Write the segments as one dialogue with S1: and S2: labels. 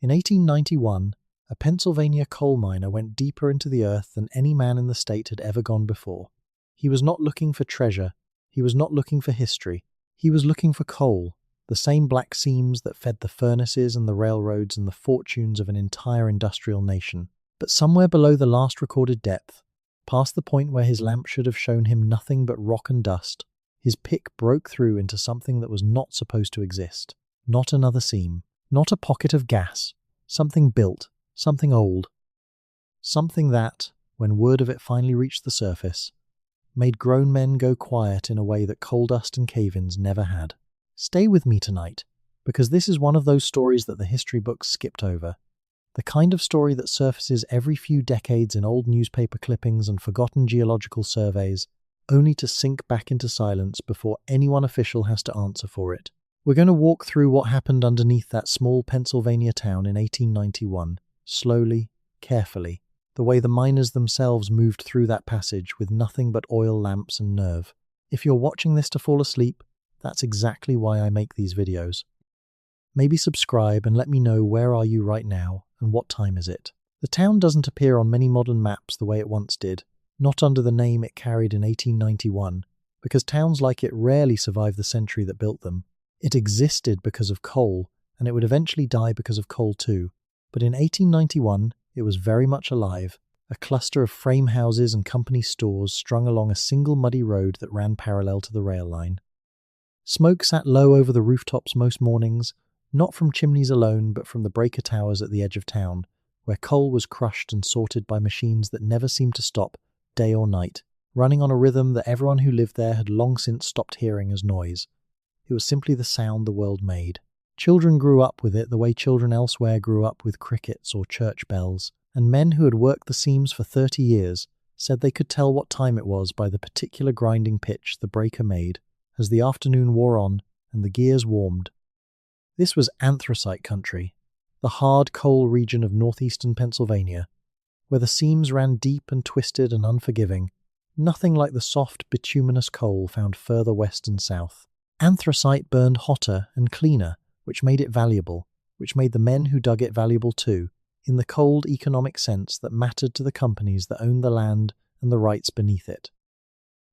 S1: In 1891, a Pennsylvania coal miner went deeper into the earth than any man in the state had ever gone before. He was not looking for treasure. He was not looking for history. He was looking for coal, the same black seams that fed the furnaces and the railroads and the fortunes of an entire industrial nation. But somewhere below the last recorded depth, past the point where his lamp should have shown him nothing but rock and dust, his pick broke through into something that was not supposed to exist. Not another seam, not a pocket of gas, something built, something old. Something that, when word of it finally reached the surface, made grown men go quiet in a way that coal dust and cave-ins never had. Stay with me tonight, because this is one of those stories that the history books skipped over. The kind of story that surfaces every few decades in old newspaper clippings and forgotten geological surveys, only to sink back into silence before anyone official has to answer for it. We're going to walk through what happened underneath that small Pennsylvania town in 1891, slowly, carefully, the way the miners themselves moved through that passage with nothing but oil lamps and nerve. If you're watching this to fall asleep, that's exactly why I make these videos. Maybe subscribe and let me know where are you right now and what time is it. The town doesn't appear on many modern maps the way it once did, not under the name it carried in 1891, because towns like it rarely survive the century that built them. It existed because of coal, and it would eventually die because of coal too. But in 1891, it was very much alive, a cluster of frame houses and company stores strung along a single muddy road that ran parallel to the rail line. Smoke sat low over the rooftops most mornings, not from chimneys alone, but from the breaker towers at the edge of town, where coal was crushed and sorted by machines that never seemed to stop, day or night, running on a rhythm that everyone who lived there had long since stopped hearing as noise. It was simply the sound the world made. Children grew up with it the way children elsewhere grew up with crickets or church bells, and men who had worked the seams for 30 years said they could tell what time it was by the particular grinding pitch the breaker made as the afternoon wore on and the gears warmed. This was anthracite country, the hard coal region of northeastern Pennsylvania, where the seams ran deep and twisted and unforgiving, nothing like the soft bituminous coal found further west and south. Anthracite burned hotter and cleaner, which made it valuable, which made the men who dug it valuable too, in the cold economic sense that mattered to the companies that owned the land and the rights beneath it.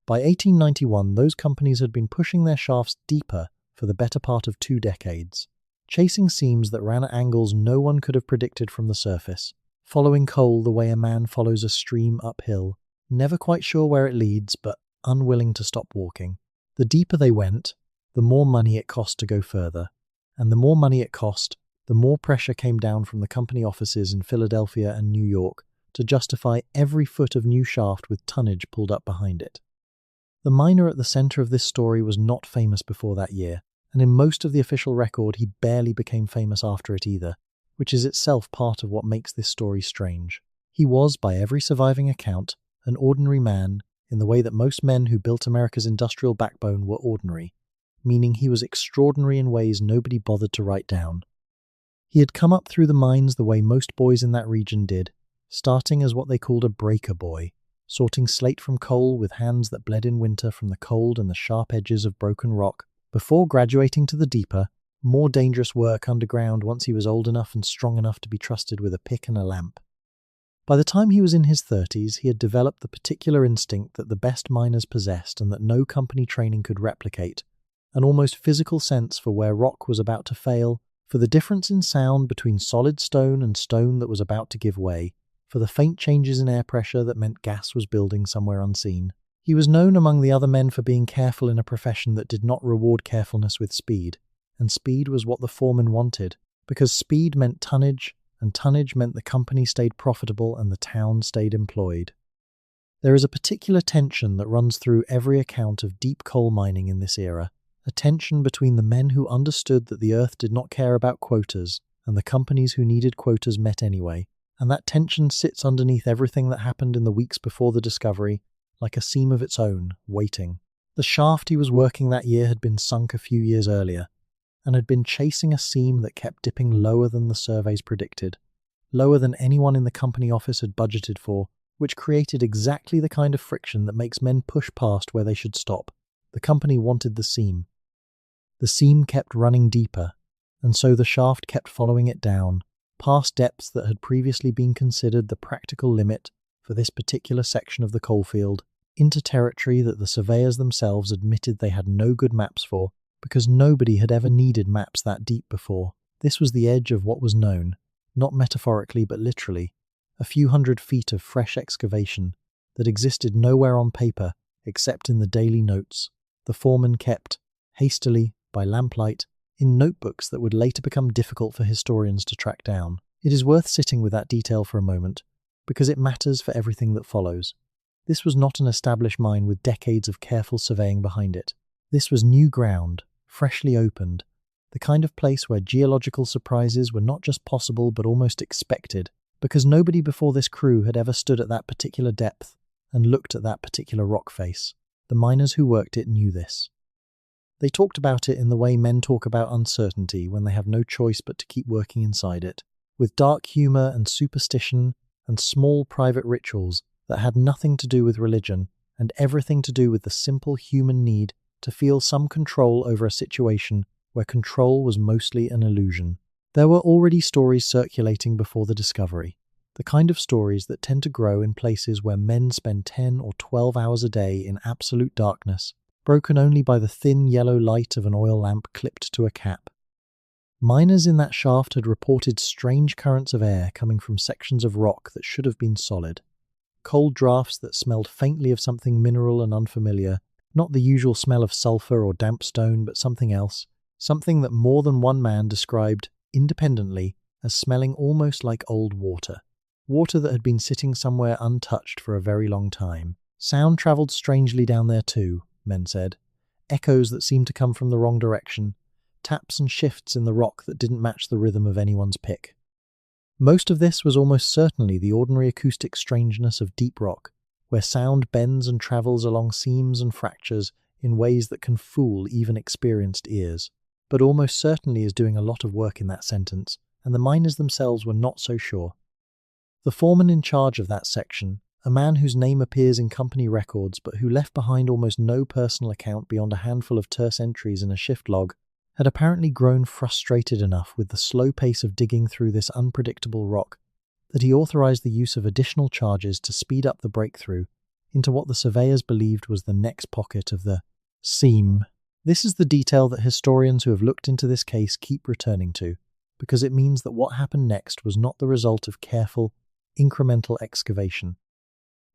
S1: By 1891, those companies had been pushing their shafts deeper for the better part of 2 decades, chasing seams that ran at angles no one could have predicted from the surface, following coal the way a man follows a stream uphill, never quite sure where it leads, but unwilling to stop walking. The deeper they went, the more money it cost to go further. And the more money it cost, the more pressure came down from the company offices in Philadelphia and New York to justify every foot of new shaft with tonnage pulled up behind it. The miner at the center of this story was not famous before that year, and in most of the official record he barely became famous after it either, which is itself part of what makes this story strange. He was, by every surviving account, an ordinary man in the way that most men who built America's industrial backbone were ordinary, meaning he was extraordinary in ways nobody bothered to write down. He had come up through the mines the way most boys in that region did, starting as what they called a breaker boy, sorting slate from coal with hands that bled in winter from the cold and the sharp edges of broken rock, before graduating to the deeper, more dangerous work underground once he was old enough and strong enough to be trusted with a pick and a lamp. By the time he was in his 30s, he had developed the particular instinct that the best miners possessed and that no company training could replicate, an almost physical sense for where rock was about to fail, for the difference in sound between solid stone and stone that was about to give way, for the faint changes in air pressure that meant gas was building somewhere unseen. He was known among the other men for being careful in a profession that did not reward carefulness with speed, and speed was what the foreman wanted, because speed meant tonnage, and tonnage meant the company stayed profitable and the town stayed employed. There is a particular tension that runs through every account of deep coal mining in this era, a tension between the men who understood that the earth did not care about quotas and the companies who needed quotas met anyway, and that tension sits underneath everything that happened in the weeks before the discovery, like a seam of its own, waiting. The shaft he was working that year had been sunk a few years earlier, and had been chasing a seam that kept dipping lower than the surveys predicted, lower than anyone in the company office had budgeted for, which created exactly the kind of friction that makes men push past where they should stop. The company wanted the seam. The seam kept running deeper, and so the shaft kept following it down, past depths that had previously been considered the practical limit for this particular section of the coalfield, into territory that the surveyors themselves admitted they had no good maps for, because nobody had ever needed maps that deep before. This was the edge of what was known, not metaphorically but literally, a few 100 feet of fresh excavation that existed nowhere on paper except in the daily notes the foreman kept, hastily, by lamplight, in notebooks that would later become difficult for historians to track down. It is worth sitting with that detail for a moment, because it matters for everything that follows. This was not an established mine with decades of careful surveying behind it. This was new ground, freshly opened, the kind of place where geological surprises were not just possible but almost expected, because nobody before this crew had ever stood at that particular depth and looked at that particular rock face. The miners who worked it knew this. They talked about it in the way men talk about uncertainty when they have no choice but to keep working inside it, with dark humour and superstition and small private rituals that had nothing to do with religion and everything to do with the simple human need to feel some control over a situation where control was mostly an illusion. There were already stories circulating before the discovery, the kind of stories that tend to grow in places where men spend 10 or 12 hours a day in absolute darkness, broken only by the thin yellow light of an oil lamp clipped to a cap. Miners in that shaft had reported strange currents of air coming from sections of rock that should have been solid, cold drafts that smelled faintly of something mineral and unfamiliar, not the usual smell of sulfur or damp stone, but something else, something that more than one man described independently as smelling almost like old water. Water that had been sitting somewhere untouched for a very long time. Sound travelled strangely down there too, men said. Echoes that seemed to come from the wrong direction. Taps and shifts in the rock that didn't match the rhythm of anyone's pick. Most of this was almost certainly the ordinary acoustic strangeness of deep rock, where sound bends and travels along seams and fractures in ways that can fool even experienced ears. But almost certainly is doing a lot of work in that sentence, and the miners themselves were not so sure. The foreman in charge of that section, a man whose name appears in company records but who left behind almost no personal account beyond a handful of terse entries in a shift log, had apparently grown frustrated enough with the slow pace of digging through this unpredictable rock that he authorized the use of additional charges to speed up the breakthrough into what the surveyors believed was the next pocket of the seam. This is the detail that historians who have looked into this case keep returning to, because it means that what happened next was not the result of careful, incremental excavation.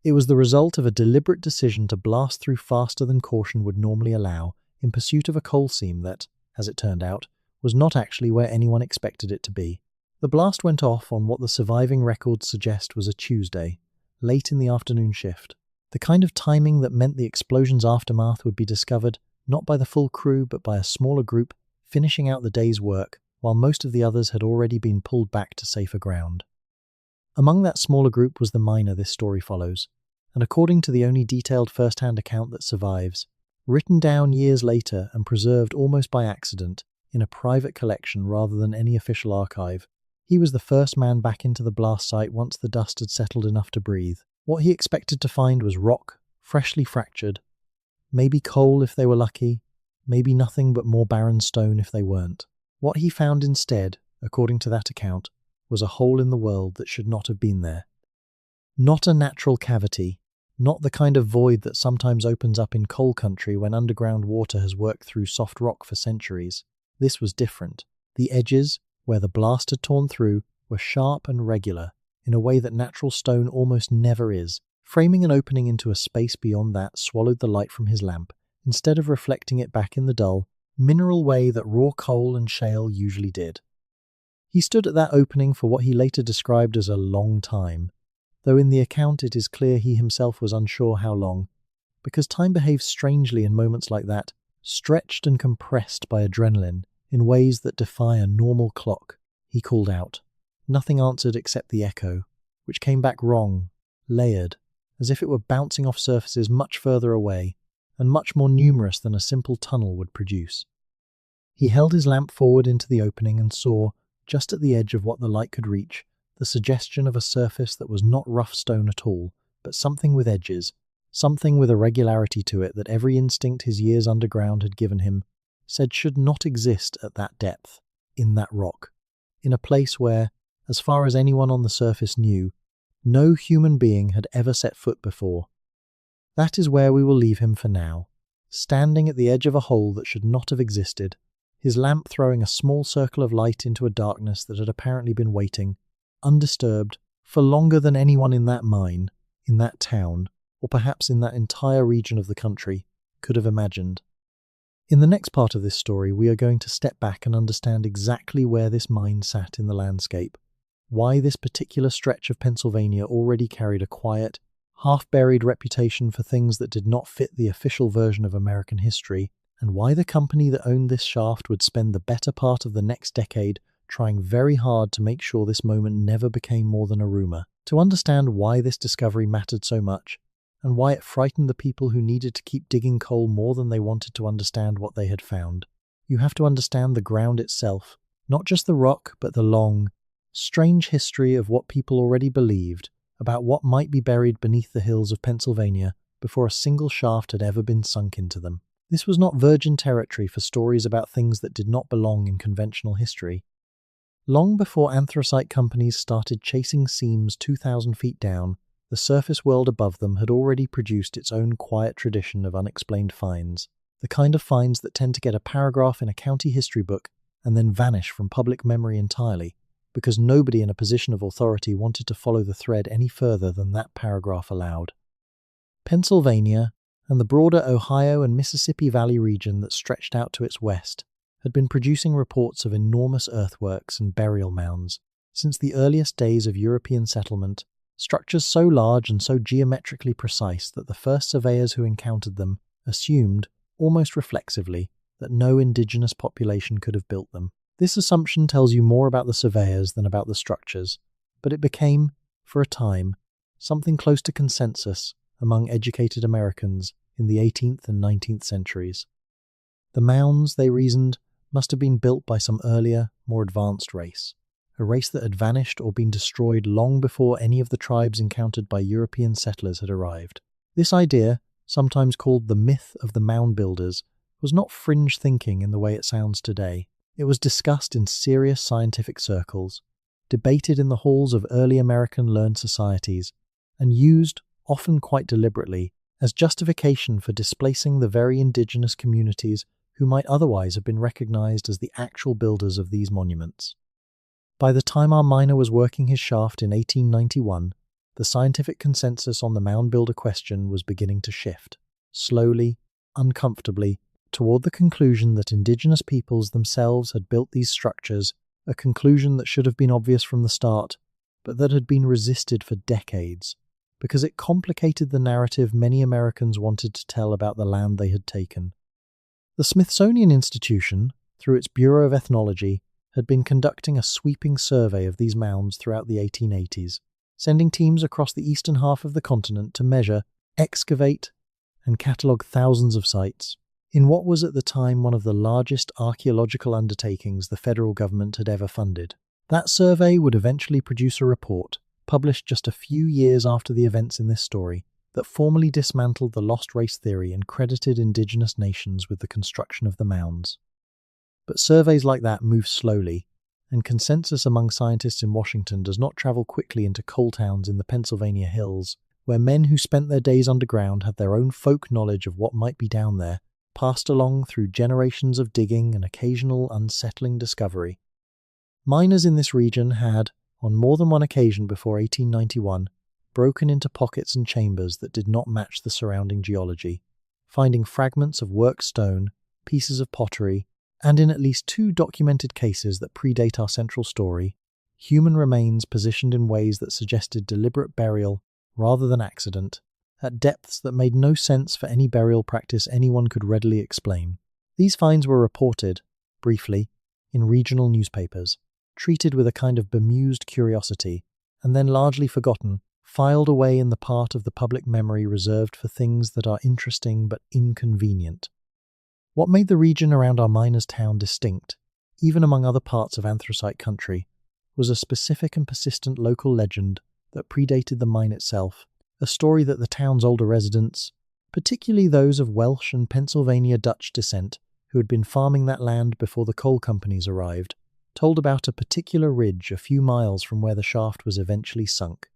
S1: It was the result of a deliberate decision to blast through faster than caution would normally allow in pursuit of a coal seam that, as it turned out, was not actually where anyone expected it to be. The blast went off on what the surviving records suggest was a Tuesday, late in the afternoon shift, the kind of timing that meant the explosion's aftermath would be discovered not by the full crew but by a smaller group finishing out the day's work while most of the others had already been pulled back to safer ground. Among that smaller group was the miner this story follows, and according to the only detailed first-hand account that survives, written down years later and preserved almost by accident in a private collection rather than any official archive, he was the first man back into the blast site once the dust had settled enough to breathe. What he expected to find was rock, freshly fractured, maybe coal if they were lucky, maybe nothing but more barren stone if they weren't. What he found instead, according to that account, was a hole in the world that should not have been there. Not a natural cavity, not the kind of void that sometimes opens up in coal country when underground water has worked through soft rock for centuries. This was different. The edges, where the blast had torn through, were sharp and regular, in a way that natural stone almost never is. Framing an opening into a space beyond that swallowed the light from his lamp, instead of reflecting it back in the dull, mineral way that raw coal and shale usually did. He stood at that opening for what he later described as a long time, though in the account it is clear he himself was unsure how long, because time behaves strangely in moments like that, stretched and compressed by adrenaline in ways that defy a normal clock. He called out. Nothing answered except the echo, which came back wrong, layered, as if it were bouncing off surfaces much further away, and much more numerous than a simple tunnel would produce. He held his lamp forward into the opening and saw, just at the edge of what the light could reach, the suggestion of a surface that was not rough stone at all, but something with edges, something with a regularity to it that every instinct his years underground had given him said should not exist at that depth, in that rock, in a place where, as far as anyone on the surface knew, no human being had ever set foot before. That is where we will leave him for now, standing at the edge of a hole that should not have existed, his lamp throwing a small circle of light into a darkness that had apparently been waiting, undisturbed, for longer than anyone in that mine, in that town, or perhaps in that entire region of the country, could have imagined. In the next part of this story, we are going to step back and understand exactly where this mine sat in the landscape, why this particular stretch of Pennsylvania already carried a quiet, half-buried reputation for things that did not fit the official version of American history, and why the company that owned this shaft would spend the better part of the next decade trying very hard to make sure this moment never became more than a rumor. To understand why this discovery mattered so much, and why it frightened the people who needed to keep digging coal more than they wanted to understand what they had found, you have to understand the ground itself, not just the rock, but the long, strange history of what people already believed about what might be buried beneath the hills of Pennsylvania before a single shaft had ever been sunk into them. This was not virgin territory for stories about things that did not belong in conventional history. Long before anthracite companies started chasing seams 2,000 feet down, the surface world above them had already produced its own quiet tradition of unexplained finds, the kind of finds that tend to get a paragraph in a county history book and then vanish from public memory entirely, because nobody in a position of authority wanted to follow the thread any further than that paragraph allowed. Pennsylvania, and the broader Ohio and Mississippi Valley region that stretched out to its west, had been producing reports of enormous earthworks and burial mounds since the earliest days of European settlement, structures so large and so geometrically precise that the first surveyors who encountered them assumed, almost reflexively, that no indigenous population could have built them. This assumption tells you more about the surveyors than about the structures, but it became, for a time, something close to consensus among educated Americans in the 18th and 19th centuries. The mounds, they reasoned, must have been built by some earlier, more advanced race, a race that had vanished or been destroyed long before any of the tribes encountered by European settlers had arrived. This idea, sometimes called the myth of the mound builders, was not fringe thinking in the way it sounds today. It was discussed in serious scientific circles, debated in the halls of early American learned societies, and used, often quite deliberately, as justification for displacing the very indigenous communities who might otherwise have been recognized as the actual builders of these monuments. By the time our miner was working his shaft in 1891, the scientific consensus on the mound builder question was beginning to shift, slowly, uncomfortably, toward the conclusion that indigenous peoples themselves had built these structures, a conclusion that should have been obvious from the start, but that had been resisted for decades, because it complicated the narrative many Americans wanted to tell about the land they had taken. The Smithsonian Institution, through its Bureau of Ethnology, had been conducting a sweeping survey of these mounds throughout the 1880s, sending teams across the eastern half of the continent to measure, excavate, and catalogue thousands of sites, in what was at the time one of the largest archaeological undertakings the federal government had ever funded. That survey would eventually produce a report, published just a few years after the events in this story, that formally dismantled the lost race theory and credited indigenous nations with the construction of the mounds. But surveys like that move slowly, and consensus among scientists in Washington does not travel quickly into coal towns in the Pennsylvania hills, where men who spent their days underground had their own folk knowledge of what might be down there, passed along through generations of digging and occasional unsettling discovery. Miners in this region had, on more than one occasion before 1891, broken into pockets and chambers that did not match the surrounding geology, finding fragments of worked stone, pieces of pottery, and in at least 2 documented cases that predate our central story, human remains positioned in ways that suggested deliberate burial rather than accident, at depths that made no sense for any burial practice anyone could readily explain. These finds were reported, briefly, in regional newspapers, treated with a kind of bemused curiosity, and then largely forgotten, filed away in the part of the public memory reserved for things that are interesting but inconvenient. What made the region around our miners' town distinct, even among other parts of anthracite country, was a specific and persistent local legend that predated the mine itself, a story that the town's older residents, particularly those of Welsh and Pennsylvania Dutch descent who had been farming that land before the coal companies arrived, told about a particular ridge a few miles from where the shaft was eventually sunk.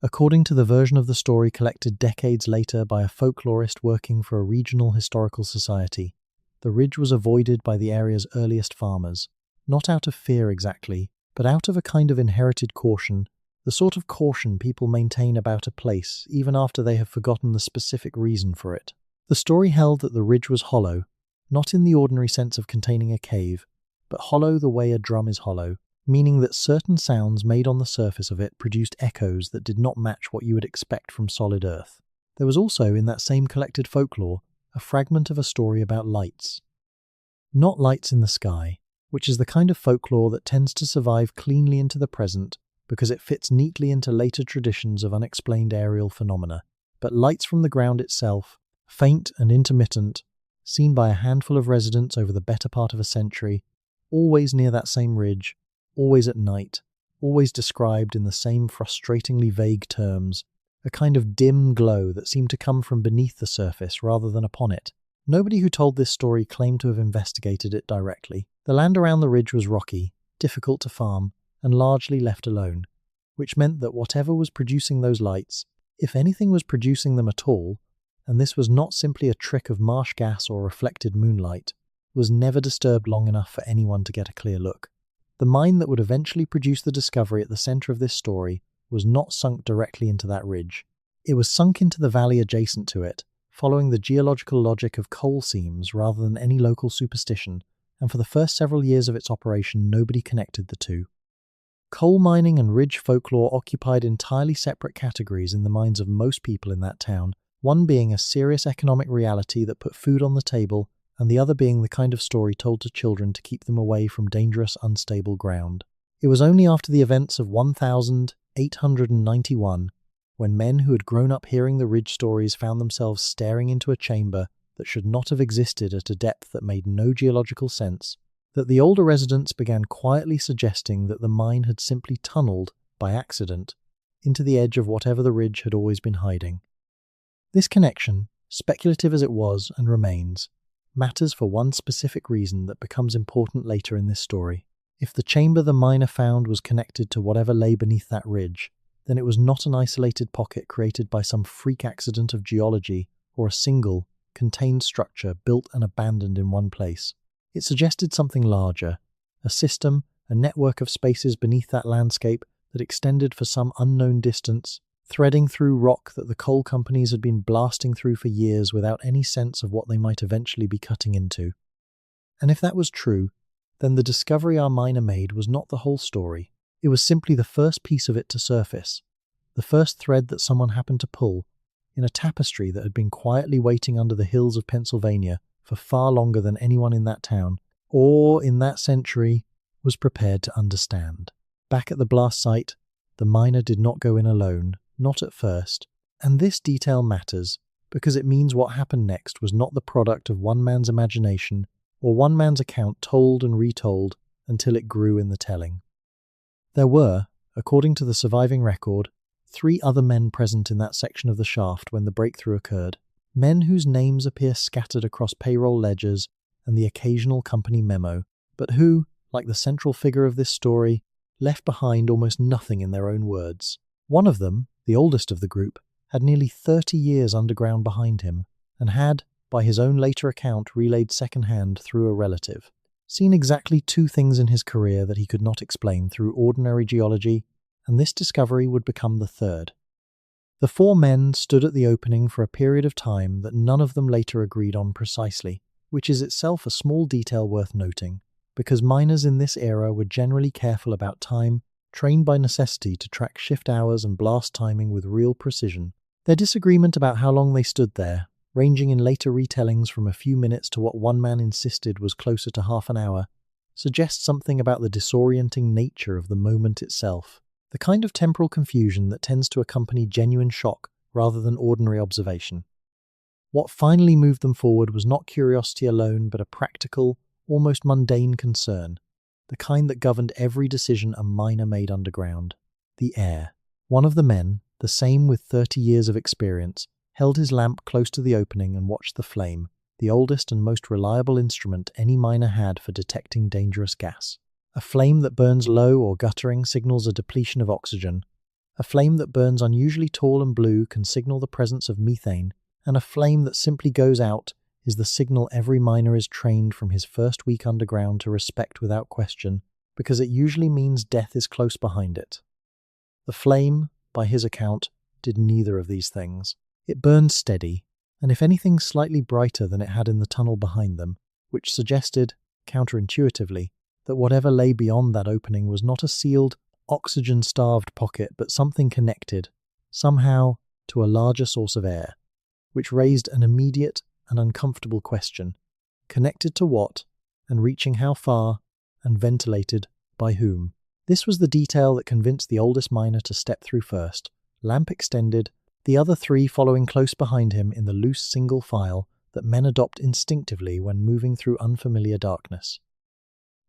S1: According to the version of the story collected decades later by a folklorist working for a regional historical society, the ridge was avoided by the area's earliest farmers, not out of fear exactly, but out of a kind of inherited caution, the sort of caution people maintain about a place even after they have forgotten the specific reason for it. The story held that the ridge was hollow, not in the ordinary sense of containing a cave, but hollow the way a drum is hollow, meaning that certain sounds made on the surface of it produced echoes that did not match what you would expect from solid earth. There was also, in that same collected folklore, a fragment of a story about lights. Not lights in the sky, which is the kind of folklore that tends to survive cleanly into the present because it fits neatly into later traditions of unexplained aerial phenomena, but lights from the ground itself, faint and intermittent, seen by a handful of residents over the better part of a century, always near that same ridge, always at night, always described in the same frustratingly vague terms, a kind of dim glow that seemed to come from beneath the surface rather than upon it. Nobody who told this story claimed to have investigated it directly. The land around the ridge was rocky, difficult to farm, and largely left alone, which meant that whatever was producing those lights, if anything was producing them at all, and this was not simply a trick of marsh gas or reflected moonlight, was never disturbed long enough for anyone to get a clear look. The mine that would eventually produce the discovery at the center of this story was not sunk directly into that ridge. It was sunk into the valley adjacent to it, following the geological logic of coal seams rather than any local superstition, and for the first several years of its operation nobody connected the two. Coal mining and ridge folklore occupied entirely separate categories in the minds of most people in that town, one being a serious economic reality that put food on the table, and the other being the kind of story told to children to keep them away from dangerous, unstable ground. It was only after the events of 1891, when men who had grown up hearing the ridge stories found themselves staring into a chamber that should not have existed at a depth that made no geological sense, that the older residents began quietly suggesting that the mine had simply tunneled, by accident, into the edge of whatever the ridge had always been hiding. This connection, speculative as it was and remains, matters for one specific reason that becomes important later in this story. If the chamber the miner found was connected to whatever lay beneath that ridge, then it was not an isolated pocket created by some freak accident of geology or a single, contained structure built and abandoned in one place. It suggested something larger, a system, a network of spaces beneath that landscape that extended for some unknown distance, threading through rock that the coal companies had been blasting through for years without any sense of what they might eventually be cutting into. And if that was true, then the discovery our miner made was not the whole story. It was simply the first piece of it to surface, the first thread that someone happened to pull, in a tapestry that had been quietly waiting under the hills of Pennsylvania for far longer than anyone in that town, or in that century, was prepared to understand. Back at the blast site, the miner did not go in alone, not at first, and this detail matters because it means what happened next was not the product of one man's imagination or one man's account told and retold until it grew in the telling. There were, according to the surviving record, 3 other men present in that section of the shaft when the breakthrough occurred, men whose names appear scattered across payroll ledgers and the occasional company memo, but who, like the central figure of this story, left behind almost nothing in their own words. One of them, the oldest of the group, had nearly 30 years underground behind him, and had, by his own later account relayed second-hand through a relative, seen exactly 2 things in his career that he could not explain through ordinary geology, and this discovery would become the third. The 4 men stood at the opening for a period of time that none of them later agreed on precisely, which is itself a small detail worth noting, because miners in this era were generally careful about time, trained by necessity to track shift hours and blast timing with real precision. Their disagreement about how long they stood there, ranging in later retellings from a few minutes to what one man insisted was closer to half an hour, suggests something about the disorienting nature of the moment itself, the kind of temporal confusion that tends to accompany genuine shock rather than ordinary observation. What finally moved them forward was not curiosity alone, but a practical, almost mundane concern, the kind that governed every decision a miner made underground: the air. One of the men, the same with 30 years of experience, held his lamp close to the opening and watched the flame, the oldest and most reliable instrument any miner had for detecting dangerous gas. A flame that burns low or guttering signals a depletion of oxygen. A flame that burns unusually tall and blue can signal the presence of methane, and a flame that simply goes out is the signal every miner is trained from his first week underground to respect without question, because it usually means death is close behind it. The flame, by his account, did neither of these things. It burned steady, and if anything slightly brighter than it had in the tunnel behind them, which suggested, counterintuitively, that whatever lay beyond that opening was not a sealed, oxygen-starved pocket, but something connected, somehow, to a larger source of air, which raised an immediate and uncomfortable question. Connected to what, and reaching how far, and ventilated by whom? This was the detail that convinced the oldest miner to step through first, lamp extended, the other three following close behind him in the loose single file that men adopt instinctively when moving through unfamiliar darkness.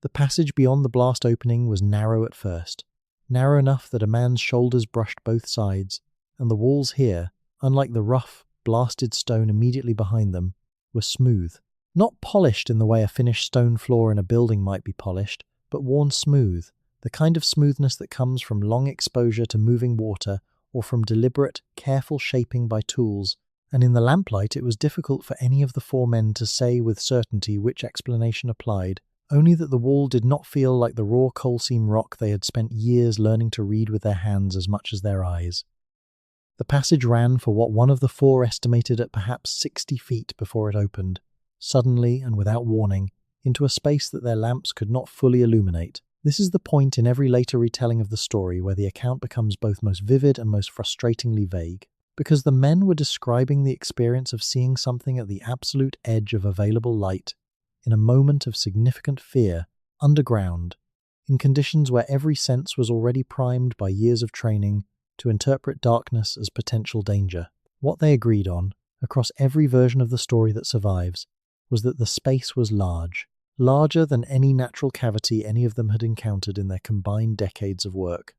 S1: The passage beyond the blast opening was narrow at first, narrow enough that a man's shoulders brushed both sides, and the walls here, unlike the rough, blasted stone immediately behind them, were smooth. Not polished in the way a finished stone floor in a building might be polished, but worn smooth, the kind of smoothness that comes from long exposure to moving water or from deliberate, careful shaping by tools, and in the lamplight it was difficult for any of the four men to say with certainty which explanation applied, only that the wall did not feel like the raw coal seam rock they had spent years learning to read with their hands as much as their eyes. The passage ran for what one of the four estimated at perhaps 60 feet before it opened, suddenly and without warning, into a space that their lamps could not fully illuminate. This is the point in every later retelling of the story where the account becomes both most vivid and most frustratingly vague, because the men were describing the experience of seeing something at the absolute edge of available light, in a moment of significant fear, underground, in conditions where every sense was already primed by years of training to interpret darkness as potential danger. What they agreed on, across every version of the story that survives, was that the space was large, larger than any natural cavity any of them had encountered in their combined decades of work.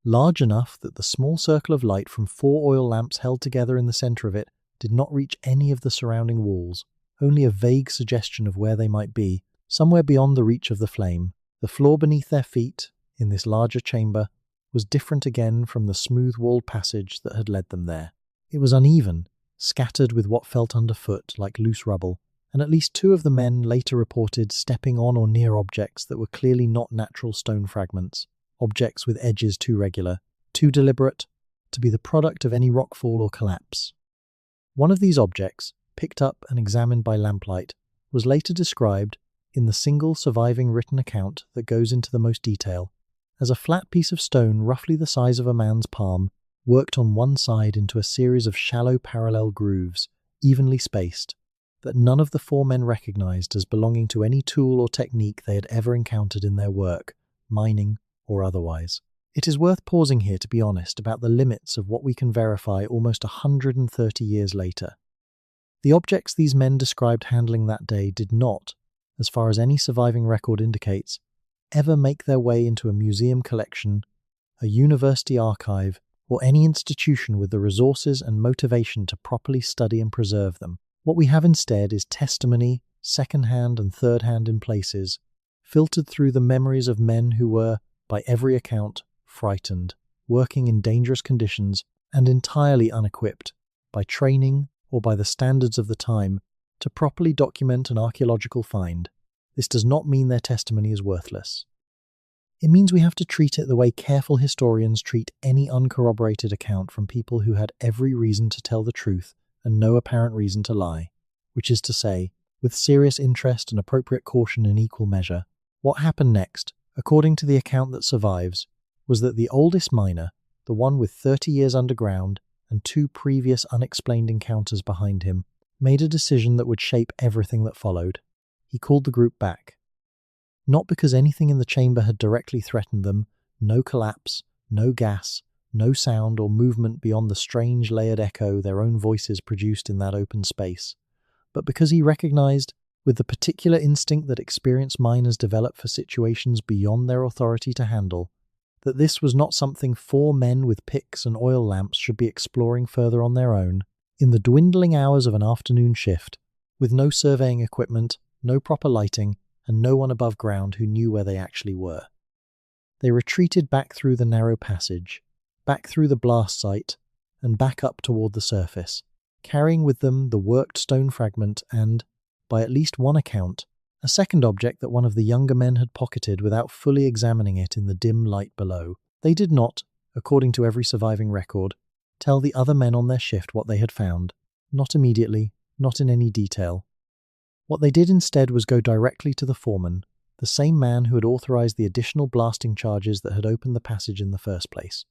S1: Large enough that the small circle of light from 4 oil lamps held together in the center of it did not reach any of the surrounding walls, only a vague suggestion of where they might be, somewhere beyond the reach of the flame. The floor beneath their feet, in this larger chamber, was different again from the smooth-walled passage that had led them there. It was uneven, scattered with what felt underfoot like loose rubble, and at least 2 of the men later reported stepping on or near objects that were clearly not natural stone fragments, objects with edges too regular, too deliberate, to be the product of any rockfall or collapse. One of these objects, picked up and examined by lamplight, was later described, in the single surviving written account that goes into the most detail, as a flat piece of stone roughly the size of a man's palm, worked on one side into a series of shallow parallel grooves, evenly spaced, that none of the 4 men recognized as belonging to any tool or technique they had ever encountered in their work, mining or otherwise. It is worth pausing here to be honest about the limits of what we can verify almost 130 years later. The objects these men described handling that day did not, as far as any surviving record indicates, ever make their way into a museum collection, a university archive, or any institution with the resources and motivation to properly study and preserve them. What we have instead is testimony, second-hand and third-hand in places, filtered through the memories of men who were, by every account, frightened, working in dangerous conditions, and entirely unequipped, by training or by the standards of the time, to properly document an archaeological find. This does not mean their testimony is worthless. It means we have to treat it the way careful historians treat any uncorroborated account from people who had every reason to tell the truth and no apparent reason to lie, which is to say, with serious interest and appropriate caution in equal measure. What happened next, according to the account that survives, was that the oldest miner, the one with 30 years underground and 2 previous unexplained encounters behind him, made a decision that would shape everything that followed. He called the group back. Not because anything in the chamber had directly threatened them, no collapse, no gas, no sound or movement beyond the strange layered echo their own voices produced in that open space, but because he recognized, with the particular instinct that experienced miners develop for situations beyond their authority to handle, that this was not something 4 men with picks and oil lamps should be exploring further on their own, in the dwindling hours of an afternoon shift, with no surveying equipment, no proper lighting, and no one above ground who knew where they actually were. They retreated back through the narrow passage, back through the blast site, and back up toward the surface, carrying with them the worked stone fragment and, by at least one account, a second object that one of the younger men had pocketed without fully examining it in the dim light below. They did not, according to every surviving record, tell the other men on their shift what they had found, not immediately, not in any detail. What they did instead was go directly to the foreman, the same man who had authorized the additional blasting charges that had opened the passage in the first place.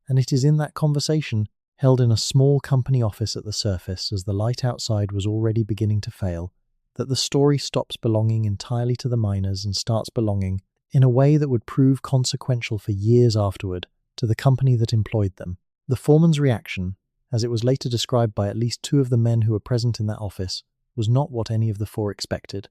S1: And it is in that conversation, held in a small company office at the surface as the light outside was already beginning to fail, that the story stops belonging entirely to the miners and starts belonging, in a way that would prove consequential for years afterward, to the company that employed them. The foreman's reaction, as it was later described by at least two of the men who were present in that office, was not what any of the four expected.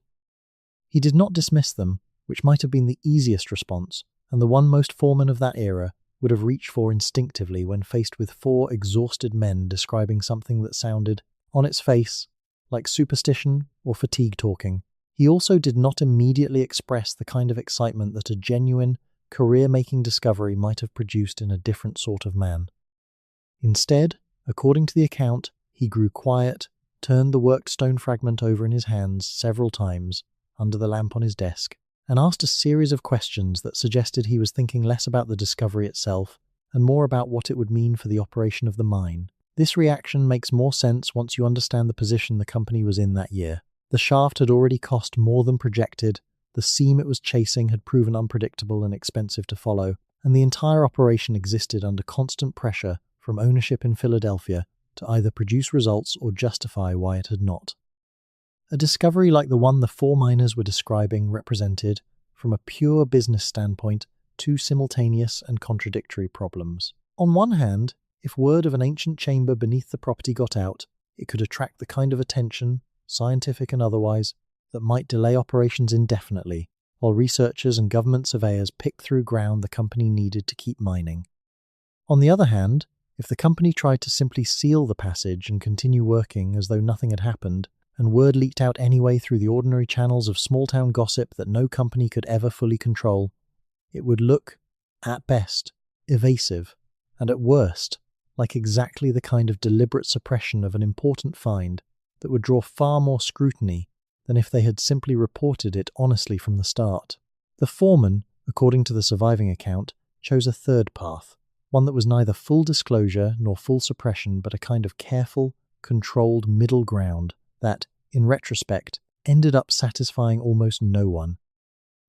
S1: He did not dismiss them, which might have been the easiest response, and the one most foreman of that era would have reached for instinctively when faced with four exhausted men describing something that sounded, on its face, like superstition or fatigue talking. He also did not immediately express the kind of excitement that a genuine, career-making discovery might have produced in a different sort of man. Instead, according to the account, he grew quiet, turned the worked stone fragment over in his hands several times, under the lamp on his desk, and asked a series of questions that suggested he was thinking less about the discovery itself and more about what it would mean for the operation of the mine. This reaction makes more sense once you understand the position the company was in that year. The shaft had already cost more than projected, the seam it was chasing had proven unpredictable and expensive to follow, and the entire operation existed under constant pressure from ownership in Philadelphia to either produce results or justify why it had not. A discovery like the one the four miners were describing represented, from a pure business standpoint, two simultaneous and contradictory problems. On one hand, if word of an ancient chamber beneath the property got out, it could attract the kind of attention, scientific and otherwise, that might delay operations indefinitely, while researchers and government surveyors picked through ground the company needed to keep mining. On the other hand, if the company tried to simply seal the passage and continue working as though nothing had happened, and word leaked out anyway through the ordinary channels of small-town gossip that no company could ever fully control, it would look, at best, evasive, and at worst, like exactly the kind of deliberate suppression of an important find that would draw far more scrutiny than if they had simply reported it honestly from the start. The foreman, according to the surviving account, chose a third path, one that was neither full disclosure nor full suppression but a kind of careful, controlled middle ground that, in retrospect, ended up satisfying almost no one.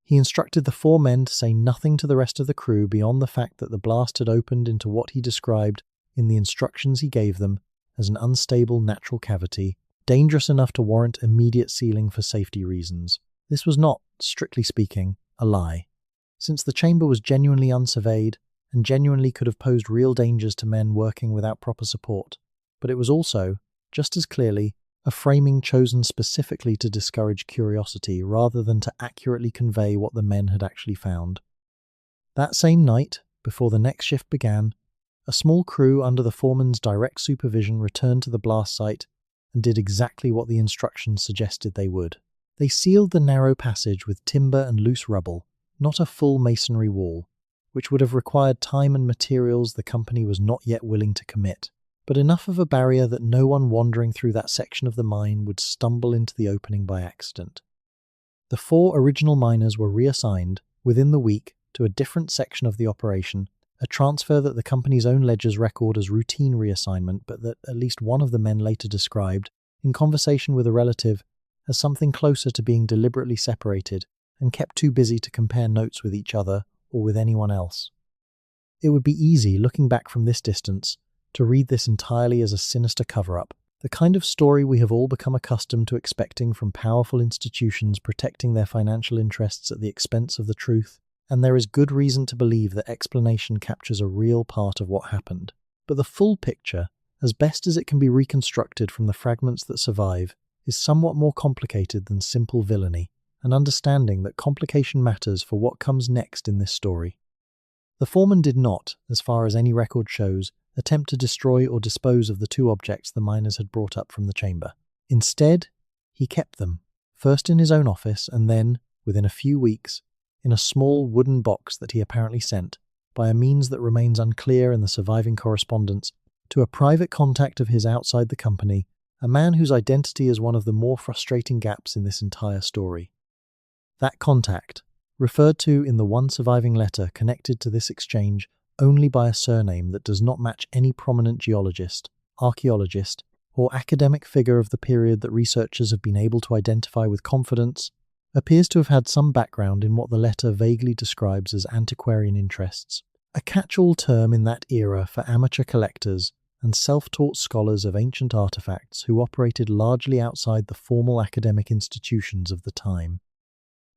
S1: He instructed the four men to say nothing to the rest of the crew beyond the fact that the blast had opened into what he described, in the instructions he gave them, as an unstable natural cavity, dangerous enough to warrant immediate sealing for safety reasons. This was not, strictly speaking, a lie, since the chamber was genuinely unsurveyed and genuinely could have posed real dangers to men working without proper support, but it was also, just as clearly, a framing chosen specifically to discourage curiosity rather than to accurately convey what the men had actually found. That same night, before the next shift began, a small crew under the foreman's direct supervision returned to the blast site and did exactly what the instructions suggested they would. They sealed the narrow passage with timber and loose rubble, not a full masonry wall, which would have required time and materials the company was not yet willing to commit, but enough of a barrier that no one wandering through that section of the mine would stumble into the opening by accident. The four original miners were reassigned, within the week, to a different section of the operation, a transfer that the company's own ledgers record as routine reassignment, but that at least one of the men later described, in conversation with a relative, as something closer to being deliberately separated and kept too busy to compare notes with each other or with anyone else. It would be easy, looking back from this distance, to read this entirely as a sinister cover-up, the kind of story we have all become accustomed to expecting from powerful institutions protecting their financial interests at the expense of the truth, and there is good reason to believe that explanation captures a real part of what happened. But the full picture, as best as it can be reconstructed from the fragments that survive, is somewhat more complicated than simple villainy, and understanding that complication matters for what comes next in this story. The foreman did not, as far as any record shows, attempt to destroy or dispose of the two objects the miners had brought up from the chamber. Instead, he kept them, first in his own office and then, within a few weeks, in a small wooden box that he apparently sent, by a means that remains unclear in the surviving correspondence, to a private contact of his outside the company, a man whose identity is one of the more frustrating gaps in this entire story. That contact, referred to in the one surviving letter connected to this exchange only by a surname that does not match any prominent geologist, archaeologist, or academic figure of the period that researchers have been able to identify with confidence, appears to have had some background in what the letter vaguely describes as antiquarian interests, a catch-all term in that era for amateur collectors and self-taught scholars of ancient artifacts who operated largely outside the formal academic institutions of the time.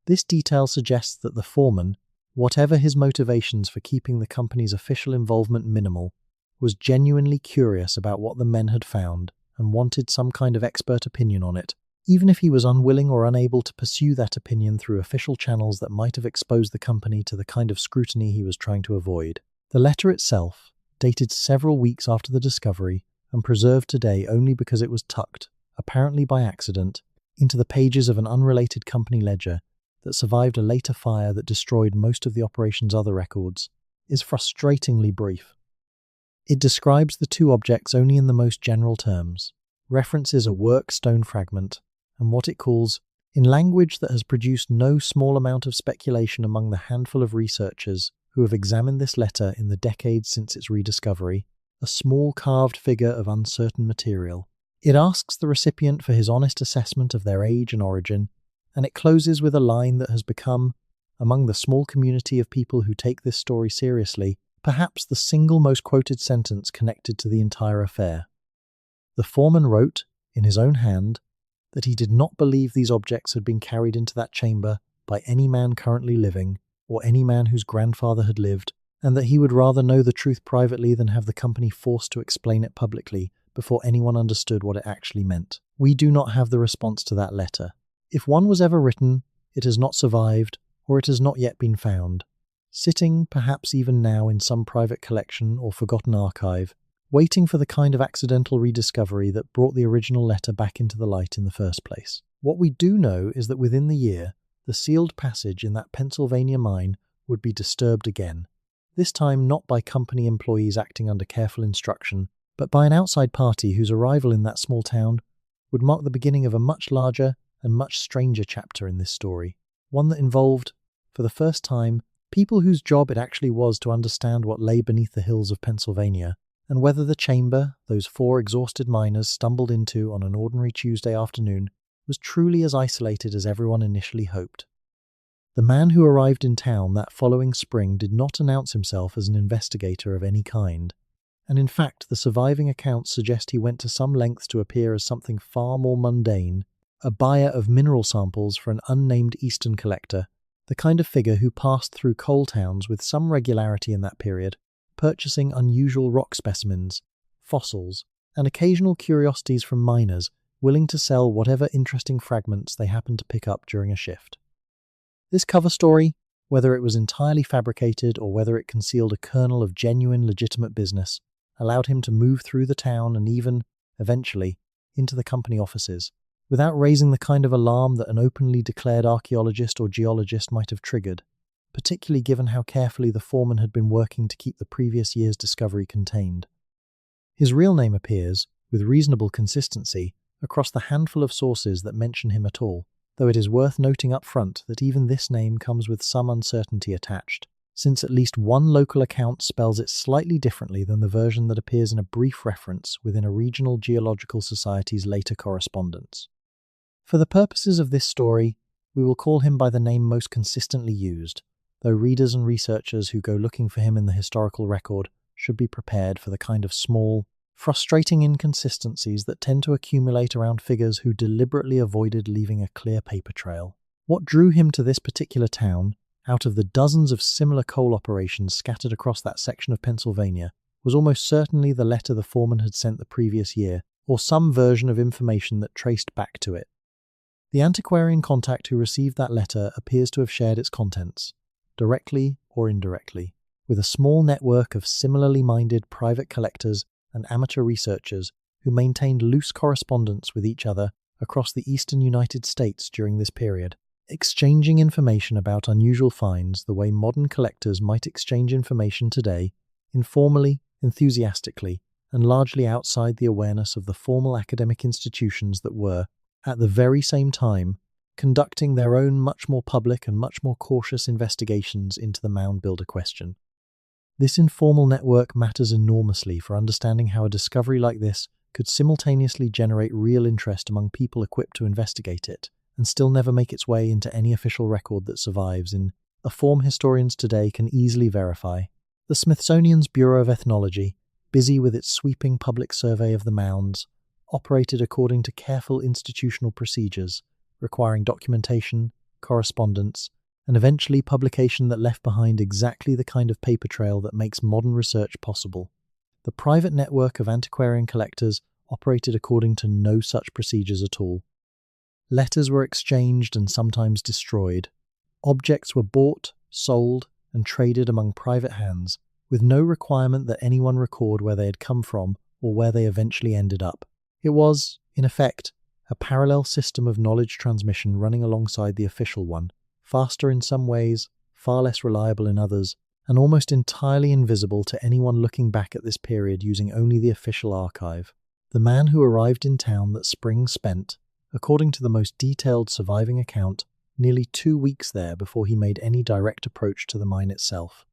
S1: This detail suggests that the foreman, whatever his motivations for keeping the company's official involvement minimal, was genuinely curious about what the men had found and wanted some kind of expert opinion on it, even if he was unwilling or unable to pursue that opinion through official channels that might have exposed the company to the kind of scrutiny he was trying to avoid. The letter itself, dated several weeks after the discovery and preserved today only because it was tucked, apparently by accident, into the pages of an unrelated company ledger that survived a later fire that destroyed most of the operation's other records, is frustratingly brief. It describes the two objects only in the most general terms, references a work stone fragment, and what it calls, in language that has produced no small amount of speculation among the handful of researchers who have examined this letter in the decades since its rediscovery, a small carved figure of uncertain material. It asks the recipient for his honest assessment of their age and origin, and it closes with a line that has become, among the small community of people who take this story seriously, perhaps the single most quoted sentence connected to the entire affair. The foreman wrote, in his own hand, that he did not believe these objects had been carried into that chamber by any man currently living, or any man whose grandfather had lived, and that he would rather know the truth privately than have the company forced to explain it publicly before anyone understood what it actually meant. We do not have the response to that letter. If one was ever written, it has not survived, or it has not yet been found, sitting perhaps even now in some private collection or forgotten archive, waiting for the kind of accidental rediscovery that brought the original letter back into the light in the first place. What we do know is that within the year, the sealed passage in that Pennsylvania mine would be disturbed again, this time not by company employees acting under careful instruction, but by an outside party whose arrival in that small town would mark the beginning of a much larger and much stranger chapter in this story, one that involved, for the first time, people whose job it actually was to understand what lay beneath the hills of Pennsylvania, and whether the chamber those four exhausted miners stumbled into on an ordinary Tuesday afternoon was truly as isolated as everyone initially hoped. The man who arrived in town that following spring did not announce himself as an investigator of any kind, and in fact the surviving accounts suggest he went to some lengths to appear as something far more mundane, a buyer of mineral samples for an unnamed Eastern collector, the kind of figure who passed through coal towns with some regularity in that period, purchasing unusual rock specimens, fossils, and occasional curiosities from miners willing to sell whatever interesting fragments they happened to pick up during a shift. This cover story, whether it was entirely fabricated or whether it concealed a kernel of genuine legitimate business, allowed him to move through the town and even, eventually, into the company offices, without raising the kind of alarm that an openly declared archaeologist or geologist might have triggered, particularly given how carefully the foreman had been working to keep the previous year's discovery contained. His real name appears, with reasonable consistency, across the handful of sources that mention him at all, though it is worth noting up front that even this name comes with some uncertainty attached, since at least one local account spells it slightly differently than the version that appears in a brief reference within a regional geological society's later correspondence. For the purposes of this story, we will call him by the name most consistently used, though readers and researchers who go looking for him in the historical record should be prepared for the kind of small, frustrating inconsistencies that tend to accumulate around figures who deliberately avoided leaving a clear paper trail. What drew him to this particular town, out of the dozens of similar coal operations scattered across that section of Pennsylvania, was almost certainly the letter the foreman had sent the previous year, or some version of information that traced back to it. The antiquarian contact who received that letter appears to have shared its contents, directly or indirectly, with a small network of similarly minded private collectors and amateur researchers who maintained loose correspondence with each other across the eastern United States during this period. exchanging information about unusual finds the way modern collectors might exchange information today, informally, enthusiastically, and largely outside the awareness of the formal academic institutions that were, at the very same time, conducting their own much more public and much more cautious investigations into the mound builder question. This informal network matters enormously for understanding how a discovery like this could simultaneously generate real interest among people equipped to investigate it, and still never make its way into any official record that survives in a form historians today can easily verify. The Smithsonian's Bureau of Ethnology, busy with its sweeping public survey of the mounds, operated according to careful institutional procedures, requiring documentation, correspondence, and eventually publication that left behind exactly the kind of paper trail that makes modern research possible. The private network of antiquarian collectors operated according to no such procedures at all. Letters were exchanged and sometimes destroyed. Objects were bought, sold, and traded among private hands, with no requirement that anyone record where they had come from or where they eventually ended up. It was, in effect, a parallel system of knowledge transmission running alongside the official one, faster in some ways, far less reliable in others, and almost entirely invisible to anyone looking back at this period using only the official archive. The man who arrived in town that spring spent, according to the most detailed surviving account, nearly 2 weeks there before he made any direct approach to the mine itself.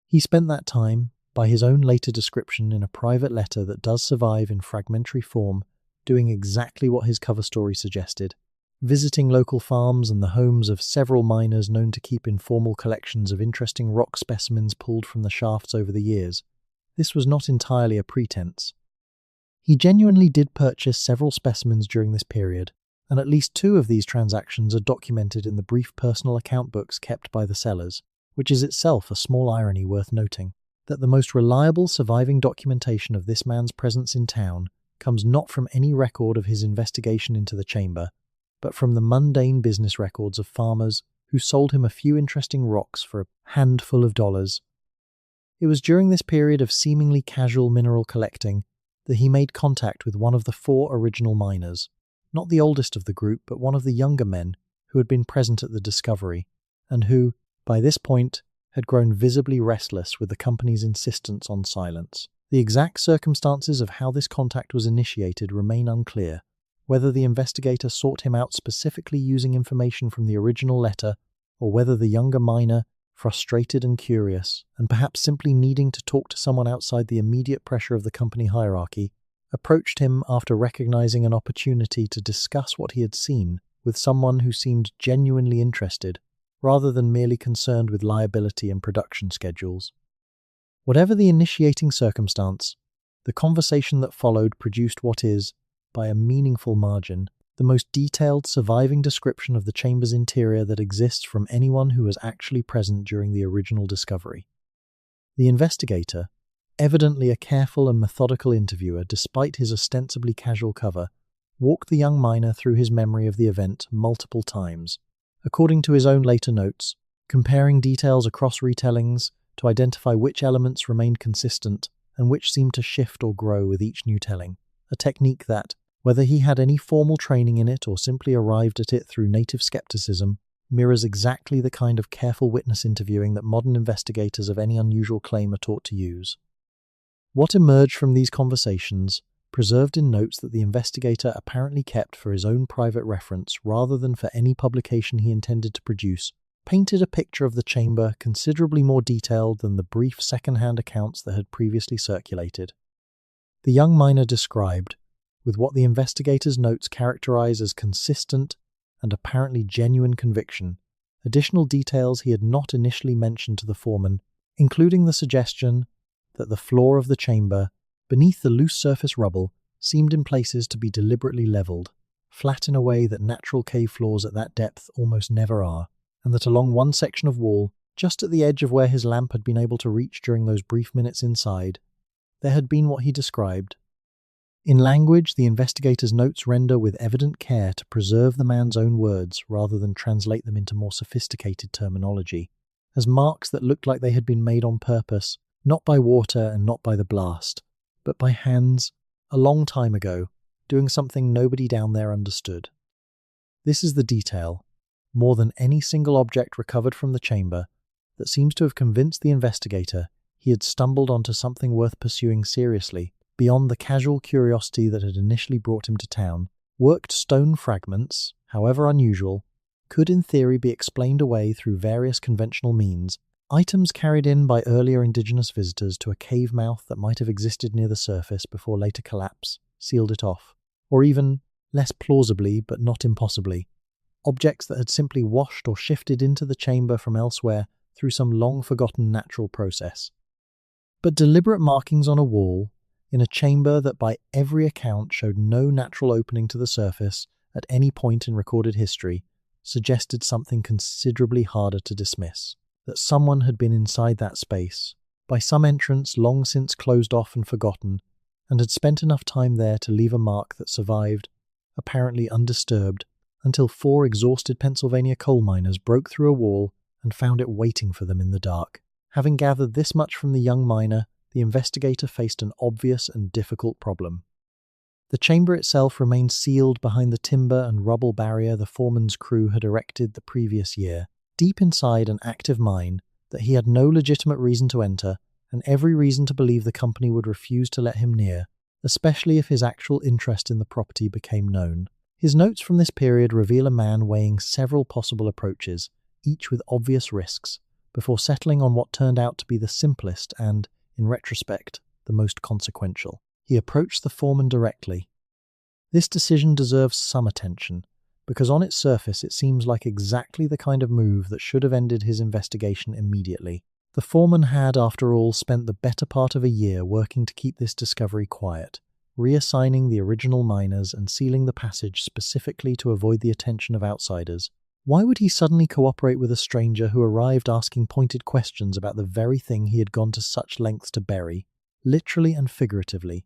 S1: He spent that time, by his own later description in a private letter that does survive in fragmentary form, doing exactly what his cover story suggested, visiting local farms and the homes of several miners known to keep informal collections of interesting rock specimens pulled from the shafts over the years. This was not entirely a pretense. He genuinely did purchase several specimens during this period, and at least 2 of these transactions are documented in the brief personal account books kept by the sellers, which is itself a small irony worth noting, that the most reliable surviving documentation of this man's presence in town comes not from any record of his investigation into the chamber, but from the mundane business records of farmers who sold him a few interesting rocks for a handful of dollars. It was during this period of seemingly casual mineral collecting that he made contact with one of the 4 original miners, not the oldest of the group, but one of the younger men who had been present at the discovery, and who, by this point, had grown visibly restless with the company's insistence on silence. The exact circumstances of how this contact was initiated remain unclear, whether the investigator sought him out specifically using information from the original letter, or whether the younger miner, frustrated and curious, and perhaps simply needing to talk to someone outside the immediate pressure of the company hierarchy, approached him after recognizing an opportunity to discuss what he had seen with someone who seemed genuinely interested, rather than merely concerned with liability and production schedules. Whatever the initiating circumstance, the conversation that followed produced what is, by a meaningful margin, the most detailed surviving description of the chamber's interior that exists from anyone who was actually present during the original discovery. The investigator, evidently a careful and methodical interviewer despite his ostensibly casual cover, walked the young miner through his memory of the event multiple times, according to his own later notes, comparing details across retellings to identify which elements remained consistent and which seemed to shift or grow with each new telling, a technique that, whether he had any formal training in it or simply arrived at it through native skepticism, mirrors exactly the kind of careful witness interviewing that modern investigators of any unusual claim are taught to use. What emerged from these conversations, preserved in notes that the investigator apparently kept for his own private reference rather than for any publication he intended to produce, painted a picture of the chamber considerably more detailed than the brief second-hand accounts that had previously circulated. The young miner described, with what the investigator's notes characterize as consistent and apparently genuine conviction, additional details he had not initially mentioned to the foreman, including the suggestion that the floor of the chamber, beneath the loose surface rubble, seemed in places to be deliberately leveled, flat in a way that natural cave floors at that depth almost never are, and that along one section of wall, just at the edge of where his lamp had been able to reach during those brief minutes inside, there had been what he described. In language, the investigator's notes render with evident care to preserve the man's own words rather than translate them into more sophisticated terminology, as marks that looked like they had been made on purpose, not by water and not by the blast, but by hands, a long time ago, doing something nobody down there understood. This is the detail. more than any single object recovered from the chamber, that seems to have convinced the investigator he had stumbled onto something worth pursuing seriously, beyond the casual curiosity that had initially brought him to town. Worked stone fragments, however unusual, could in theory be explained away through various conventional means. Items carried in by earlier indigenous visitors to a cave mouth that might have existed near the surface before later collapse sealed it off. Or even, less plausibly but not impossibly, objects that had simply washed or shifted into the chamber from elsewhere through some long-forgotten natural process. But deliberate markings on a wall, in a chamber that by every account showed no natural opening to the surface at any point in recorded history, suggested something considerably harder to dismiss. That someone had been inside that space, by some entrance long since closed off and forgotten, and had spent enough time there to leave a mark that survived, apparently undisturbed, until 4 exhausted Pennsylvania coal miners broke through a wall and found it waiting for them in the dark. Having gathered this much from the young miner, the investigator faced an obvious and difficult problem. The chamber itself remained sealed behind the timber and rubble barrier the foreman's crew had erected the previous year, deep inside an active mine that he had no legitimate reason to enter and every reason to believe the company would refuse to let him near, especially if his actual interest in the property became known. His notes from this period reveal a man weighing several possible approaches, each with obvious risks, before settling on what turned out to be the simplest and, in retrospect, the most consequential. He approached the foreman directly. This decision deserves some attention, because on its surface it seems like exactly the kind of move that should have ended his investigation immediately. The foreman had, after all, spent the better part of a year working to keep this discovery quiet, reassigning the original miners and sealing the passage specifically to avoid the attention of outsiders. Why would he suddenly cooperate with a stranger who arrived asking pointed questions about the very thing he had gone to such lengths to bury, literally and figuratively?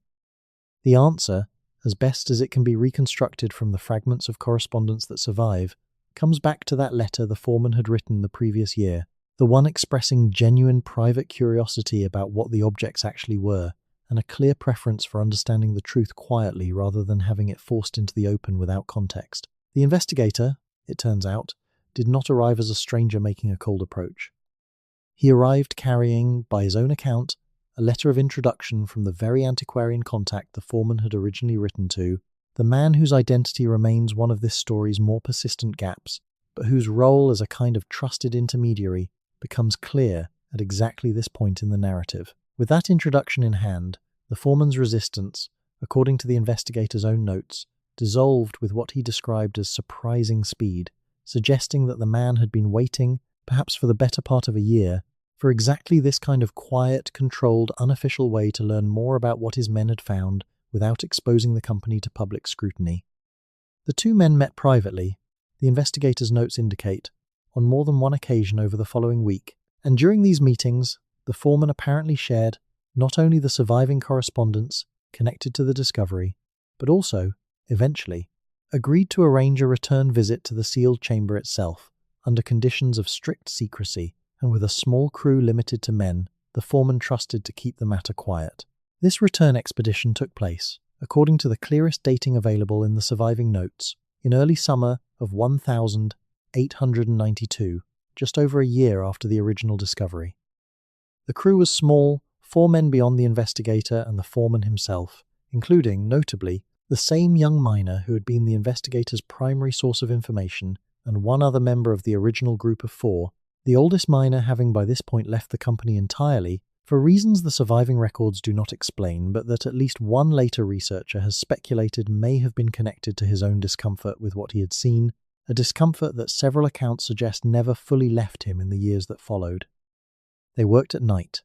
S1: The answer, as best as it can be reconstructed from the fragments of correspondence that survive, comes back to that letter the foreman had written the previous year, the one expressing genuine private curiosity about what the objects actually were, and a clear preference for understanding the truth quietly rather than having it forced into the open without context. The investigator, it turns out, did not arrive as a stranger making a cold approach. He arrived carrying, by his own account, a letter of introduction from the very antiquarian contact the foreman had originally written to, the man whose identity remains one of this story's more persistent gaps, but whose role as a kind of trusted intermediary becomes clear at exactly this point in the narrative. With that introduction in hand, the foreman's resistance, according to the investigator's own notes, dissolved with what he described as surprising speed, suggesting that the man had been waiting, perhaps for the better part of a year, for exactly this kind of quiet, controlled, unofficial way to learn more about what his men had found without exposing the company to public scrutiny. The two men met privately, the investigator's notes indicate, on more than one occasion over the following week, and during these meetings, the foreman apparently shared not only the surviving correspondence connected to the discovery, but also, eventually, agreed to arrange a return visit to the sealed chamber itself, under conditions of strict secrecy, and with a small crew limited to men, the foreman trusted to keep the matter quiet. This return expedition took place, according to the clearest dating available in the surviving notes, in early summer of 1892, just over a year after the original discovery. The crew was small, 4 men beyond the investigator and the foreman himself, including, notably, the same young miner who had been the investigator's primary source of information, and one other member of the original group of 4, the oldest miner having by this point left the company entirely, for reasons the surviving records do not explain, but that at least one later researcher has speculated may have been connected to his own discomfort with what he had seen, a discomfort that several accounts suggest never fully left him in the years that followed. They worked at night,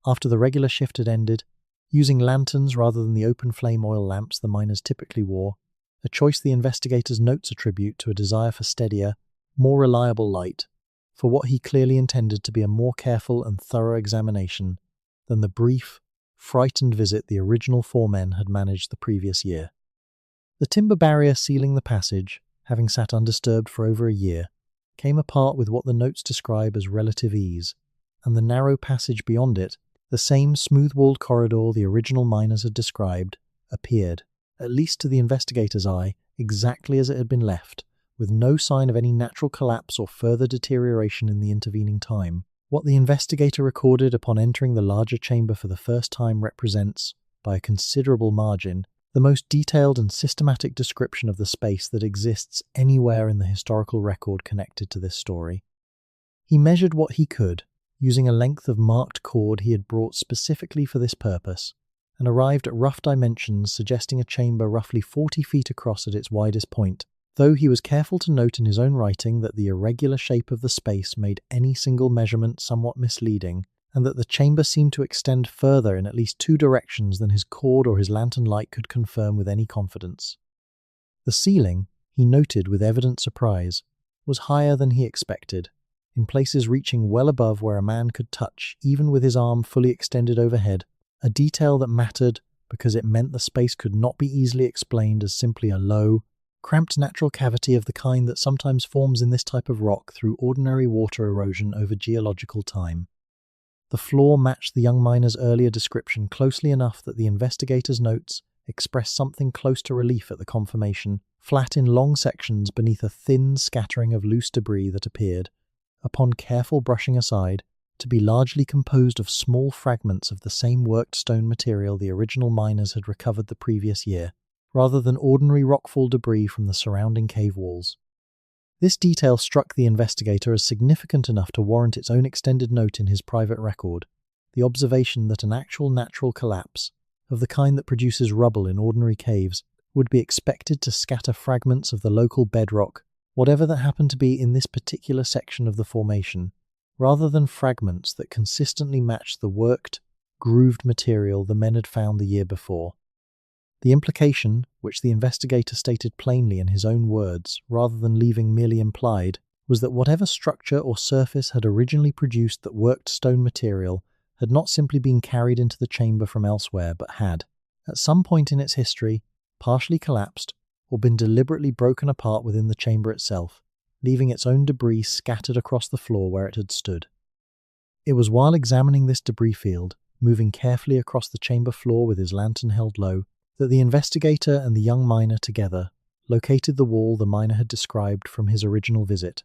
S1: after the regular shift had ended, using lanterns rather than the open flame oil lamps the miners typically wore, a choice the investigator's notes attribute to a desire for steadier, more reliable light, for what he clearly intended to be a more careful and thorough examination than the brief, frightened visit the original 4 men had managed the previous year. The timber barrier sealing the passage, having sat undisturbed for over a year, came apart with what the notes describe as relative ease, and the narrow passage beyond it, the same smooth-walled corridor the original miners had described, appeared, at least to the investigator's eye, exactly as it had been left, with no sign of any natural collapse or further deterioration in the intervening time. What the investigator recorded upon entering the larger chamber for the first time represents, by a considerable margin, the most detailed and systematic description of the space that exists anywhere in the historical record connected to this story. He measured what he could, using a length of marked cord he had brought specifically for this purpose, and arrived at rough dimensions suggesting a chamber roughly 40 feet across at its widest point, though he was careful to note in his own writing that the irregular shape of the space made any single measurement somewhat misleading, and that the chamber seemed to extend further in at least 2 directions than his cord or his lantern light could confirm with any confidence. The ceiling, he noted with evident surprise, was higher than he expected, in places reaching well above where a man could touch, even with his arm fully extended overhead, a detail that mattered because it meant the space could not be easily explained as simply a low, cramped natural cavity of the kind that sometimes forms in this type of rock through ordinary water erosion over geological time. The floor matched the young miner's earlier description closely enough that the investigator's notes expressed something close to relief at the confirmation, flat in long sections beneath a thin scattering of loose debris that appeared, upon careful brushing aside, to be largely composed of small fragments of the same worked stone material the original miners had recovered the previous year, rather than ordinary rockfall debris from the surrounding cave walls. This detail struck the investigator as significant enough to warrant its own extended note in his private record, the observation that an actual natural collapse, of the kind that produces rubble in ordinary caves, would be expected to scatter fragments of the local bedrock, whatever that happened to be in this particular section of the formation, rather than fragments that consistently matched the worked, grooved material the men had found the year before. The implication, which the investigator stated plainly in his own words, rather than leaving merely implied, was that whatever structure or surface had originally produced that worked stone material had not simply been carried into the chamber from elsewhere, but had, at some point in its history, partially collapsed or been deliberately broken apart within the chamber itself, leaving its own debris scattered across the floor where it had stood. It was while examining this debris field, moving carefully across the chamber floor with his lantern held low, that the investigator and the young miner together located the wall the miner had described from his original visit,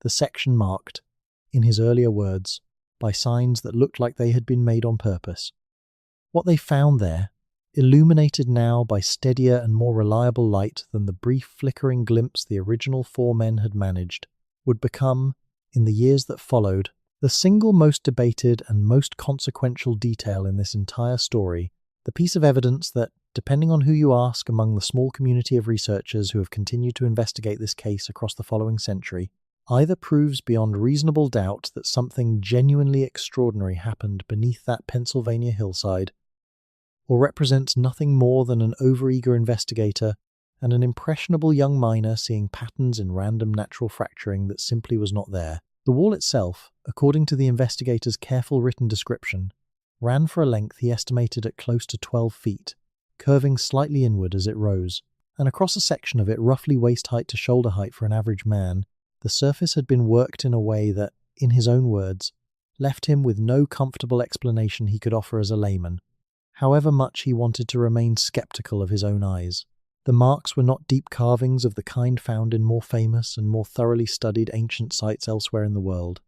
S1: the section marked, in his earlier words, by signs that looked like they had been made on purpose. What they found there, illuminated now by steadier and more reliable light than the brief flickering glimpse the original 4 men had managed, would become, in the years that followed, the single most debated and most consequential detail in this entire story, the piece of evidence that, depending on who you ask among the small community of researchers who have continued to investigate this case across the following century, either proves beyond reasonable doubt that something genuinely extraordinary happened beneath that Pennsylvania hillside, or represents nothing more than an overeager investigator and an impressionable young miner seeing patterns in random natural fracturing that simply was not there. The wall itself, according to the investigator's careful written description, ran for a length he estimated at close to 12 feet, curving slightly inward as it rose, and across a section of it roughly waist height to shoulder height for an average man, the surface had been worked in a way that, in his own words, left him with no comfortable explanation he could offer as a layman, however much he wanted to remain skeptical of his own eyes. The marks were not deep carvings of the kind found in more famous and more thoroughly studied ancient sites elsewhere in the world.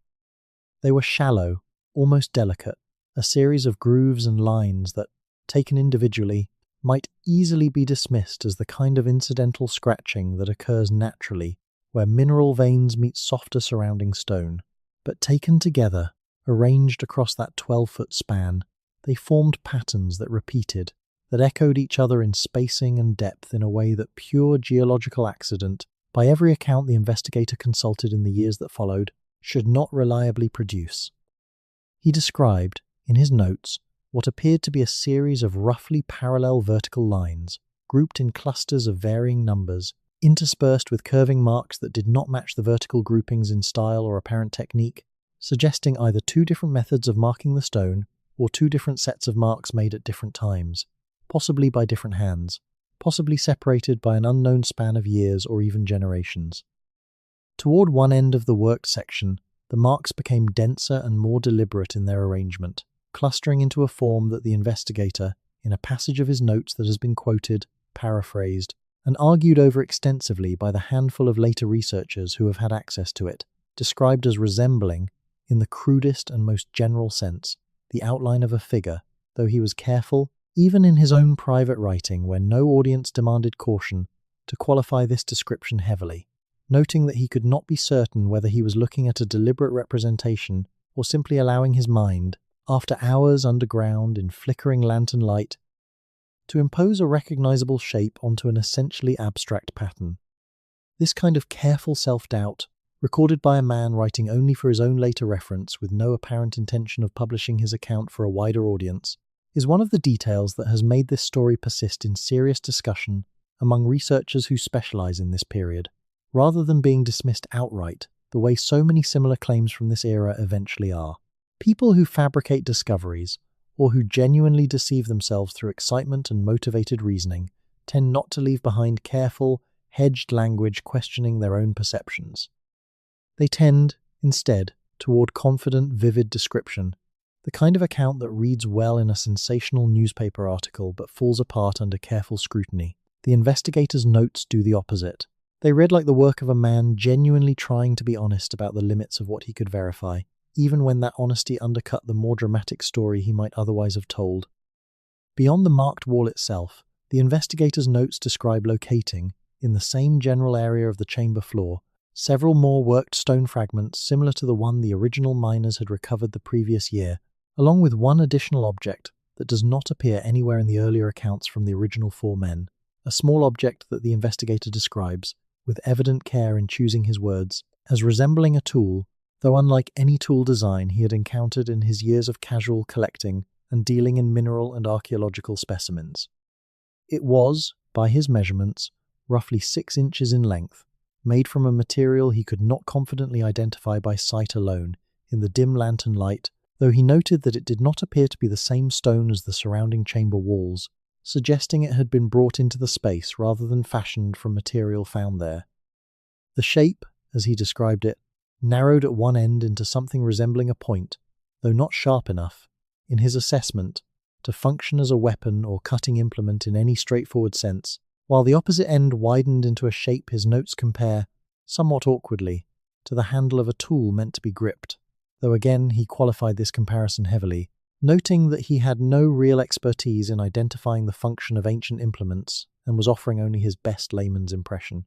S1: They were shallow, almost delicate, a series of grooves and lines that, taken individually, might easily be dismissed as the kind of incidental scratching that occurs naturally where mineral veins meet softer surrounding stone. But taken together, arranged across that 12-foot span, they formed patterns that repeated, that echoed each other in spacing and depth in a way that pure geological accident, by every account the investigator consulted in the years that followed, should not reliably produce. He described, in his notes, what appeared to be a series of roughly parallel vertical lines, grouped in clusters of varying numbers, interspersed with curving marks that did not match the vertical groupings in style or apparent technique, suggesting either 2 different methods of marking the stone or 2 different sets of marks made at different times, possibly by different hands, possibly separated by an unknown span of years or even generations. Toward one end of the worked section, the marks became denser and more deliberate in their arrangement, clustering into a form that the investigator, in a passage of his notes that has been quoted, paraphrased, and argued over extensively by the handful of later researchers who have had access to it, described as resembling, in the crudest and most general sense, the outline of a figure, though he was careful, even in his own private writing when no audience demanded caution, to qualify this description heavily, noting that he could not be certain whether he was looking at a deliberate representation or simply allowing his mind, after hours underground in flickering lantern light, to impose a recognizable shape onto an essentially abstract pattern. This kind of careful self-doubt, recorded by a man writing only for his own later reference with no apparent intention of publishing his account for a wider audience, is one of the details that has made this story persist in serious discussion among researchers who specialize in this period, rather than being dismissed outright, the way so many similar claims from this era eventually are. People who fabricate discoveries, or who genuinely deceive themselves through excitement and motivated reasoning, tend not to leave behind careful, hedged language questioning their own perceptions. They tend, instead, toward confident, vivid description, the kind of account that reads well in a sensational newspaper article but falls apart under careful scrutiny. The investigator's notes do the opposite. They read like the work of a man genuinely trying to be honest about the limits of what he could verify, even when that honesty undercut the more dramatic story he might otherwise have told. Beyond the marked wall itself, the investigator's notes describe locating, in the same general area of the chamber floor, several more worked stone fragments similar to the one the original miners had recovered the previous year, along with one additional object that does not appear anywhere in the earlier accounts from the original 4 men, a small object that the investigator describes, with evident care in choosing his words, as resembling a tool, though unlike any tool design he had encountered in his years of casual collecting and dealing in mineral and archaeological specimens. It was, by his measurements, roughly 6 inches in length, made from a material he could not confidently identify by sight alone in the dim lantern light, though he noted that it did not appear to be the same stone as the surrounding chamber walls, suggesting it had been brought into the space rather than fashioned from material found there. The shape, as he described it, narrowed at one end into something resembling a point, though not sharp enough, in his assessment, to function as a weapon or cutting implement in any straightforward sense, while the opposite end widened into a shape his notes compare, somewhat awkwardly, to the handle of a tool meant to be gripped, though again he qualified this comparison heavily, noting that he had no real expertise in identifying the function of ancient implements and was offering only his best layman's impression.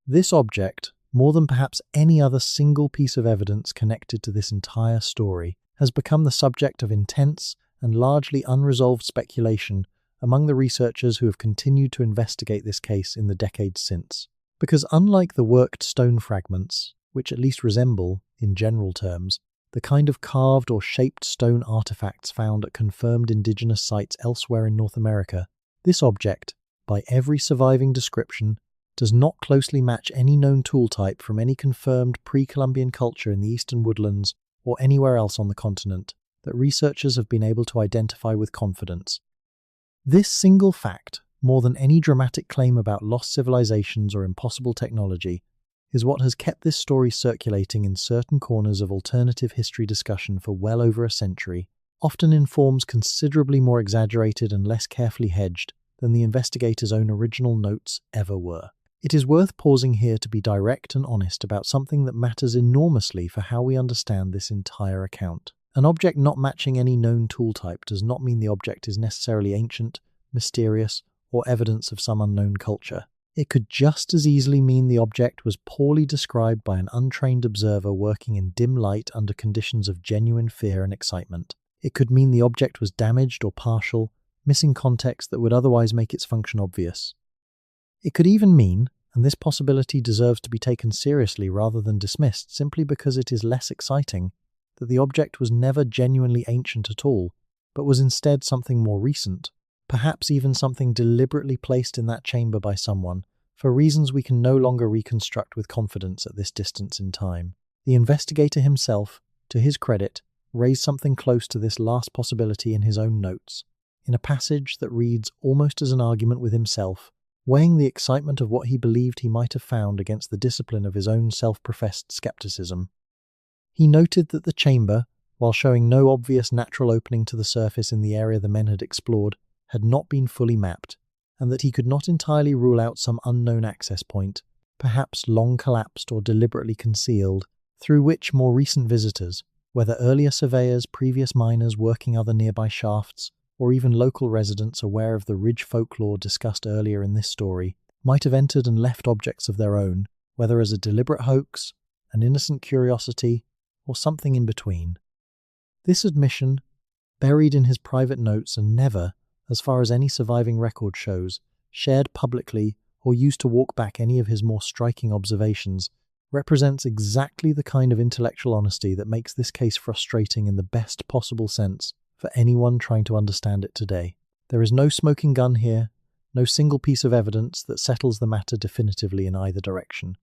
S1: This object, more than perhaps any other single piece of evidence connected to this entire story, has become the subject of intense and largely unresolved speculation among the researchers who have continued to investigate this case in the decades since. Because unlike the worked stone fragments, which at least resemble, in general terms, the kind of carved or shaped stone artifacts found at confirmed indigenous sites elsewhere in North America, this object, by every surviving description, does not closely match any known tool type from any confirmed pre-Columbian culture in the eastern woodlands or anywhere else on the continent that researchers have been able to identify with confidence. This single fact, more than any dramatic claim about lost civilizations or impossible technology, is what has kept this story circulating in certain corners of alternative history discussion for well over a century, often in forms considerably more exaggerated and less carefully hedged than the investigators' own original notes ever were. It is worth pausing here to be direct and honest about something that matters enormously for how we understand this entire account. An object not matching any known tool type does not mean the object is necessarily ancient, mysterious, or evidence of some unknown culture. It could just as easily mean the object was poorly described by an untrained observer working in dim light under conditions of genuine fear and excitement. It could mean the object was damaged or partial, missing context that would otherwise make its function obvious. It could even mean, and this possibility deserves to be taken seriously rather than dismissed simply because it is less exciting, that the object was never genuinely ancient at all, but was instead something more recent, perhaps even something deliberately placed in that chamber by someone, for reasons we can no longer reconstruct with confidence at this distance in time. The investigator himself, to his credit, raised something close to this last possibility in his own notes, in a passage that reads almost as an argument with himself, weighing the excitement of what he believed he might have found against the discipline of his own self-professed skepticism. He noted that the chamber, while showing no obvious natural opening to the surface in the area the men had explored, had not been fully mapped, and that he could not entirely rule out some unknown access point, perhaps long collapsed or deliberately concealed, through which more recent visitors, whether earlier surveyors, previous miners working other nearby shafts, or even local residents aware of the ridge folklore discussed earlier in this story, might have entered and left objects of their own, whether as a deliberate hoax, an innocent curiosity, or something in between. This admission, buried in his private notes and never, as far as any surviving record shows, shared publicly or used to walk back any of his more striking observations, represents exactly the kind of intellectual honesty that makes this case frustrating in the best possible sense for anyone trying to understand it today. There is no smoking gun here, no single piece of evidence that settles the matter definitively in either direction.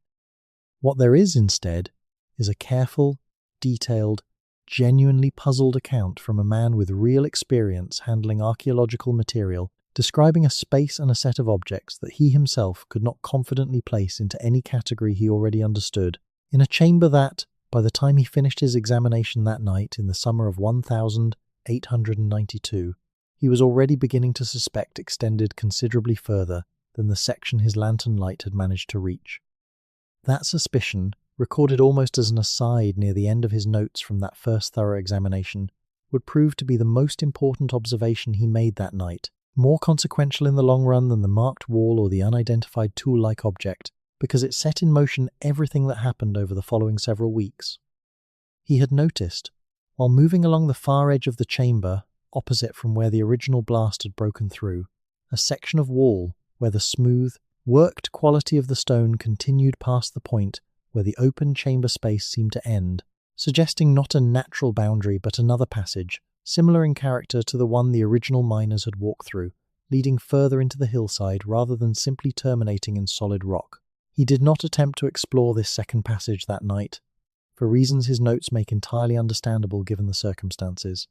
S1: What there is instead is a careful, detailed, genuinely puzzled account from a man with real experience handling archaeological material, describing a space and a set of objects that he himself could not confidently place into any category he already understood, in a chamber that, by the time he finished his examination that night in the summer of 1892, he was already beginning to suspect extended considerably further than the section his lantern light had managed to reach. That suspicion, recorded almost as an aside near the end of his notes from that first thorough examination, would prove to be the most important observation he made that night, more consequential in the long run than the marked wall or the unidentified tool-like object, because it set in motion everything that happened over the following several weeks. He had noticed, while moving along the far edge of the chamber, opposite from where the original blast had broken through, a section of wall where the smooth, worked quality of the stone continued past the point where the open chamber space seemed to end, suggesting not a natural boundary but another passage, similar in character to the one the original miners had walked through, leading further into the hillside rather than simply terminating in solid rock. He did not attempt to explore this second passage that night, for reasons his notes make entirely understandable given the circumstances.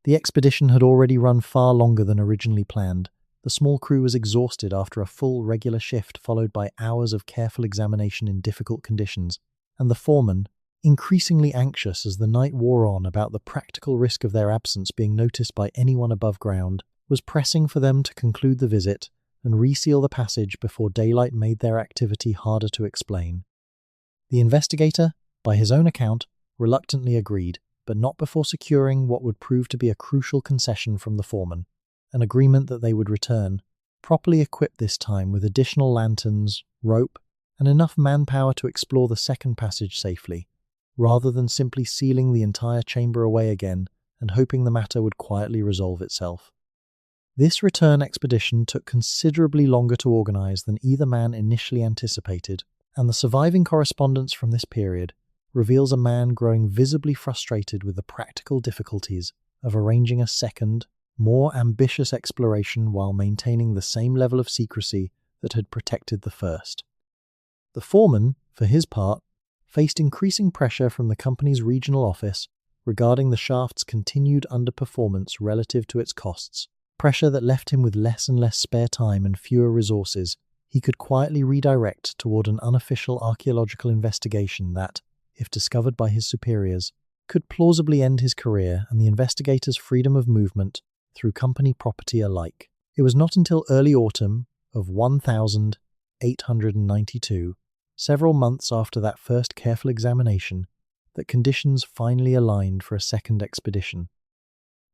S1: The expedition had already run far longer than originally planned. The small crew was exhausted after a full regular shift followed by hours of careful examination in difficult conditions, and the foreman, increasingly anxious as the night wore on about the practical risk of their absence being noticed by anyone above ground, was pressing for them to conclude the visit and reseal the passage before daylight made their activity harder to explain. The investigator, by his own account, reluctantly agreed, but not before securing what would prove to be a crucial concession from the foreman, an agreement that they would return, properly equipped this time with additional lanterns, rope, and enough manpower to explore the second passage safely, rather than simply sealing the entire chamber away again and hoping the matter would quietly resolve itself. This return expedition took considerably longer to organize than either man initially anticipated, and the surviving correspondence from this period reveals a man growing visibly frustrated with the practical difficulties of arranging a second, more ambitious exploration while maintaining the same level of secrecy that had protected the first. The foreman, for his part, faced increasing pressure from the company's regional office regarding the shaft's continued underperformance relative to its costs, pressure that left him with less and less spare time and fewer resources he could quietly redirect toward an unofficial archaeological investigation that, if discovered by his superiors, could plausibly end his career and the investigator's freedom of movement through company property alike. It was not until early autumn of 1892, several months after that first careful examination, that conditions finally aligned for a second expedition.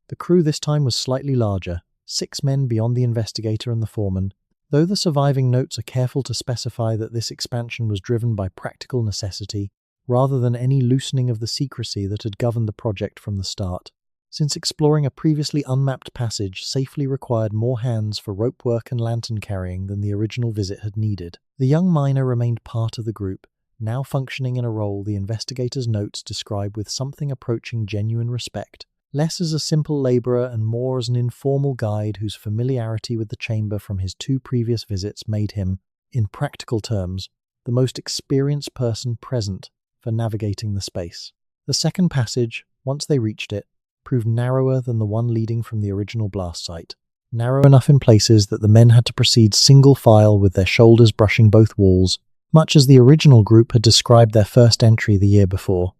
S1: The crew this time was slightly larger, 6 men beyond the investigator and the foreman, though the surviving notes are careful to specify that this expansion was driven by practical necessity rather than any loosening of the secrecy that had governed the project from the start, since exploring a previously unmapped passage safely required more hands for rope work and lantern carrying than the original visit had needed. The young miner remained part of the group, now functioning in a role the investigator's notes describe with something approaching genuine respect, less as a simple labourer and more as an informal guide whose familiarity with the chamber from his 2 previous visits made him, in practical terms, the most experienced person present for navigating the space. The second passage, once they reached it, proved narrower than the one leading from the original blast site, narrow enough in places that the men had to proceed single file with their shoulders brushing both walls, much as the original group had described their first entry the year before.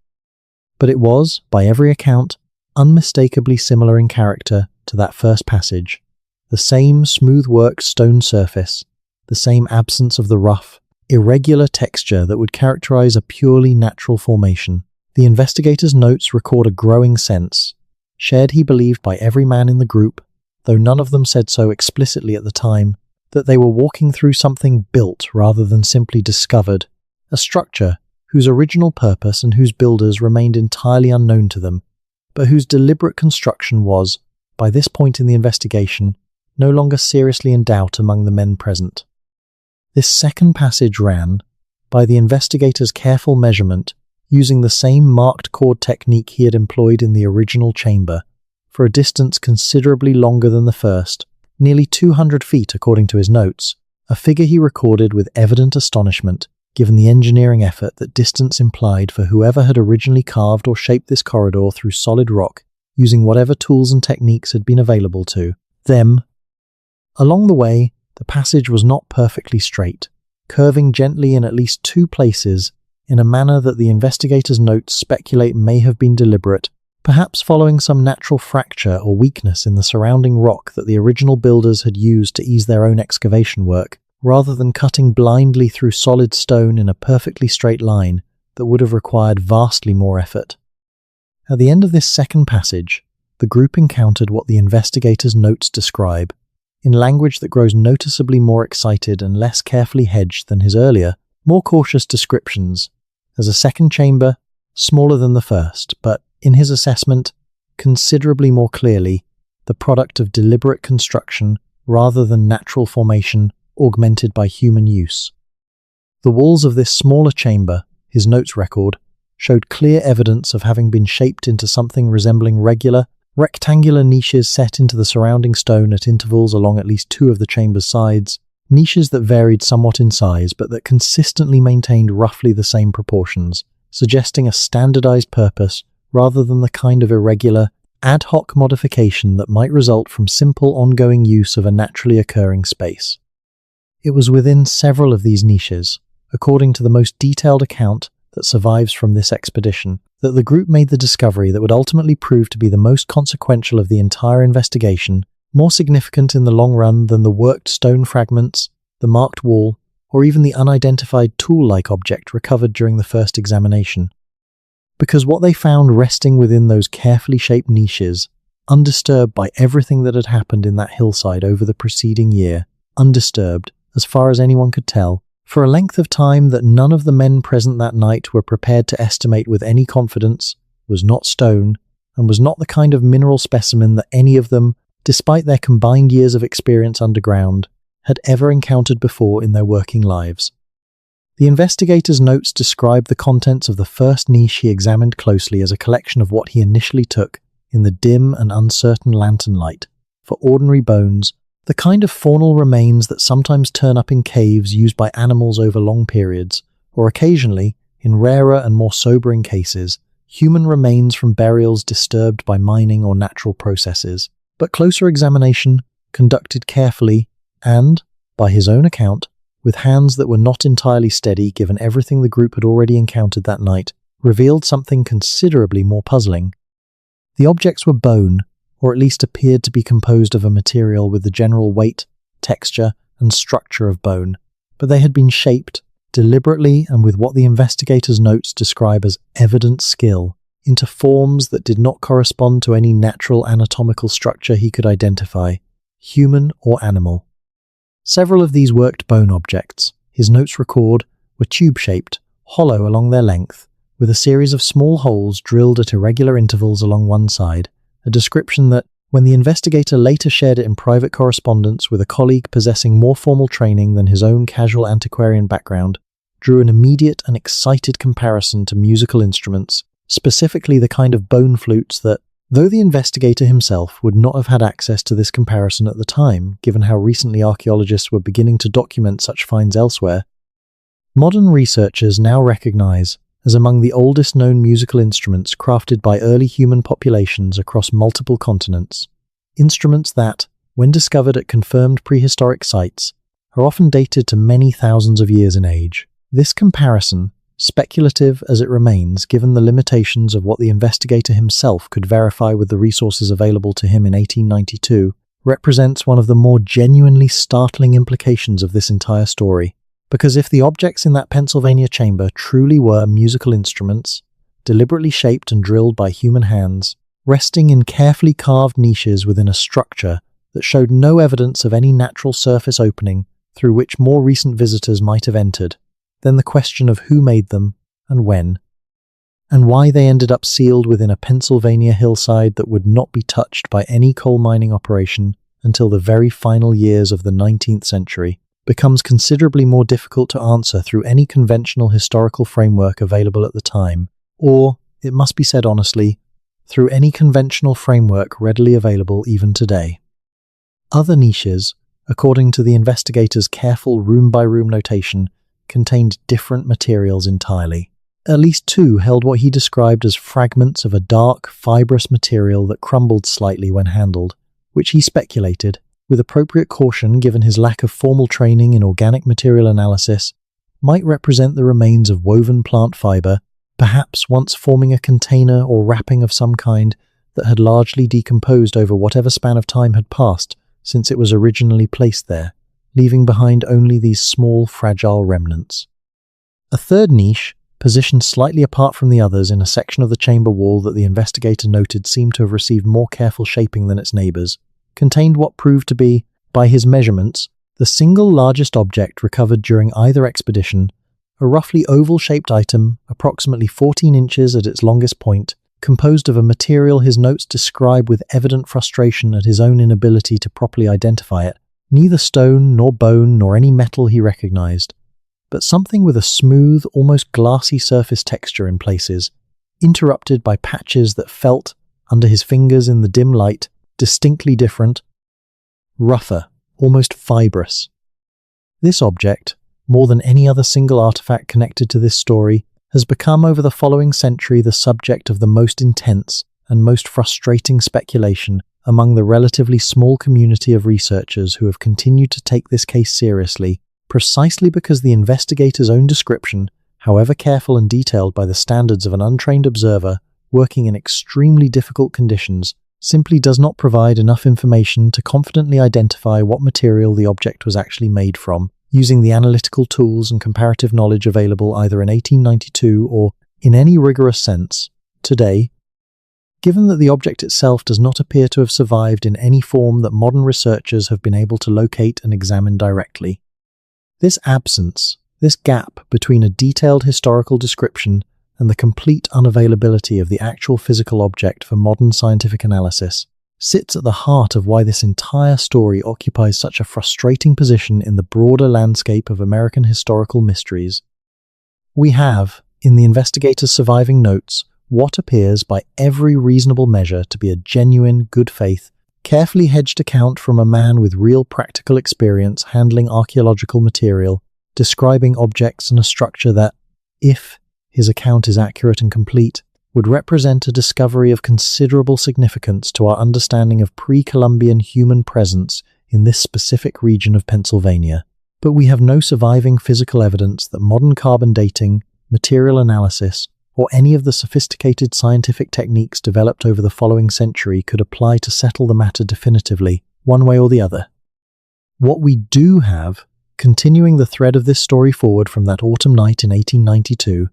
S1: But it was, by every account, unmistakably similar in character to that first passage, The same smooth-worked stone surface, the same absence of the rough, irregular texture that would characterize a purely natural formation. The investigator's notes record a growing sense, shared he believed by every man in the group, though none of them said so explicitly at the time, that they were walking through something built rather than simply discovered, a structure whose original purpose and whose builders remained entirely unknown to them, but whose deliberate construction was, by this point in the investigation, no longer seriously in doubt among the men present. This second passage ran, by the investigator's careful measurement, using the same marked chord technique he had employed in the original chamber, for a distance considerably longer than the first, nearly 200 feet according to his notes, a figure he recorded with evident astonishment, given the engineering effort that distance implied for whoever had originally carved or shaped this corridor through solid rock, using whatever tools and techniques had been available to them. Along the way, the passage was not perfectly straight, curving gently in at least 2 places in a manner that the investigator's notes speculate may have been deliberate, perhaps following some natural fracture or weakness in the surrounding rock that the original builders had used to ease their own excavation work, rather than cutting blindly through solid stone in a perfectly straight line that would have required vastly more effort. At the end of this second passage, the group encountered what the investigator's notes describe, in language that grows noticeably more excited and less carefully hedged than his earlier, more cautious descriptions, as a second chamber, smaller than the first, but, in his assessment, considerably more clearly, the product of deliberate construction rather than natural formation augmented by human use. The walls of this smaller chamber, his notes record, showed clear evidence of having been shaped into something resembling regular, rectangular niches set into the surrounding stone at intervals along at least 2 of the chamber's sides, niches that varied somewhat in size but that consistently maintained roughly the same proportions, suggesting a standardized purpose rather than the kind of irregular, ad hoc modification that might result from simple ongoing use of a naturally occurring space. It was within several of these niches, according to the most detailed account that survives from this expedition, that the group made the discovery that would ultimately prove to be the most consequential of the entire investigation, more significant in the long run than the worked stone fragments, the marked wall, or even the unidentified tool-like object recovered during the first examination. Because what they found resting within those carefully shaped niches, undisturbed by everything that had happened in that hillside over the preceding year, undisturbed, as far as anyone could tell, for a length of time that none of the men present that night were prepared to estimate with any confidence, was not stone, and was not the kind of mineral specimen that any of them, despite their combined years of experience underground, had ever encountered before in their working lives. The investigator's notes describe the contents of the first niche he examined closely as a collection of what he initially took, in the dim and uncertain lantern light, for ordinary bones, the kind of faunal remains that sometimes turn up in caves used by animals over long periods, or occasionally, in rarer and more sobering cases, human remains from burials disturbed by mining or natural processes. But closer examination, conducted carefully, and, by his own account, with hands that were not entirely steady given everything the group had already encountered that night, revealed something considerably more puzzling. The objects were bone, or at least appeared to be composed of a material with the general weight, texture, and structure of bone, but they had been shaped, deliberately and with what the investigator's notes describe as evident skill, into forms that did not correspond to any natural anatomical structure he could identify, human or animal. Several of these worked bone objects, his notes record, were tube-shaped, hollow along their length, with a series of small holes drilled at irregular intervals along one side, a description that, when the investigator later shared it in private correspondence with a colleague possessing more formal training than his own casual antiquarian background, drew an immediate and excited comparison to musical instruments, specifically the kind of bone flutes that, though the investigator himself would not have had access to this comparison at the time, given how recently archaeologists were beginning to document such finds elsewhere, modern researchers now recognize as among the oldest known musical instruments crafted by early human populations across multiple continents, instruments that, when discovered at confirmed prehistoric sites, are often dated to many thousands of years in age. This comparison, speculative as it remains given the limitations of what the investigator himself could verify with the resources available to him in 1892, represents one of the more genuinely startling implications of this entire story. Because if the objects in that Pennsylvania chamber truly were musical instruments, deliberately shaped and drilled by human hands, resting in carefully carved niches within a structure that showed no evidence of any natural surface opening through which more recent visitors might have entered, then the question of who made them and when, and why they ended up sealed within a Pennsylvania hillside that would not be touched by any coal mining operation until the very final years of the 19th century, becomes considerably more difficult to answer through any conventional historical framework available at the time, or, it must be said honestly, through any conventional framework readily available even today. Other niches, according to the investigators' careful room-by-room notation, contained different materials entirely. At least two held what he described as fragments of a dark, fibrous material that crumbled slightly when handled, which he speculated, with appropriate caution given his lack of formal training in organic material analysis, might represent the remains of woven plant fiber, perhaps once forming a container or wrapping of some kind that had largely decomposed over whatever span of time had passed since it was originally placed there, leaving behind only these small, fragile remnants. A third niche, positioned slightly apart from the others in a section of the chamber wall that the investigator noted seemed to have received more careful shaping than its neighbours, contained what proved to be, by his measurements, the single largest object recovered during either expedition, a roughly oval-shaped item, approximately 14 inches at its longest point, composed of a material his notes describe with evident frustration at his own inability to properly identify it, neither stone nor bone nor any metal he recognized, but something with a smooth, almost glassy surface texture in places, interrupted by patches that felt, under his fingers in the dim light, distinctly different, rougher, almost fibrous. This object, more than any other single artifact connected to this story, has become over the following century the subject of the most intense and most frustrating speculation among the relatively small community of researchers who have continued to take this case seriously, precisely because the investigator's own description, however careful and detailed by the standards of an untrained observer working in extremely difficult conditions, simply does not provide enough information to confidently identify what material the object was actually made from, using the analytical tools and comparative knowledge available either in 1892 or, in any rigorous sense, today. Given that the object itself does not appear to have survived in any form that modern researchers have been able to locate and examine directly. This absence, this gap between a detailed historical description and the complete unavailability of the actual physical object for modern scientific analysis, sits at the heart of why this entire story occupies such a frustrating position in the broader landscape of American historical mysteries. We have, in the investigator's surviving notes, what appears by every reasonable measure to be a genuine, good faith, carefully hedged account from a man with real practical experience handling archaeological material, describing objects and a structure that, if his account is accurate and complete, would represent a discovery of considerable significance to our understanding of pre-Columbian human presence in this specific region of Pennsylvania. But we have no surviving physical evidence that modern carbon dating, material analysis, or any of the sophisticated scientific techniques developed over the following century could apply to settle the matter definitively, one way or the other. What we do have, continuing the thread of this story forward from that autumn night in 1892,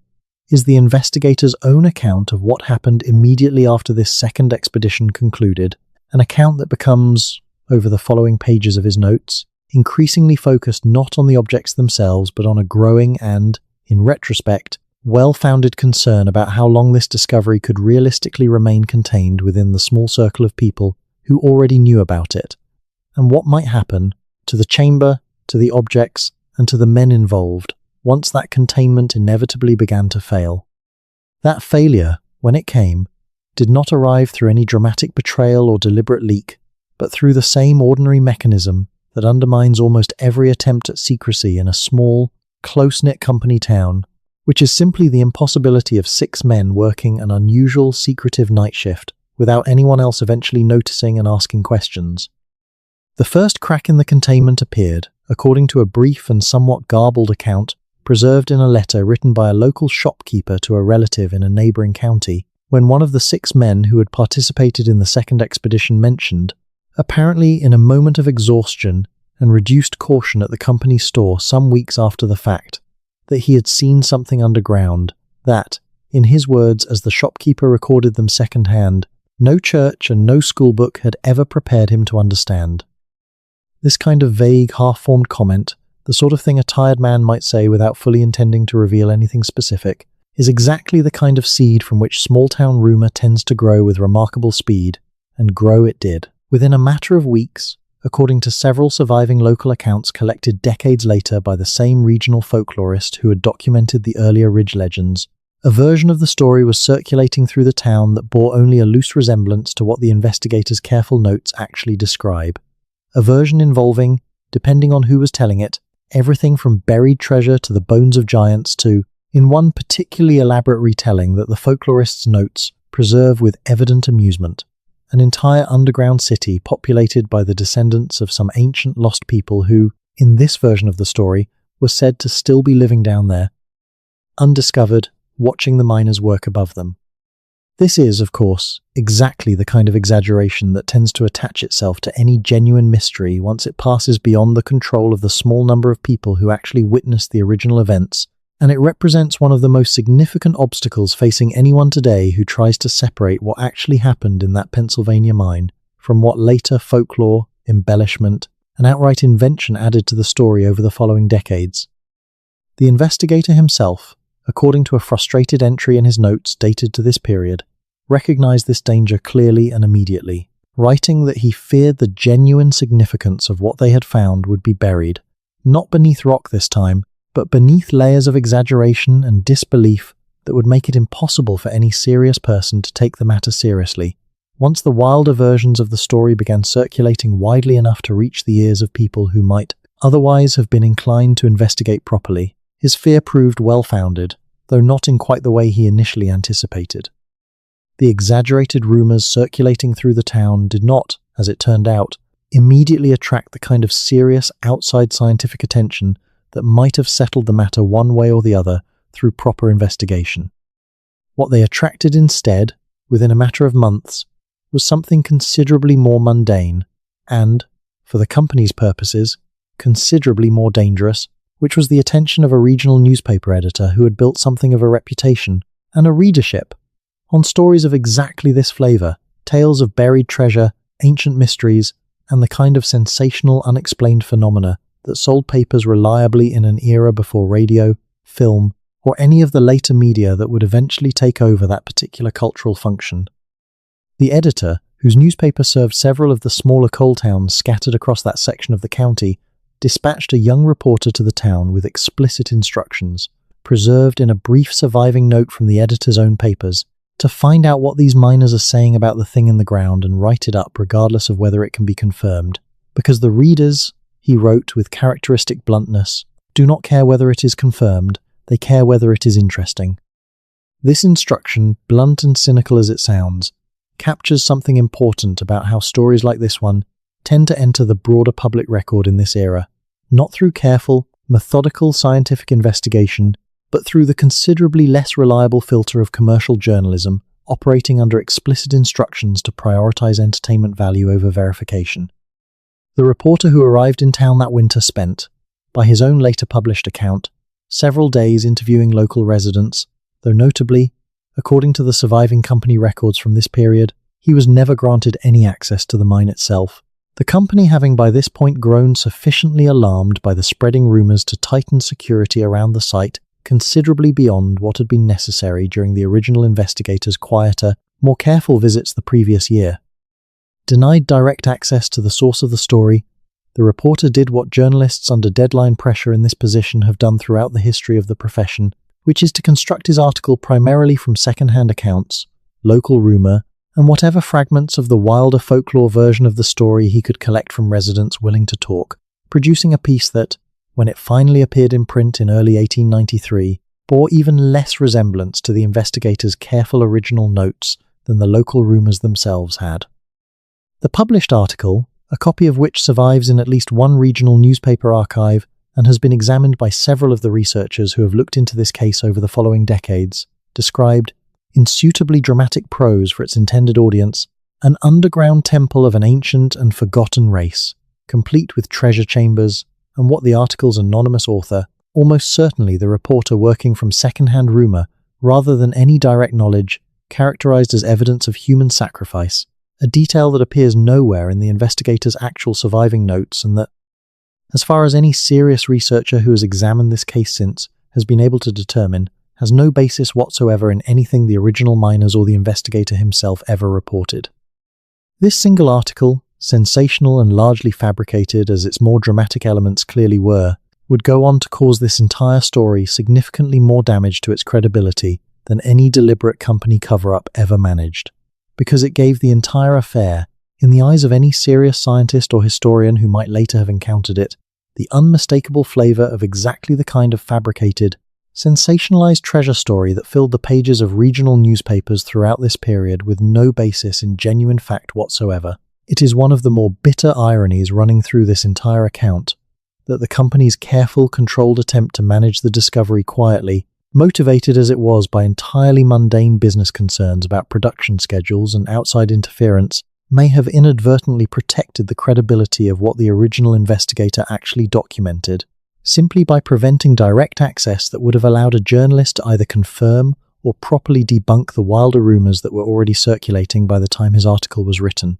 S1: is the investigator's own account of what happened immediately after this second expedition concluded, an account that becomes, over the following pages of his notes, increasingly focused not on the objects themselves but on a growing and, in retrospect, well-founded concern about how long this discovery could realistically remain contained within the small circle of people who already knew about it, and what might happen to the chamber, to the objects, and to the men involved once that containment inevitably began to fail. That failure, when it came, did not arrive through any dramatic betrayal or deliberate leak, but through the same ordinary mechanism that undermines almost every attempt at secrecy in a small, close-knit company town, which is simply the impossibility of 6 men working an unusual secretive night shift without anyone else eventually noticing and asking questions. The first crack in the containment appeared, according to a brief and somewhat garbled account preserved in a letter written by a local shopkeeper to a relative in a neighbouring county, when one of the 6 men who had participated in the second expedition mentioned, apparently in a moment of exhaustion and reduced caution at the company's store some weeks after the fact, that he had seen something underground that, in his words as the shopkeeper recorded them secondhand, no church and no schoolbook had ever prepared him to understand. This kind of vague, half-formed comment, the sort of thing a tired man might say without fully intending to reveal anything specific, is exactly the kind of seed from which small-town rumour tends to grow with remarkable speed, and grow it did. Within a matter of weeks, according to several surviving local accounts collected decades later by the same regional folklorist who had documented the earlier Ridge legends, a version of the story was circulating through the town that bore only a loose resemblance to what the investigators' careful notes actually describe. A version involving, depending on who was telling it, everything from buried treasure to the bones of giants to, in one particularly elaborate retelling that the folklorist's notes preserve with evident amusement, an entire underground city populated by the descendants of some ancient lost people who, in this version of the story, were said to still be living down there, undiscovered, watching the miners work above them. This is, of course, exactly the kind of exaggeration that tends to attach itself to any genuine mystery once it passes beyond the control of the small number of people who actually witnessed the original events, and it represents one of the most significant obstacles facing anyone today who tries to separate what actually happened in that Pennsylvania mine from what later folklore, embellishment, and outright invention added to the story over the following decades. The investigator himself, according to a frustrated entry in his notes dated to this period, recognized this danger clearly and immediately, writing that he feared the genuine significance of what they had found would be buried, not beneath rock this time, but beneath layers of exaggeration and disbelief that would make it impossible for any serious person to take the matter seriously. Once the wilder versions of the story began circulating widely enough to reach the ears of people who might otherwise have been inclined to investigate properly, his fear proved well-founded, though not in quite the way he initially anticipated. The exaggerated rumours circulating through the town did not, as it turned out, immediately attract the kind of serious outside scientific attention that might have settled the matter one way or the other through proper investigation. What they attracted instead, within a matter of months, was something considerably more mundane and, for the company's purposes, considerably more dangerous, which was the attention of a regional newspaper editor who had built something of a reputation and a readership on stories of exactly this flavour, tales of buried treasure, ancient mysteries, and the kind of sensational, unexplained phenomena that sold papers reliably in an era before radio, film, or any of the later media that would eventually take over that particular cultural function. The editor, whose newspaper served several of the smaller coal towns scattered across that section of the county, dispatched a young reporter to the town with explicit instructions, preserved in a brief surviving note from the editor's own papers, to find out what these miners are saying about the thing in the ground and write it up regardless of whether it can be confirmed, because the readers, he wrote with characteristic bluntness, do not care whether it is confirmed, they care whether it is interesting. This instruction, blunt and cynical as it sounds, captures something important about how stories like this one tend to enter the broader public record in this era, not through careful, methodical scientific investigation, but through the considerably less reliable filter of commercial journalism operating under explicit instructions to prioritize entertainment value over verification. The reporter who arrived in town that winter spent, by his own later published account, several days interviewing local residents, though notably, according to the surviving company records from this period, he was never granted any access to the mine itself, the company having by this point grown sufficiently alarmed by the spreading rumours to tighten security around the site considerably beyond what had been necessary during the original investigators' quieter, more careful visits the previous year. Denied direct access to the source of the story, the reporter did what journalists under deadline pressure in this position have done throughout the history of the profession, which is to construct his article primarily from second-hand accounts, local rumour, and whatever fragments of the wilder folklore version of the story he could collect from residents willing to talk, producing a piece that, when it finally appeared in print in early 1893, bore even less resemblance to the investigators' careful original notes than the local rumours themselves had. The published article, a copy of which survives in at least one regional newspaper archive and has been examined by several of the researchers who have looked into this case over the following decades, described, in suitably dramatic prose for its intended audience, An underground temple of an ancient and forgotten race, complete with treasure chambers, and what the article's anonymous author, almost certainly the reporter working from second-hand rumor rather than any direct knowledge, characterized as evidence of human sacrifice, a detail that appears nowhere in the investigator's actual surviving notes, and that, as far as any serious researcher who has examined this case since has been able to determine, has no basis whatsoever in anything the original miners or the investigator himself ever reported. This single article, sensational and largely fabricated as its more dramatic elements clearly were, would go on to cause this entire story significantly more damage to its credibility than any deliberate company cover-up ever managed, because it gave the entire affair, in the eyes of any serious scientist or historian who might later have encountered it, the unmistakable flavor of exactly the kind of fabricated, sensationalized treasure story that filled the pages of regional newspapers throughout this period with no basis in genuine fact whatsoever. It is one of the more bitter ironies running through this entire account that the company's careful, controlled attempt to manage the discovery quietly, motivated as it was by entirely mundane business concerns about production schedules and outside interference, may have inadvertently protected the credibility of what the original investigator actually documented, simply by preventing direct access that would have allowed a journalist to either confirm or properly debunk the wilder rumors that were already circulating by the time his article was written.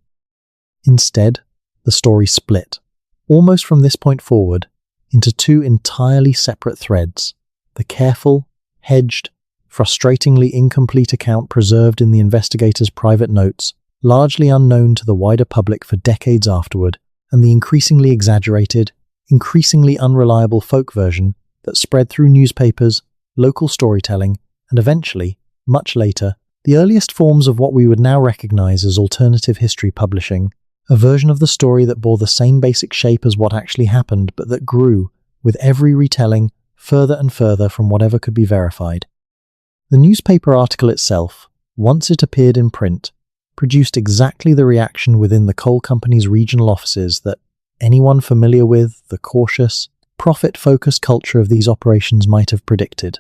S1: Instead, the story split, almost from this point forward, into two entirely separate threads: the careful, hedged, frustratingly incomplete account preserved in the investigator's private notes, largely unknown to the wider public for decades afterward, and the increasingly exaggerated, increasingly unreliable folk version that spread through newspapers, local storytelling, and eventually, much later, the earliest forms of what we would now recognize as alternative history publishing, a version of the story that bore the same basic shape as what actually happened, but that grew, with every retelling, further and further from whatever could be verified. The newspaper article itself, once it appeared in print, produced exactly the reaction within the coal company's regional offices that anyone familiar with the cautious, profit-focused culture of these operations might have predicted.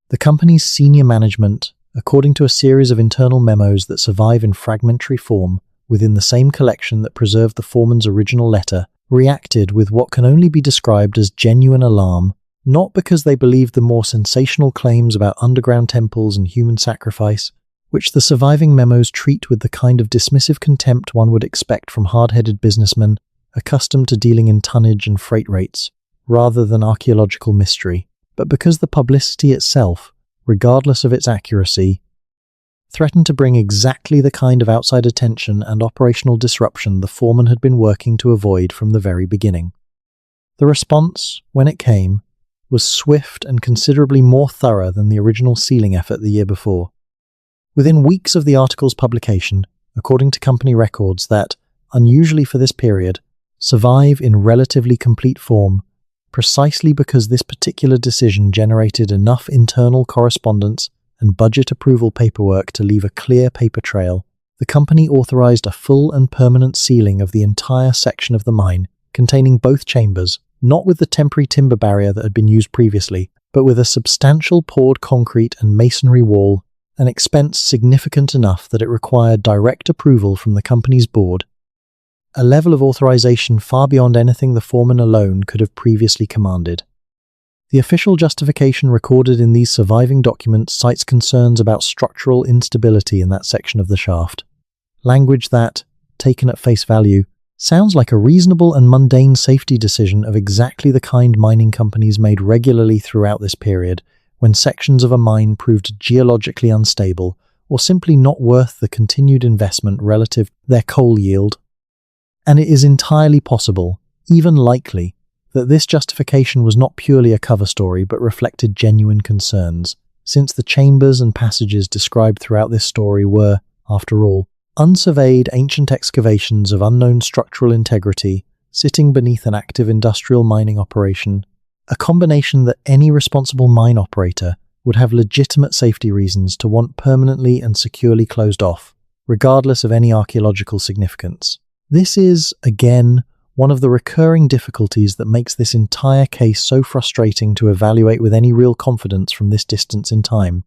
S1: The company's senior management, according to a series of internal memos that survive in fragmentary form within the same collection that preserved the foreman's original letter, reacted with what can only be described as genuine alarm, not because they believed the more sensational claims about underground temples and human sacrifice, which the surviving memos treat with the kind of dismissive contempt one would expect from hard-headed businessmen accustomed to dealing in tonnage and freight rates, rather than archaeological mystery, but because the publicity itself, regardless of its accuracy, threatened to bring exactly the kind of outside attention and operational disruption the foreman had been working to avoid from the very beginning. The response, when it came, was swift and considerably more thorough than the original sealing effort the year before. Within weeks of the article's publication, according to company records that, unusually for this period, survive in relatively complete form, precisely because this particular decision generated enough internal correspondence and budget approval paperwork to leave a clear paper trail, the company authorized a full and permanent sealing of the entire section of the mine, containing both chambers, not with the temporary timber barrier that had been used previously, but with a substantial poured concrete and masonry wall, an expense significant enough that it required direct approval from the company's board, a level of authorization far beyond anything the foreman alone could have previously commanded. The official justification recorded in these surviving documents cites concerns about structural instability in that section of the shaft, language that, taken at face value, sounds like a reasonable and mundane safety decision of exactly the kind mining companies made regularly throughout this period, when sections of a mine proved geologically unstable or simply not worth the continued investment relative to their coal yield. And it is entirely possible, even likely, that this justification was not purely a cover story but reflected genuine concerns, since the chambers and passages described throughout this story were, after all, unsurveyed ancient excavations of unknown structural integrity sitting beneath an active industrial mining operation, a combination that any responsible mine operator would have legitimate safety reasons to want permanently and securely closed off, regardless of any archaeological significance. This is, again, one of the recurring difficulties that makes this entire case so frustrating to evaluate with any real confidence from this distance in time.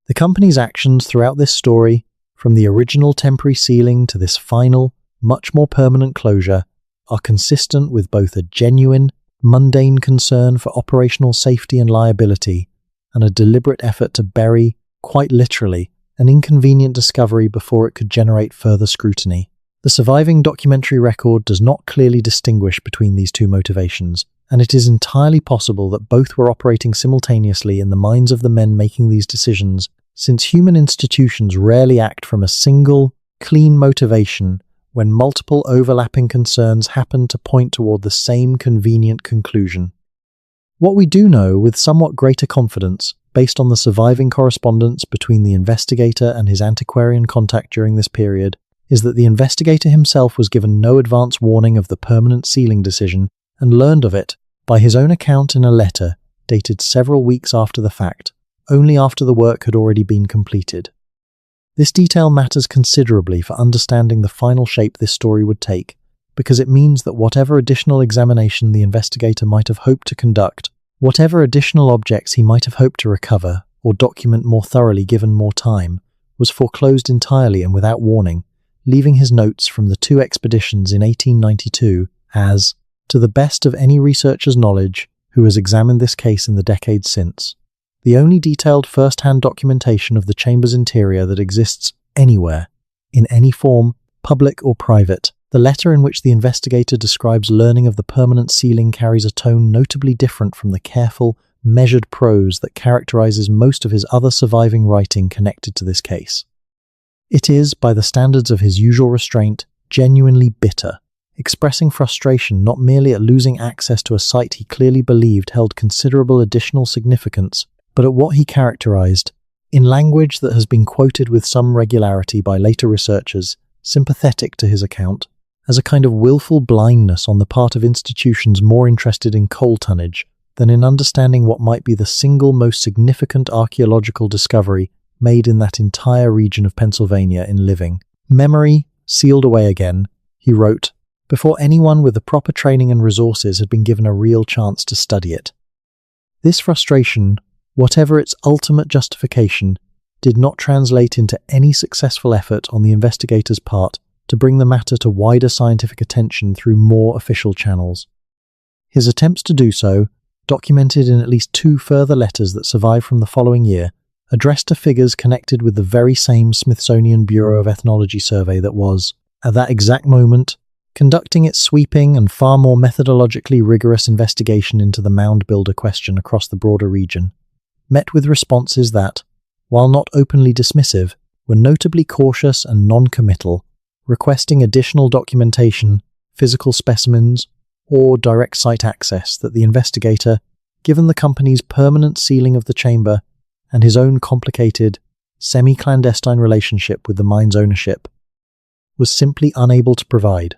S1: The company's actions throughout this story, from the original temporary sealing to this final, much more permanent closure, are consistent with both a genuine, mundane concern for operational safety and liability and a deliberate effort to bury, quite literally, an inconvenient discovery before it could generate further scrutiny. The surviving documentary record does not clearly distinguish between these two motivations, and it is entirely possible that both were operating simultaneously in the minds of the men making these decisions, since human institutions rarely act from a single, clean motivation when multiple overlapping concerns happen to point toward the same convenient conclusion. What we do know with somewhat greater confidence, based on the surviving correspondence between the investigator and his antiquarian contact during this period, is that the investigator himself was given no advance warning of the permanent sealing decision and learned of it, by his own account in a letter dated several weeks after the fact, only after the work had already been completed. This detail matters considerably for understanding the final shape this story would take, because it means that whatever additional examination the investigator might have hoped to conduct, whatever additional objects he might have hoped to recover or document more thoroughly given more time, was foreclosed entirely and without warning, leaving his notes from the two expeditions in 1892 as, to the best of any researcher's knowledge who has examined this case in the decades since, the only detailed first-hand documentation of the chamber's interior that exists anywhere, in any form, public or private. The letter in which the investigator describes learning of the permanent sealing carries a tone notably different from the careful, measured prose that characterizes most of his other surviving writing connected to this case. It is, by the standards of his usual restraint, genuinely bitter, expressing frustration not merely at losing access to a site he clearly believed held considerable additional significance, but at what he characterized, in language that has been quoted with some regularity by later researchers, sympathetic to his account, as a kind of willful blindness on the part of institutions more interested in coal tonnage than in understanding what might be the single most significant archaeological discovery made in that entire region of Pennsylvania in living memory, sealed away again, he wrote, before anyone with the proper training and resources had been given a real chance to study it. This frustration, whatever its ultimate justification, did not translate into any successful effort on the investigator's part to bring the matter to wider scientific attention through more official channels. His attempts to do so, documented in at least two further letters that survive from the following year, addressed to figures connected with the very same Smithsonian Bureau of Ethnology survey that was, at that exact moment, conducting its sweeping and far more methodologically rigorous investigation into the mound builder question across the broader region, met with responses that, while not openly dismissive, were notably cautious and non-committal, requesting additional documentation, physical specimens, or direct site access that the investigator, given the company's permanent sealing of the chamber and his own complicated, semi-clandestine relationship with the mine's ownership, was simply unable to provide.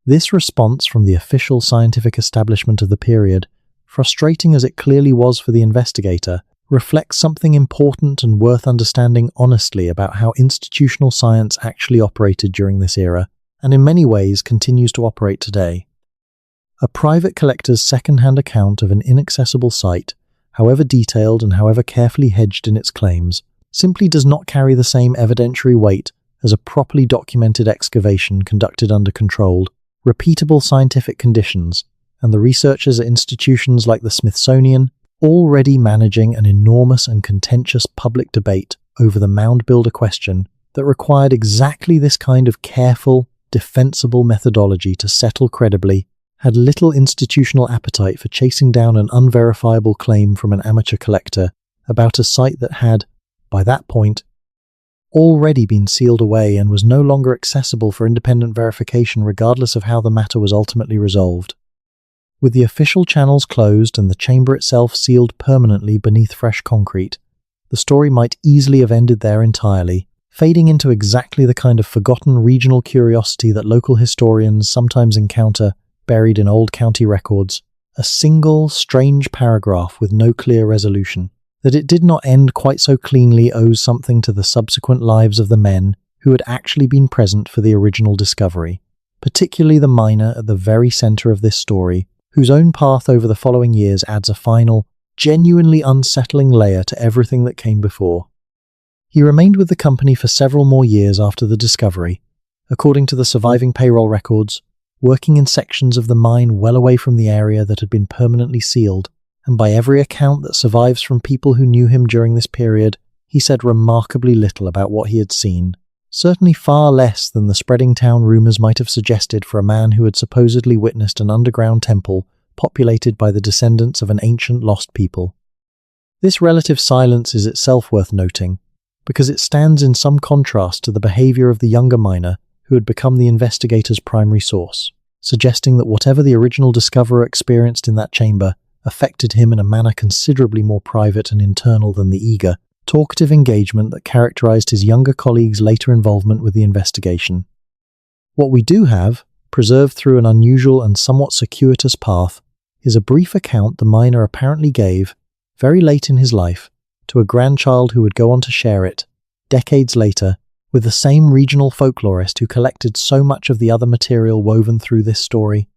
S1: This response from the official scientific establishment of the period, frustrating as it clearly was for the investigator, reflects something important and worth understanding honestly about how institutional science actually operated during this era, and in many ways continues to operate today. A private collector's second-hand account of an inaccessible site, however detailed and however carefully hedged in its claims, simply does not carry the same evidentiary weight as a properly documented excavation conducted under controlled, repeatable scientific conditions, and the researchers at institutions like the Smithsonian, already managing an enormous and contentious public debate over the mound builder question that required exactly this kind of careful, defensible methodology to settle credibly, had little institutional appetite for chasing down an unverifiable claim from an amateur collector about a site that had, by that point, already been sealed away and was no longer accessible for independent verification regardless of how the matter was ultimately resolved. With the official channels closed and the chamber itself sealed permanently beneath fresh concrete, the story might easily have ended there entirely, fading into exactly the kind of forgotten regional curiosity that local historians sometimes encounter buried in old county records, a single, strange paragraph with no clear resolution. That it did not end quite so cleanly owes something to the subsequent lives of the men who had actually been present for the original discovery, particularly the miner at the very center of this story, whose own path over the following years adds a final, genuinely unsettling layer to everything that came before. He remained with the company for several more years after the discovery, according to the surviving payroll records, working in sections of the mine well away from the area that had been permanently sealed, and by every account that survives from people who knew him during this period, he said remarkably little about what he had seen, certainly far less than the spreading town rumors might have suggested for a man who had supposedly witnessed an underground temple populated by the descendants of an ancient lost people. This relative silence is itself worth noting, because it stands in some contrast to the behavior of the younger miner who had become the investigator's primary source, suggesting that whatever the original discoverer experienced in that chamber affected him in a manner considerably more private and internal than the eager, talkative engagement that characterized his younger colleague's later involvement with the investigation. What we do have, preserved through an unusual and somewhat circuitous path, is a brief account the miner apparently gave, very late in his life, to a grandchild who would go on to share it, decades later, with the same regional folklorist who collected so much of the other material woven through this story.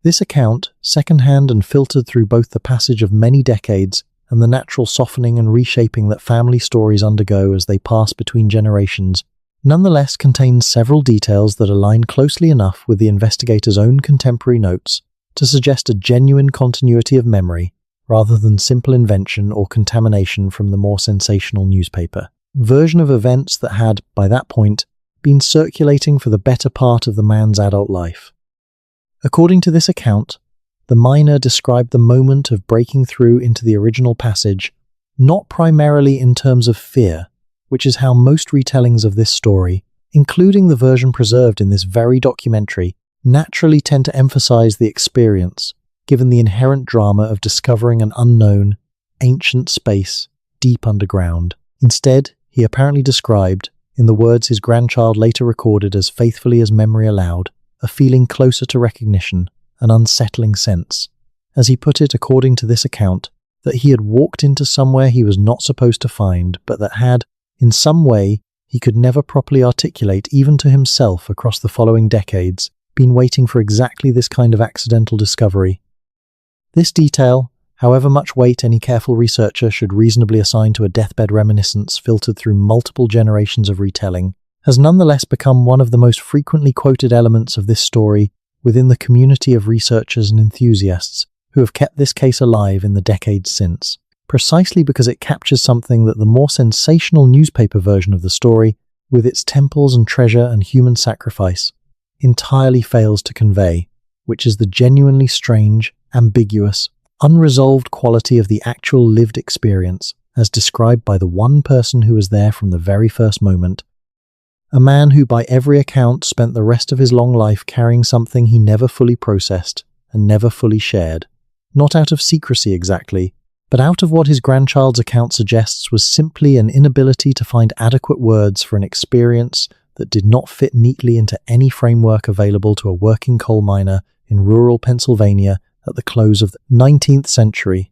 S1: This account, second-hand and filtered through both the passage of many decades and the natural softening and reshaping that family stories undergo as they pass between generations, nonetheless contains several details that align closely enough with the investigator's own contemporary notes to suggest a genuine continuity of memory, rather than simple invention or contamination from the more sensational newspaper version of events that had, by that point, been circulating for the better part of the man's adult life. According to this account, the miner described the moment of breaking through into the original passage not primarily in terms of fear, which is how most retellings of this story, including the version preserved in this very documentary, naturally tend to emphasize the experience, given the inherent drama of discovering an unknown, ancient space deep underground. Instead, he apparently described, in the words his grandchild later recorded as faithfully as memory allowed, a feeling closer to recognition, an unsettling sense. As he put it, according to this account, that he had walked into somewhere he was not supposed to find, but that had, in some way, he could never properly articulate even to himself across the following decades, been waiting for exactly this kind of accidental discovery. This detail, however much weight any careful researcher should reasonably assign to a deathbed reminiscence filtered through multiple generations of retelling, has nonetheless become one of the most frequently quoted elements of this story within the community of researchers and enthusiasts who have kept this case alive in the decades since, precisely because it captures something that the more sensational newspaper version of the story, with its temples and treasure and human sacrifice, entirely fails to convey, which is the genuinely strange, ambiguous, unresolved quality of the actual lived experience, as described by the one person who was there from the very first moment. A man who by every account spent the rest of his long life carrying something he never fully processed and never fully shared. Not out of secrecy exactly, but out of what his grandchild's account suggests was simply an inability to find adequate words for an experience that did not fit neatly into any framework available to a working coal miner in rural Pennsylvania at the close of the 19th century.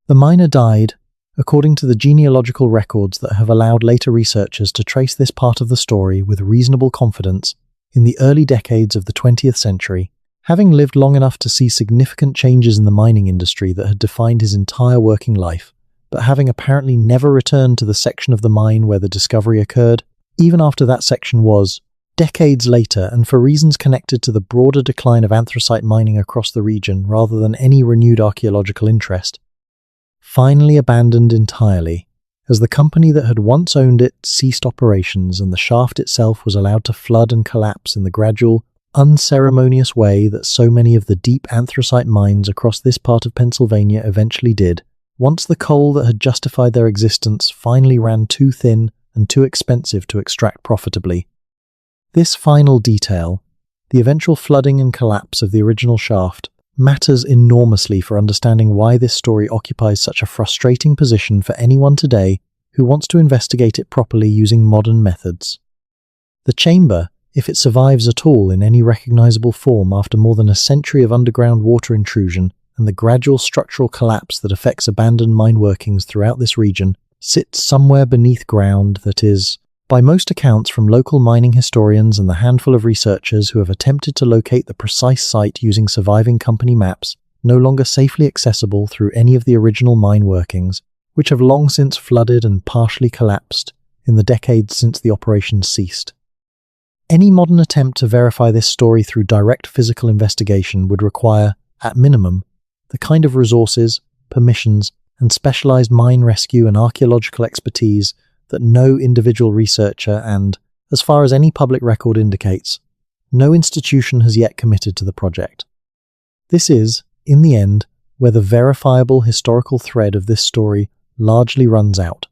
S1: The miner died, according to the genealogical records that have allowed later researchers to trace this part of the story with reasonable confidence, in the early decades of the 20th century, having lived long enough to see significant changes in the mining industry that had defined his entire working life, but having apparently never returned to the section of the mine where the discovery occurred, even after that section was, decades later, and for reasons connected to the broader decline of anthracite mining across the region rather than any renewed archaeological interest, finally abandoned entirely, as the company that had once owned it ceased operations and the shaft itself was allowed to flood and collapse in the gradual, unceremonious way that so many of the deep anthracite mines across this part of Pennsylvania eventually did, once the coal that had justified their existence finally ran too thin and too expensive to extract profitably. This final detail, the eventual flooding and collapse of the original shaft, matters enormously for understanding why this story occupies such a frustrating position for anyone today who wants to investigate it properly using modern methods. The chamber, if it survives at all in any recognizable form after more than a century of underground water intrusion and the gradual structural collapse that affects abandoned mine workings throughout this region, sits somewhere beneath ground that is, by most accounts from local mining historians and the handful of researchers who have attempted to locate the precise site using surviving company maps, no longer safely accessible through any of the original mine workings, which have long since flooded and partially collapsed, in the decades since the operation ceased. Any modern attempt to verify this story through direct physical investigation would require, at minimum, the kind of resources, permissions, and specialized mine rescue and archaeological expertise that no individual researcher and, as far as any public record indicates, no institution has yet committed to the project. This is, in the end, where the verifiable historical thread of this story largely runs out,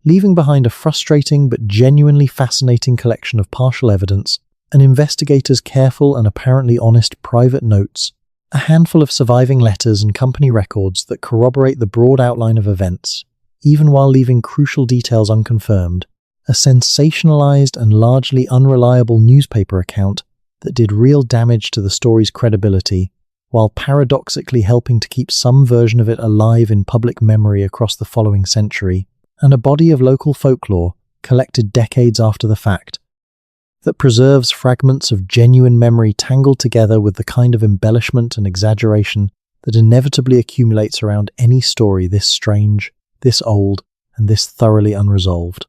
S1: leaving behind a frustrating but genuinely fascinating collection of partial evidence, an investigator's careful and apparently honest private notes, a handful of surviving letters and company records that corroborate the broad outline of events, even while leaving crucial details unconfirmed, a sensationalized and largely unreliable newspaper account that did real damage to the story's credibility, while paradoxically helping to keep some version of it alive in public memory across the following century, and a body of local folklore collected decades after the fact that preserves fragments of genuine memory tangled together with the kind of embellishment and exaggeration that inevitably accumulates around any story this strange, this old, and this thoroughly unresolved.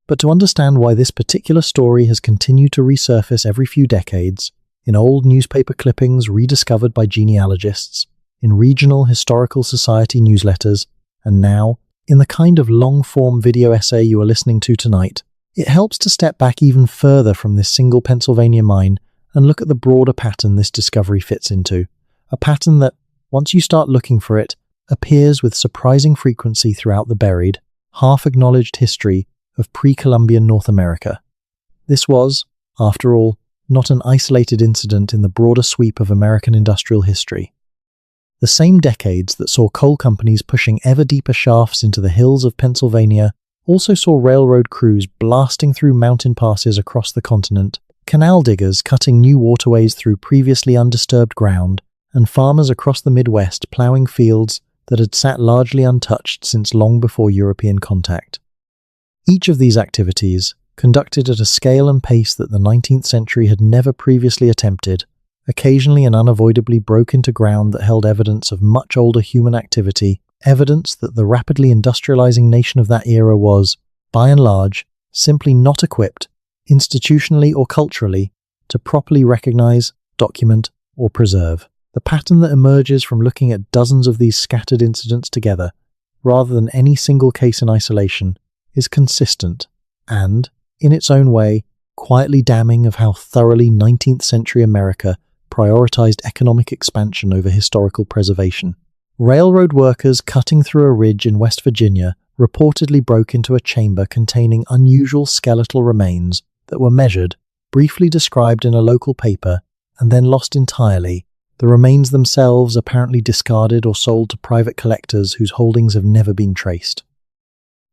S1: But to understand why this particular story has continued to resurface every few decades, in old newspaper clippings rediscovered by genealogists, in regional historical society newsletters, and now, in the kind of long-form video essay you are listening to tonight, it helps to step back even further from this single Pennsylvania mine and look at the broader pattern this discovery fits into, a pattern that, once you start looking for it, appears with surprising frequency throughout the buried, half-acknowledged history of pre-Columbian North America. This was, after all, not an isolated incident in the broader sweep of American industrial history. The same decades that saw coal companies pushing ever deeper shafts into the hills of Pennsylvania also saw railroad crews blasting through mountain passes across the continent, canal diggers cutting new waterways through previously undisturbed ground, and farmers across the Midwest plowing fields that had sat largely untouched since long before European contact. Each of these activities, conducted at a scale and pace that the 19th century had never previously attempted, occasionally and unavoidably broke into ground that held evidence of much older human activity, evidence that the rapidly industrializing nation of that era was, by and large, simply not equipped, institutionally or culturally, to properly recognize, document, or preserve. The pattern that emerges from looking at dozens of these scattered incidents together, rather than any single case in isolation, is consistent and, in its own way, quietly damning of how thoroughly 19th century America prioritized economic expansion over historical preservation. Railroad workers cutting through a ridge in West Virginia reportedly broke into a chamber containing unusual skeletal remains that were measured, briefly described in a local paper, and then lost entirely, the remains themselves apparently discarded or sold to private collectors whose holdings have never been traced.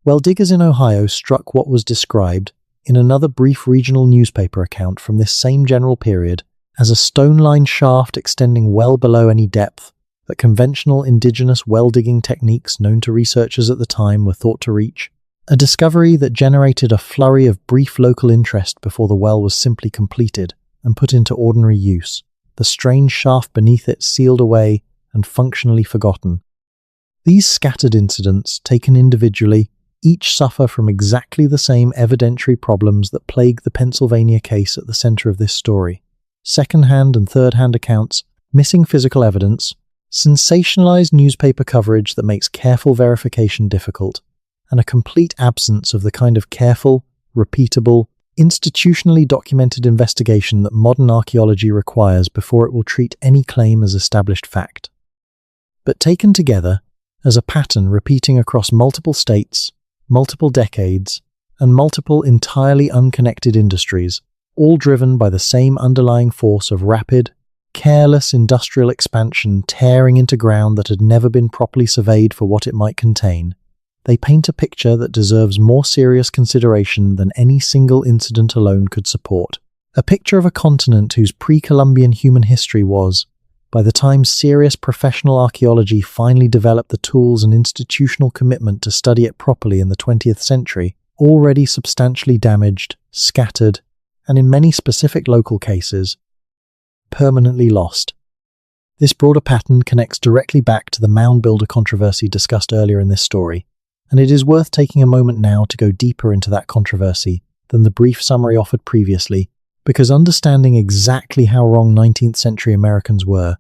S1: Well, diggers in Ohio struck what was described, in another brief regional newspaper account from this same general period, as a stone-lined shaft extending well below any depth that conventional indigenous well-digging techniques known to researchers at the time were thought to reach, a discovery that generated a flurry of brief local interest before the well was simply completed and put into ordinary use, the strange shaft beneath it sealed away and functionally forgotten. These scattered incidents, taken individually, each suffer from exactly the same evidentiary problems that plague the Pennsylvania case at the center of this story: second-hand and third-hand accounts, missing physical evidence, sensationalized newspaper coverage that makes careful verification difficult, and a complete absence of the kind of careful, repeatable, institutionally documented investigation that modern archaeology requires before it will treat any claim as established fact. But taken together, as a pattern repeating across multiple states, multiple decades, and multiple entirely unconnected industries, all driven by the same underlying force of rapid, careless industrial expansion tearing into ground that had never been properly surveyed for what it might contain, they paint a picture that deserves more serious consideration than any single incident alone could support. A picture of a continent whose pre-Columbian human history was, by the time serious professional archaeology finally developed the tools and institutional commitment to study it properly in the 20th century, already substantially damaged, scattered, and in many specific local cases, permanently lost. This broader pattern connects directly back to the mound builder controversy discussed earlier in this story, And it is worth taking a moment now to go deeper into that controversy than the brief summary offered previously, because understanding exactly how wrong 19th century Americans were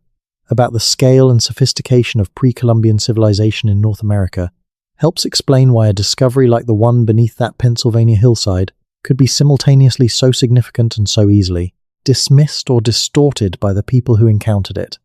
S1: about the scale and sophistication of pre-Columbian civilization in North America helps explain why a discovery like the one beneath that Pennsylvania hillside could be simultaneously so significant and so easily dismissed or distorted by the people who encountered it.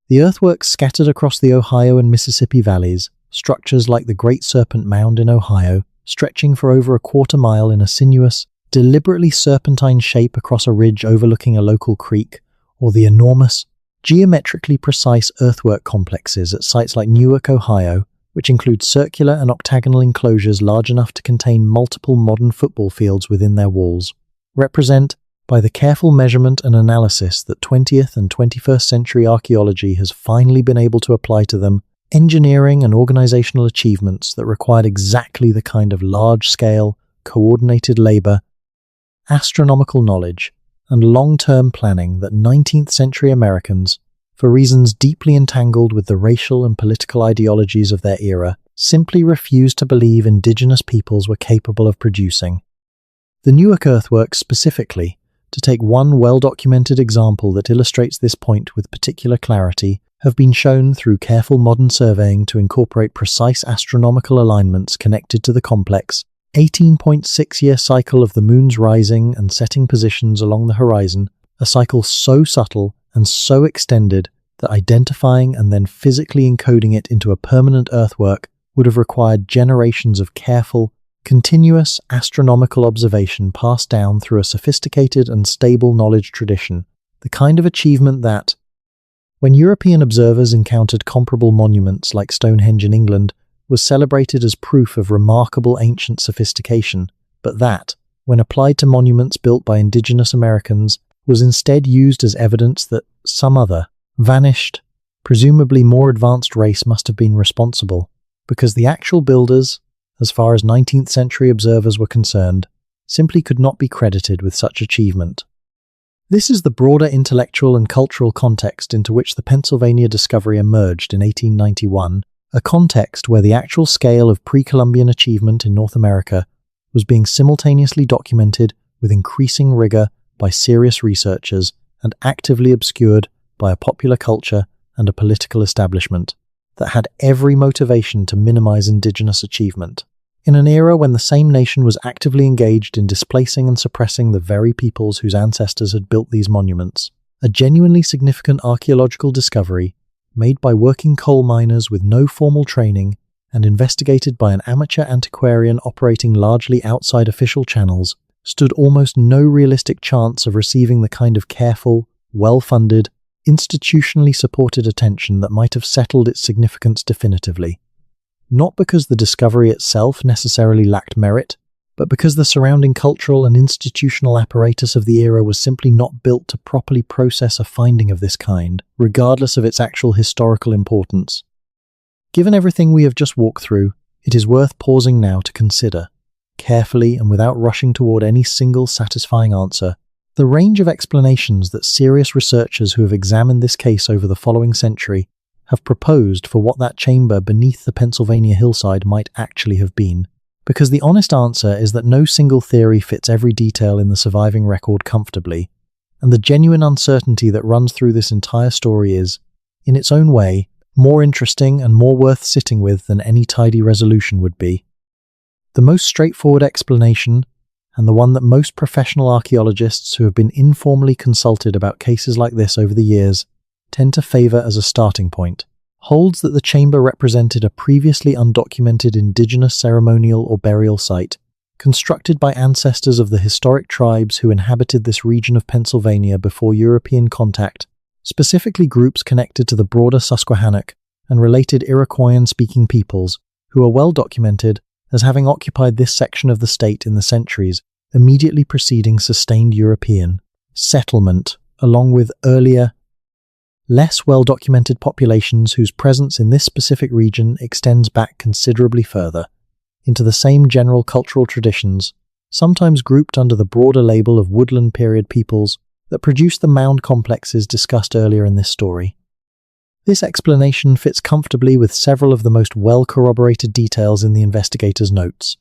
S1: The earthworks scattered across the Ohio and Mississippi valleys, structures like the Great Serpent Mound in Ohio, stretching for over a quarter-mile in a sinuous, deliberately serpentine shape across a ridge overlooking a local creek, or the enormous, geometrically precise earthwork complexes at sites like Newark, Ohio, which include circular and octagonal enclosures large enough to contain multiple modern football fields within their walls, represent, by the careful measurement and analysis that 20th and 21st century archaeology has finally been able to apply to them, engineering and organizational achievements that required exactly the kind of large-scale, coordinated labor, astronomical knowledge, and long-term planning that 19th century Americans, for reasons deeply entangled with the racial and political ideologies of their era, simply refused to believe indigenous peoples were capable of producing. The Newark earthworks specifically, to take one well-documented example that illustrates this point with particular clarity, have been shown through careful modern surveying to incorporate precise astronomical alignments connected to the complex 18.6-year cycle of the moon's rising and setting positions along the horizon, a cycle so subtle and so extended that identifying and then physically encoding it into a permanent earthwork would have required generations of careful, continuous astronomical observation passed down through a sophisticated and stable knowledge tradition, the kind of achievement that, when European observers encountered comparable monuments like Stonehenge in England, was celebrated as proof of remarkable ancient sophistication, but that, when applied to monuments built by indigenous Americans, was instead used as evidence that some other, vanished, presumably more advanced race must have been responsible, because the actual builders, as far as 19th century observers were concerned, simply could not be credited with such achievement. This is the broader intellectual and cultural context into which the Pennsylvania discovery emerged in 1891, a context where the actual scale of pre-Columbian achievement in North America was being simultaneously documented with increasing rigor by serious researchers and actively obscured by a popular culture and a political establishment that had every motivation to minimize indigenous achievement, in an era when the same nation was actively engaged in displacing and suppressing the very peoples whose ancestors had built these monuments. A genuinely significant archaeological discovery, made by working coal miners with no formal training and investigated by an amateur antiquarian operating largely outside official channels, stood almost no realistic chance of receiving the kind of careful, well-funded, institutionally supported attention that might have settled its significance definitively. Not because the discovery itself necessarily lacked merit, but because the surrounding cultural and institutional apparatus of the era was simply not built to properly process a finding of this kind, regardless of its actual historical importance. Given everything we have just walked through, it is worth pausing now to consider, carefully and without rushing toward any single satisfying answer, the range of explanations that serious researchers who have examined this case over the following century have proposed for what that chamber beneath the Pennsylvania hillside might actually have been. Because the honest answer is that no single theory fits every detail in the surviving record comfortably, and the genuine uncertainty that runs through this entire story is, in its own way, more interesting and more worth sitting with than any tidy resolution would be. The most straightforward explanation, and the one that most professional archaeologists who have been informally consulted about cases like this over the years tend to favor as a starting point, holds that the chamber represented a previously undocumented indigenous ceremonial or burial site, constructed by ancestors of the historic tribes who inhabited this region of Pennsylvania before European contact, specifically groups connected to the broader Susquehannock and related Iroquoian-speaking peoples, who are well documented as having occupied this section of the state in the centuries immediately preceding sustained European settlement, along with earlier, less well-documented populations whose presence in this specific region extends back considerably further, into the same general cultural traditions, sometimes grouped under the broader label of woodland period peoples that produced the mound complexes discussed earlier in this story. This explanation fits comfortably with several of the most well-corroborated details in the investigators' notes.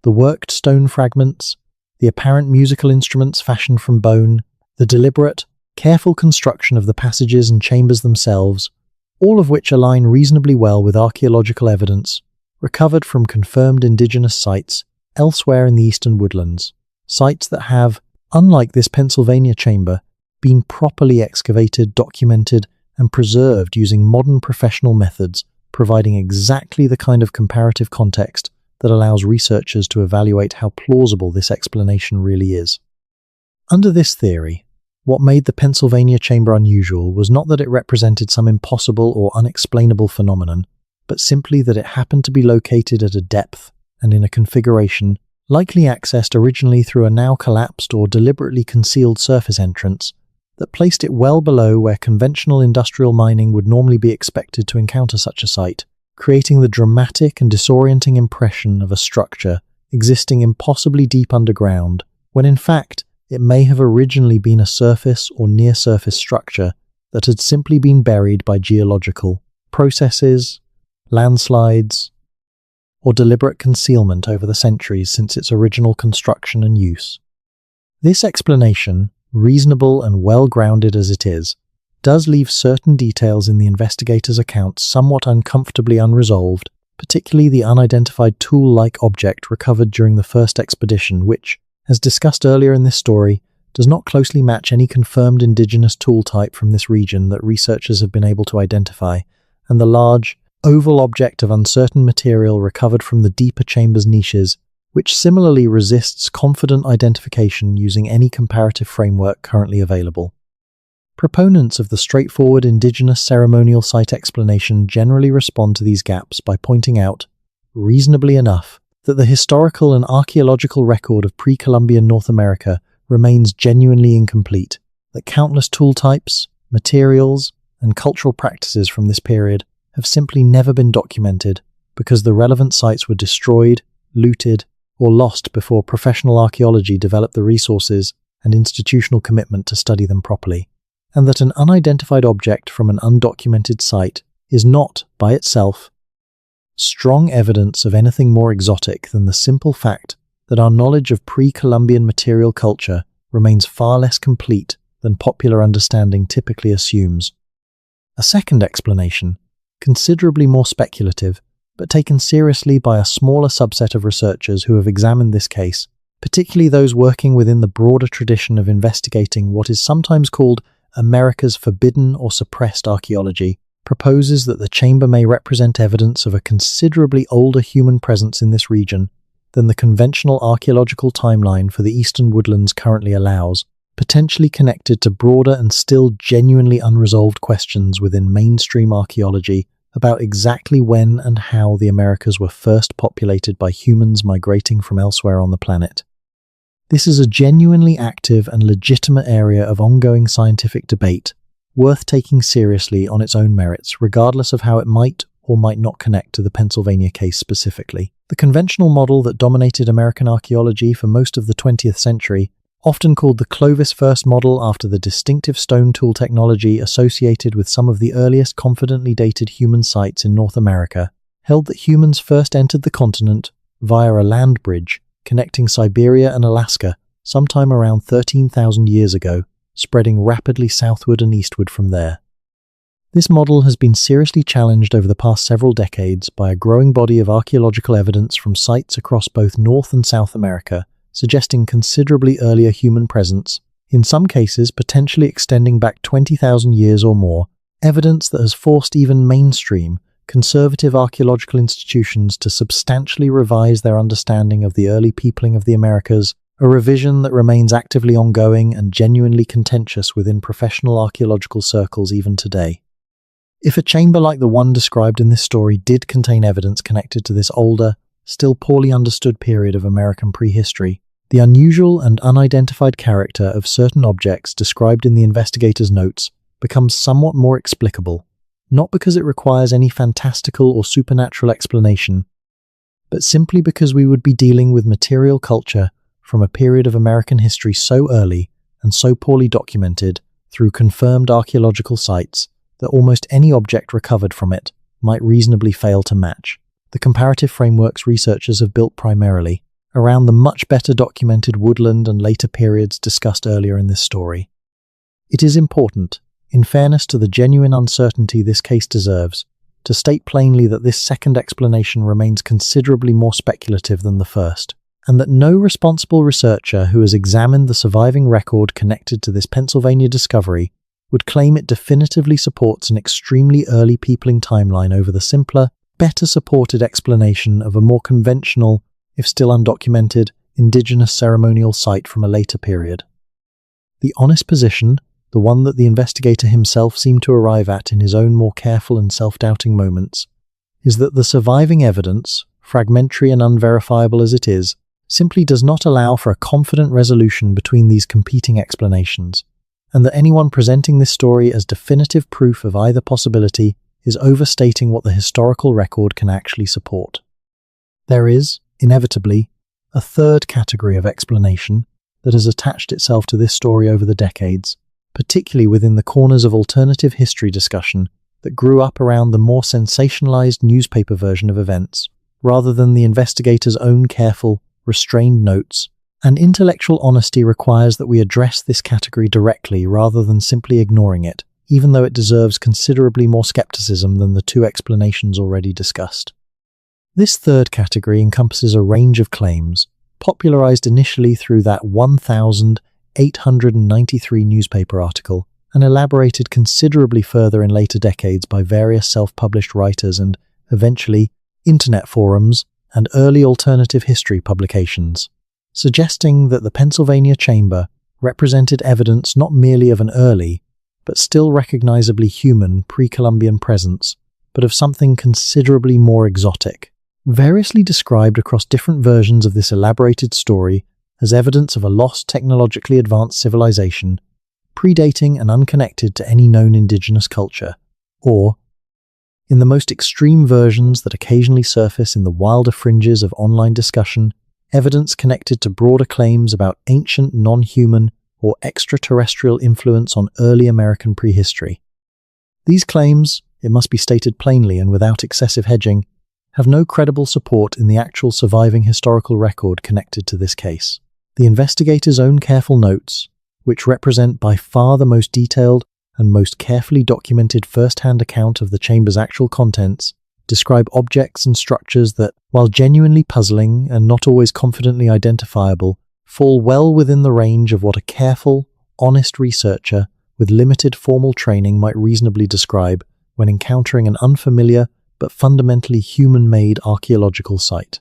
S1: The worked stone fragments, the apparent musical instruments fashioned from bone, the deliberate, careful construction of the passages and chambers themselves, all of which align reasonably well with archaeological evidence recovered from confirmed indigenous sites elsewhere in the eastern woodlands, sites that have, unlike this Pennsylvania chamber, been properly excavated, documented, and preserved using modern professional methods, providing exactly the kind of comparative context that allows researchers to evaluate how plausible this explanation really is. Under this theory, what made the Pennsylvania chamber unusual was not that it represented some impossible or unexplainable phenomenon, but simply that it happened to be located at a depth and in a configuration likely accessed originally through a now collapsed or deliberately concealed surface entrance that placed it well below where conventional industrial mining would normally be expected to encounter such a site, creating the dramatic and disorienting impression of a structure existing impossibly deep underground, when in fact it may have originally been a surface or near-surface structure that had simply been buried by geological processes, landslides, or deliberate concealment over the centuries since its original construction and use. This explanation, reasonable and well-grounded as it is, does leave certain details in the investigators' accounts somewhat uncomfortably unresolved, particularly the unidentified tool-like object recovered during the first expedition which, as discussed earlier in this story, does not closely match any confirmed indigenous tool type from this region that researchers have been able to identify, and the large, oval object of uncertain material recovered from the deeper chamber's niches, which similarly resists confident identification using any comparative framework currently available. Proponents of the straightforward indigenous ceremonial site explanation generally respond to these gaps by pointing out, reasonably enough, that the historical and archaeological record of pre-Columbian North America remains genuinely incomplete, that countless tool types, materials, and cultural practices from this period have simply never been documented because the relevant sites were destroyed, looted, or lost before professional archaeology developed the resources and institutional commitment to study them properly, and that an unidentified object from an undocumented site is not, by itself, strong evidence of anything more exotic than the simple fact that our knowledge of pre-Columbian material culture remains far less complete than popular understanding typically assumes. A second explanation, considerably more speculative, but taken seriously by a smaller subset of researchers who have examined this case, particularly those working within the broader tradition of investigating what is sometimes called America's forbidden or suppressed archaeology, proposes that the chamber may represent evidence of a considerably older human presence in this region than the conventional archaeological timeline for the eastern woodlands currently allows, potentially connected to broader and still genuinely unresolved questions within mainstream archaeology about exactly when and how the Americas were first populated by humans migrating from elsewhere on the planet. This is a genuinely active and legitimate area of ongoing scientific debate, worth taking seriously on its own merits, regardless of how it might or might not connect to the Pennsylvania case specifically. The conventional model that dominated American archaeology for most of the 20th century, often called the Clovis first model after the distinctive stone tool technology associated with some of the earliest confidently dated human sites in North America, held that humans first entered the continent via a land bridge connecting Siberia and Alaska sometime around 13,000 years ago, spreading rapidly southward and eastward from there. This model has been seriously challenged over the past several decades by a growing body of archaeological evidence from sites across both North and South America, suggesting considerably earlier human presence, in some cases potentially extending back 20,000 years or more, evidence that has forced even mainstream, conservative archaeological institutions to substantially revise their understanding of the early peopling of the Americas, a revision that remains actively ongoing and genuinely contentious within professional archaeological circles even today. If a chamber like the one described in this story did contain evidence connected to this older, still poorly understood period of American prehistory, the unusual and unidentified character of certain objects described in the investigators' notes becomes somewhat more explicable, not because it requires any fantastical or supernatural explanation, but simply because we would be dealing with material culture from a period of American history so early and so poorly documented through confirmed archaeological sites that almost any object recovered from it might reasonably fail to match. The comparative frameworks researchers have built primarily around the much better documented woodland and later periods discussed earlier in this story. It is important, in fairness to the genuine uncertainty this case deserves, to state plainly that this second explanation remains considerably more speculative than the first, and that no responsible researcher who has examined the surviving record connected to this Pennsylvania discovery would claim it definitively supports an extremely early peopling timeline over the simpler, better supported explanation of a more conventional, if still undocumented, indigenous ceremonial site from a later period. The honest position, the one that the investigator himself seemed to arrive at in his own more careful and self-doubting moments, is that the surviving evidence, fragmentary and unverifiable as it is, simply does not allow for a confident resolution between these competing explanations, and that anyone presenting this story as definitive proof of either possibility is overstating what the historical record can actually support. There is, inevitably, a third category of explanation that has attached itself to this story over the decades, particularly within the corners of alternative history discussion that grew up around the more sensationalized newspaper version of events, rather than the investigator's own careful, restrained notes. And intellectual honesty requires that we address this category directly rather than simply ignoring it, even though it deserves considerably more skepticism than the two explanations already discussed. This third category encompasses a range of claims, popularized initially through that 1,893 newspaper article, and elaborated considerably further in later decades by various self-published writers and, eventually, internet forums and early alternative history publications, suggesting that the Pennsylvania chamber represented evidence not merely of an early, but still recognizably human pre-Columbian presence, but of something considerably more exotic, variously described across different versions of this elaborated story as evidence of a lost technologically advanced civilization, predating and unconnected to any known indigenous culture, or, in the most extreme versions that occasionally surface in the wilder fringes of online discussion, evidence connected to broader claims about ancient non-human or extraterrestrial influence on early American prehistory. These claims, it must be stated plainly and without excessive hedging, have no credible support in the actual surviving historical record connected to this case. The investigator's own careful notes, which represent by far the most detailed and most carefully documented first-hand account of the chamber's actual contents, describe objects and structures that, while genuinely puzzling and not always confidently identifiable, fall well within the range of what a careful, honest researcher with limited formal training might reasonably describe when encountering an unfamiliar but fundamentally human-made archaeological site.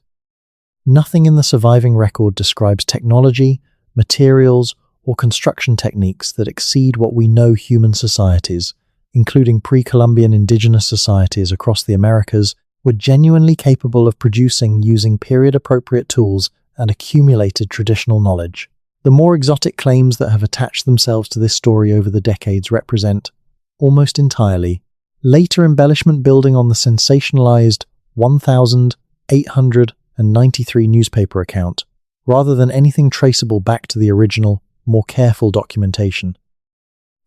S1: Nothing in the surviving record describes technology, materials, or construction techniques that exceed what we know human societies, including pre-Columbian indigenous societies across the Americas, were genuinely capable of producing using period-appropriate tools and accumulated traditional knowledge. The more exotic claims that have attached themselves to this story over the decades represent, almost entirely, later embellishment building on the sensationalized 1,893 newspaper account, rather than anything traceable back to the original, more careful documentation.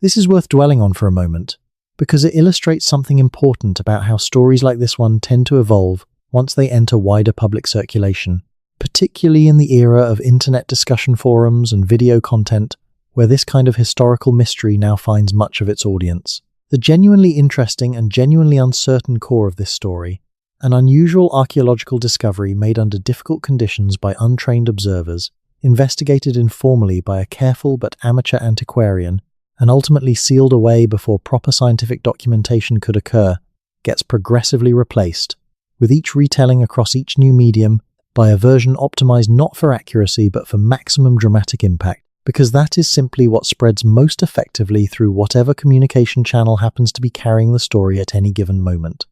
S1: This is worth dwelling on for a moment, because it illustrates something important about how stories like this one tend to evolve once they enter wider public circulation, particularly in the era of internet discussion forums and video content, where this kind of historical mystery now finds much of its audience. The genuinely interesting and genuinely uncertain core of this story, an unusual archaeological discovery made under difficult conditions by untrained observers, investigated informally by a careful but amateur antiquarian, and ultimately sealed away before proper scientific documentation could occur, gets progressively replaced, with each retelling across each new medium by a version optimized not for accuracy but for maximum dramatic impact, because that is simply what spreads most effectively through whatever communication channel happens to be carrying the story at any given moment.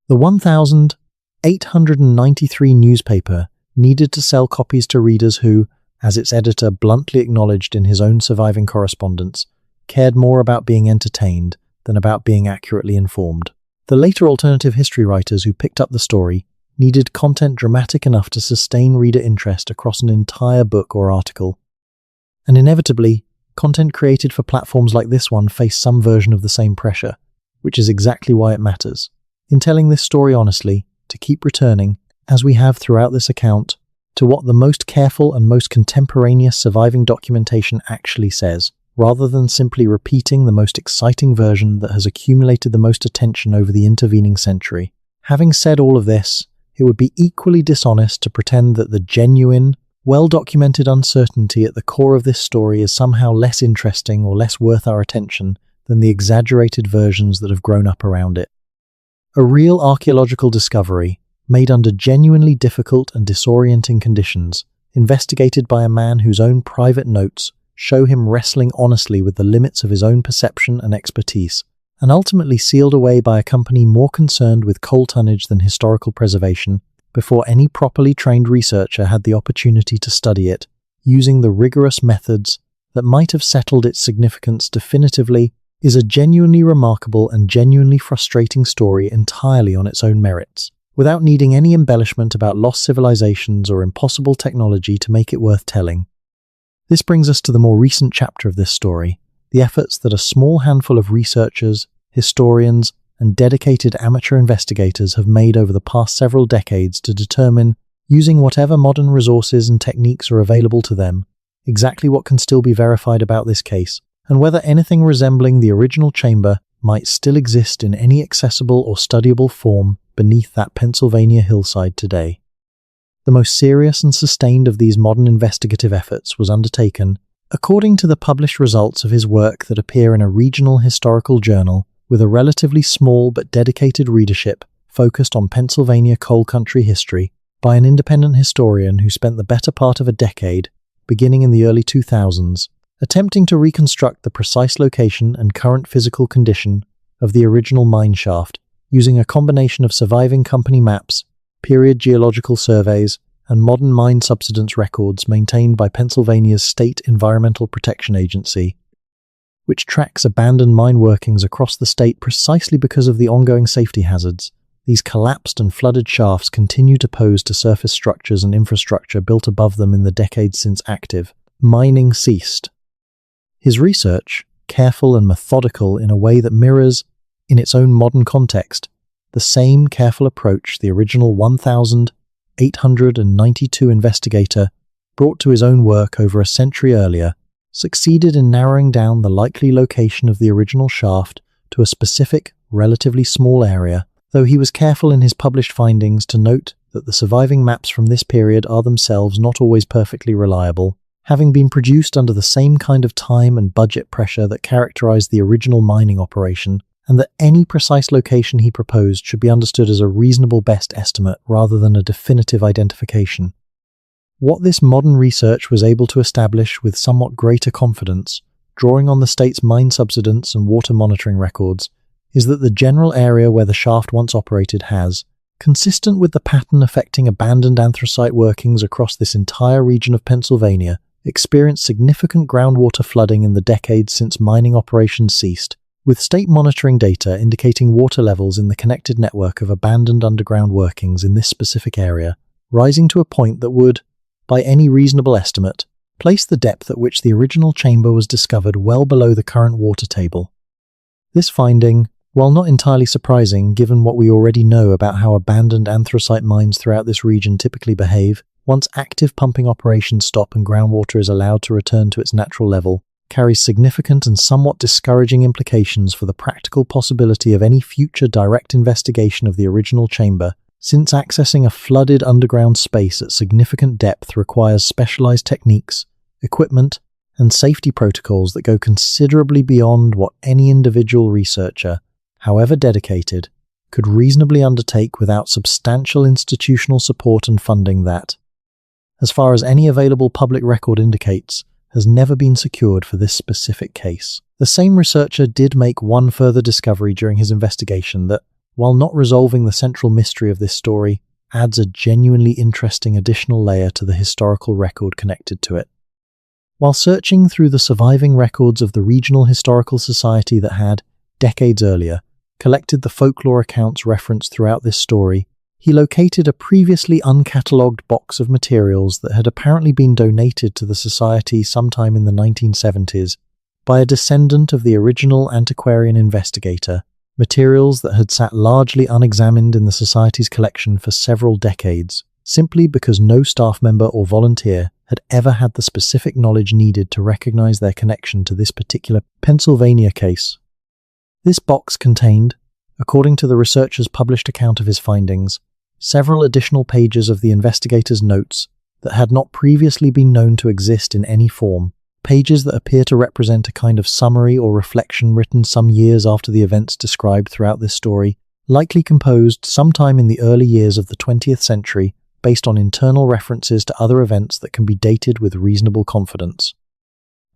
S1: The 1,893 newspaper needed to sell copies to readers who, as its editor bluntly acknowledged in his own surviving correspondence, cared more about being entertained than about being accurately informed. The later alternative history writers who picked up the story needed content dramatic enough to sustain reader interest across an entire book or article. And inevitably, content created for platforms like this one faced some version of the same pressure, which is exactly why it matters. In telling this story honestly, to keep returning, as we have throughout this account, to what the most careful and most contemporaneous surviving documentation actually says, rather than simply repeating the most exciting version that has accumulated the most attention over the intervening century. Having said all of this, it would be equally dishonest to pretend that the genuine, well-documented uncertainty at the core of this story is somehow less interesting or less worth our attention than the exaggerated versions that have grown up around it. A real archaeological discovery, made under genuinely difficult and disorienting conditions, investigated by a man whose own private notes show him wrestling honestly with the limits of his own perception and expertise, and ultimately sealed away by a company more concerned with coal tonnage than historical preservation, before any properly trained researcher had the opportunity to study it, using the rigorous methods that might have settled its significance definitively, is a genuinely remarkable and genuinely frustrating story entirely on its own merits, without needing any embellishment about lost civilizations or impossible technology to make it worth telling. This brings us to the more recent chapter of this story, the efforts that a small handful of researchers, historians, and dedicated amateur investigators have made over the past several decades to determine, using whatever modern resources and techniques are available to them, exactly what can still be verified about this case, and whether anything resembling the original chamber might still exist in any accessible or studyable form beneath that Pennsylvania hillside today. The most serious and sustained of these modern investigative efforts was undertaken, according to the published results of his work that appear in a regional historical journal with a relatively small but dedicated readership focused on Pennsylvania coal country history, by an independent historian who spent the better part of a decade, beginning in the early 2000s, attempting to reconstruct the precise location and current physical condition of the original mine shaft using a combination of surviving company maps, period geological surveys, and modern mine subsidence records maintained by Pennsylvania's State Environmental Protection Agency, which tracks abandoned mine workings across the state precisely because of the ongoing safety hazards. These collapsed and flooded shafts continue to pose to surface structures and infrastructure built above them in the decades since active mining ceased. His research, careful and methodical in a way that mirrors, in its own modern context, the same careful approach the original 1,892 investigator brought to his own work over a century earlier, succeeded in narrowing down the likely location of the original shaft to a specific, relatively small area, though he was careful in his published findings to note that the surviving maps from this period are themselves not always perfectly reliable, having been produced under the same kind of time and budget pressure that characterized the original mining operation, and that any precise location he proposed should be understood as a reasonable best estimate rather than a definitive identification. What this modern research was able to establish with somewhat greater confidence, drawing on the state's mine subsidence and water monitoring records, is that the general area where the shaft once operated has, consistent with the pattern affecting abandoned anthracite workings across this entire region of Pennsylvania, experienced significant groundwater flooding in the decades since mining operations ceased, with state monitoring data indicating water levels in the connected network of abandoned underground workings in this specific area, rising to a point that would, by any reasonable estimate, place the depth at which the original chamber was discovered well below the current water table. This finding, while not entirely surprising given what we already know about how abandoned anthracite mines throughout this region typically behave, once active pumping operations stop and groundwater is allowed to return to its natural level, carries significant and somewhat discouraging implications for the practical possibility of any future direct investigation of the original chamber, since accessing a flooded underground space at significant depth requires specialized techniques, equipment, and safety protocols that go considerably beyond what any individual researcher, however dedicated, could reasonably undertake without substantial institutional support and funding that, as far as any available public record indicates, has never been secured for this specific case. The same researcher did make one further discovery during his investigation that, while not resolving the central mystery of this story, adds a genuinely interesting additional layer to the historical record connected to it. While searching through the surviving records of the Regional Historical Society that had, decades earlier, collected the folklore accounts referenced throughout this story, he located a previously uncatalogued box of materials that had apparently been donated to the Society sometime in the 1970s by a descendant of the original antiquarian investigator, materials that had sat largely unexamined in the Society's collection for several decades, simply because no staff member or volunteer had ever had the specific knowledge needed to recognize their connection to this particular Pennsylvania case. This box contained, according to the researcher's published account of his findings, several additional pages of the investigator's notes that had not previously been known to exist in any form, pages that appear to represent a kind of summary or reflection written some years after the events described throughout this story, likely composed sometime in the early years of the 20th century based on internal references to other events that can be dated with reasonable confidence.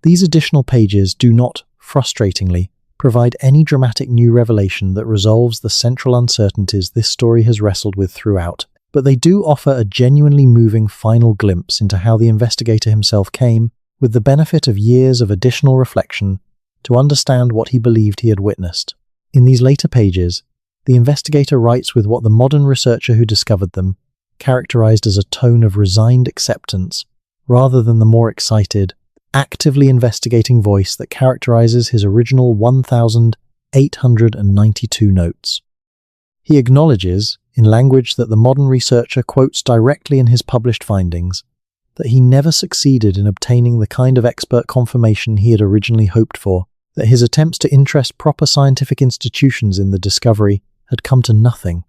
S1: These additional pages do not, frustratingly, provide any dramatic new revelation that resolves the central uncertainties this story has wrestled with throughout, but they do offer a genuinely moving final glimpse into how the investigator himself came, with the benefit of years of additional reflection, to understand what he believed he had witnessed. In these later pages, the investigator writes with what the modern researcher who discovered them characterized as a tone of resigned acceptance, rather than the more excited, actively investigating voice that characterizes his original 1,892 notes. He acknowledges, in language that the modern researcher quotes directly in his published findings, that he never succeeded in obtaining the kind of expert confirmation he had originally hoped for, that his attempts to interest proper scientific institutions in the discovery had come to nothing,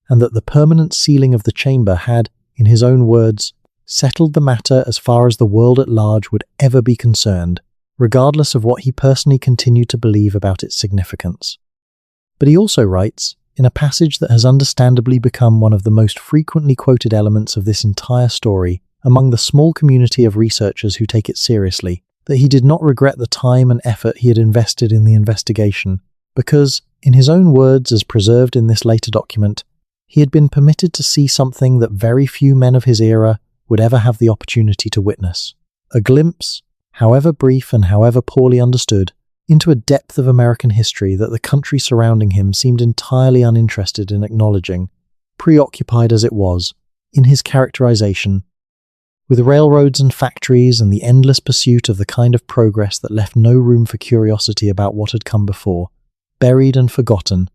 S1: and that the permanent sealing of the chamber had, in his own words, settled the matter as far as the world at large would ever be concerned, regardless of what he personally continued to believe about its significance. But he also writes, in a passage that has understandably become one of the most frequently quoted elements of this entire story among the small community of researchers who take it seriously, that he did not regret the time and effort he had invested in the investigation, because, in his own words as preserved in this later document, he had been permitted to see something that very few men of his era would ever have the opportunity to witness. A glimpse, however brief and however poorly understood, into a depth of American history that the country surrounding him seemed entirely uninterested in acknowledging, preoccupied as it was, in his characterization, with railroads and factories and the endless pursuit of the kind of progress that left no room for curiosity about what had come before, buried and forgotten,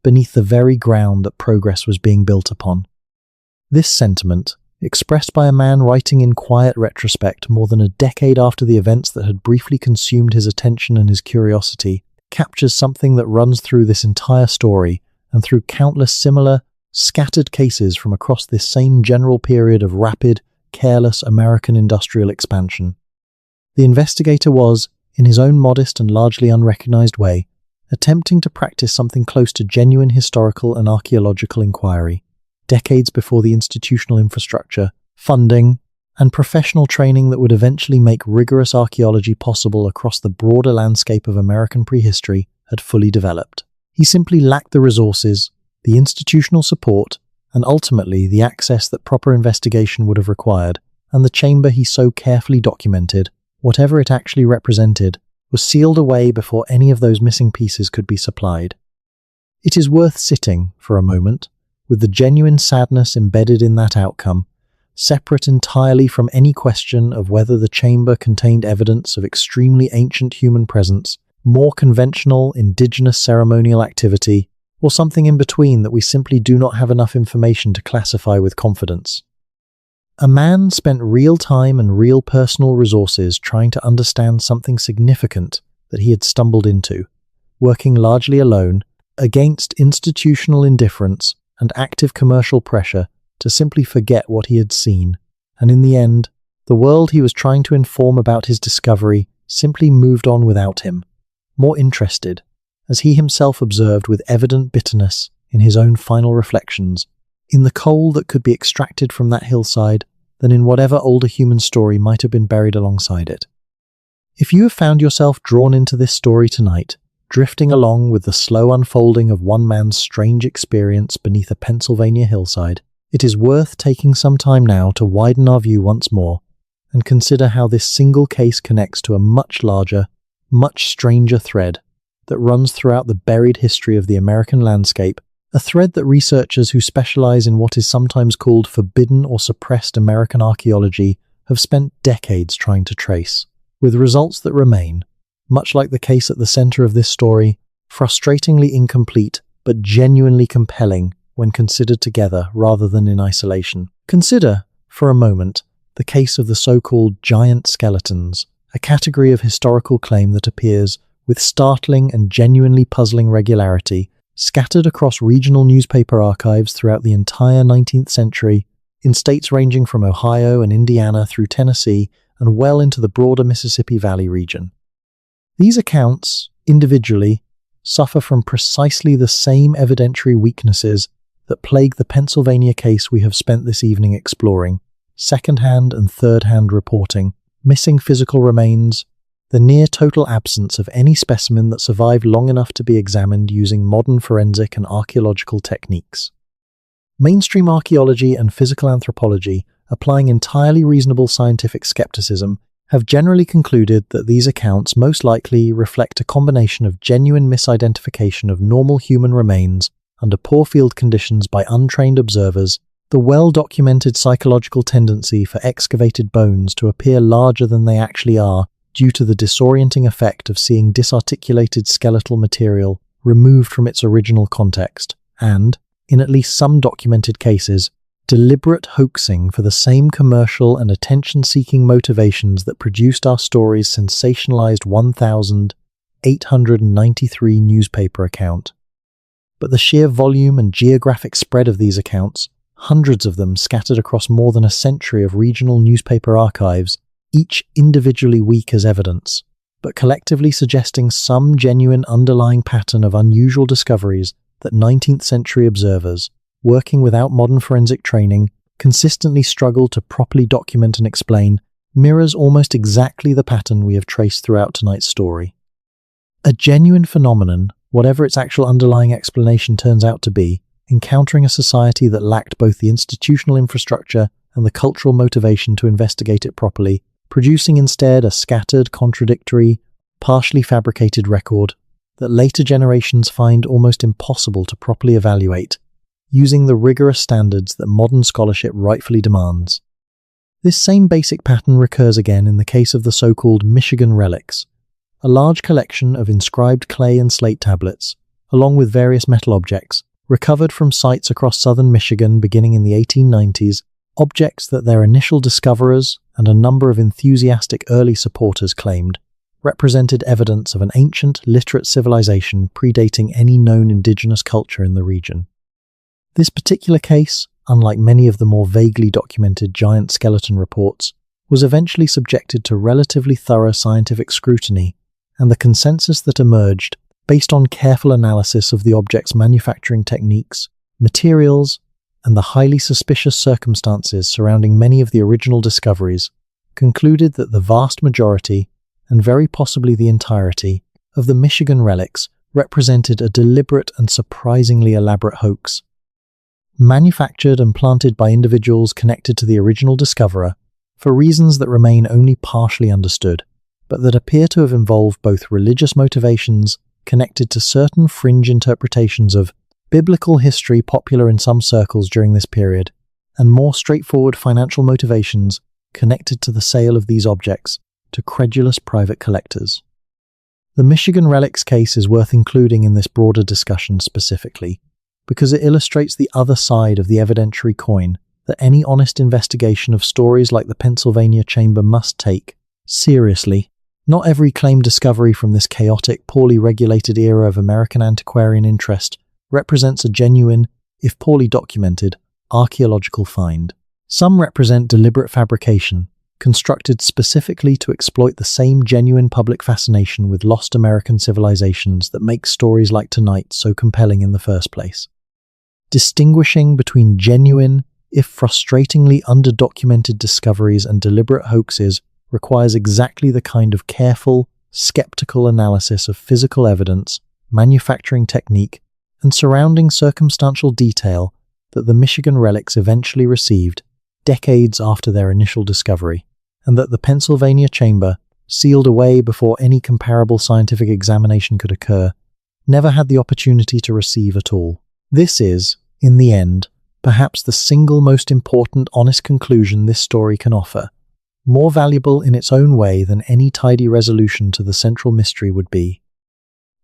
S1: beneath the very ground that progress was being built upon. This sentiment, expressed by a man writing in quiet retrospect more than a decade after the events that had briefly consumed his attention and his curiosity, captures something that runs through this entire story and through countless similar, scattered cases from across this same general period of rapid, careless American industrial expansion. The investigator was, in his own modest and largely unrecognized way, attempting to practice something close to genuine historical and archaeological inquiry, decades before the institutional infrastructure, funding, and professional training that would eventually make rigorous archaeology possible across the broader landscape of American prehistory had fully developed. He simply lacked the resources, the institutional support, and ultimately the access that proper investigation would have required, and the chamber he so carefully documented, whatever it actually represented, was sealed away before any of those missing pieces could be supplied. It is worth sitting, for a moment, with the genuine sadness embedded in that outcome, separate entirely from any question of whether the chamber contained evidence of extremely ancient human presence, more conventional indigenous ceremonial activity, or something in between that we simply do not have enough information to classify with confidence. A man spent real time and real personal resources trying to understand something significant that he had stumbled into, working largely alone, against institutional indifference and active commercial pressure to simply forget what he had seen, and in the end, the world he was trying to inform about his discovery simply moved on without him, more interested, as he himself observed with evident bitterness in his own final reflections, in the coal that could be extracted from that hillside than in whatever older human story might have been buried alongside it. If you have found yourself drawn into this story tonight, drifting along with the slow unfolding of one man's strange experience beneath a Pennsylvania hillside, it is worth taking some time now to widen our view once more and consider how this single case connects to a much larger, much stranger thread that runs throughout the buried history of the American landscape, a thread that researchers who specialize in what is sometimes called forbidden or suppressed American archaeology have spent decades trying to trace, with results that remain, much like the case at the center of this story, frustratingly incomplete but genuinely compelling when considered together rather than in isolation. Consider, for a moment, the case of the so-called giant skeletons, a category of historical claim that appears with startling and genuinely puzzling regularity, scattered across regional newspaper archives throughout the entire 19th century, in states ranging from Ohio and Indiana through Tennessee and well into the broader Mississippi Valley region. These accounts, individually, suffer from precisely the same evidentiary weaknesses that plague the Pennsylvania case we have spent this evening exploring: second-hand and third-hand reporting, missing physical remains, the near-total absence of any specimen that survived long enough to be examined using modern forensic and archaeological techniques. Mainstream archaeology and physical anthropology, applying entirely reasonable scientific skepticism, have generally concluded that these accounts most likely reflect a combination of genuine misidentification of normal human remains under poor field conditions by untrained observers, the well-documented psychological tendency for excavated bones to appear larger than they actually are due to the disorienting effect of seeing disarticulated skeletal material removed from its original context, and, in at least some documented cases, deliberate hoaxing for the same commercial and attention-seeking motivations that produced our story's sensationalized 1,893 newspaper account. But the sheer volume and geographic spread of these accounts, hundreds of them scattered across more than a century of regional newspaper archives, each individually weak as evidence, but collectively suggesting some genuine underlying pattern of unusual discoveries that 19th century observers, working without modern forensic training, consistently struggle to properly document and explain, mirrors almost exactly the pattern we have traced throughout tonight's story. A genuine phenomenon, whatever its actual underlying explanation turns out to be, encountering a society that lacked both the institutional infrastructure and the cultural motivation to investigate it properly, producing instead a scattered, contradictory, partially fabricated record that later generations find almost impossible to properly evaluate, using the rigorous standards that modern scholarship rightfully demands. This same basic pattern recurs again in the case of the so-called Michigan relics, a large collection of inscribed clay and slate tablets, along with various metal objects, recovered from sites across southern Michigan beginning in the 1890s, objects that their initial discoverers and a number of enthusiastic early supporters claimed represented evidence of an ancient, literate civilization predating any known indigenous culture in the region. This particular case, unlike many of the more vaguely documented giant skeleton reports, was eventually subjected to relatively thorough scientific scrutiny, and the consensus that emerged, based on careful analysis of the object's manufacturing techniques, materials, and the highly suspicious circumstances surrounding many of the original discoveries, concluded that the vast majority, and very possibly the entirety, of the Michigan relics represented a deliberate and surprisingly elaborate hoax, manufactured and planted by individuals connected to the original discoverer for reasons that remain only partially understood, but that appear to have involved both religious motivations connected to certain fringe interpretations of biblical history popular in some circles during this period, and more straightforward financial motivations connected to the sale of these objects to credulous private collectors. The Michigan relics case is worth including in this broader discussion specifically, because it illustrates the other side of the evidentiary coin that any honest investigation of stories like the Pennsylvania Chamber must take seriously. Not every claimed discovery from this chaotic, poorly regulated era of American antiquarian interest represents a genuine, if poorly documented, archaeological find. Some represent deliberate fabrication, constructed specifically to exploit the same genuine public fascination with lost American civilizations that makes stories like tonight so compelling in the first place. Distinguishing between genuine, if frustratingly underdocumented discoveries and deliberate hoaxes requires exactly the kind of careful, skeptical analysis of physical evidence, manufacturing technique, and surrounding circumstantial detail that the Michigan relics eventually received decades after their initial discovery, and that the Pennsylvania Chamber, sealed away before any comparable scientific examination could occur, never had the opportunity to receive at all. This is, in the end, perhaps the single most important honest conclusion this story can offer, more valuable in its own way than any tidy resolution to the central mystery would be.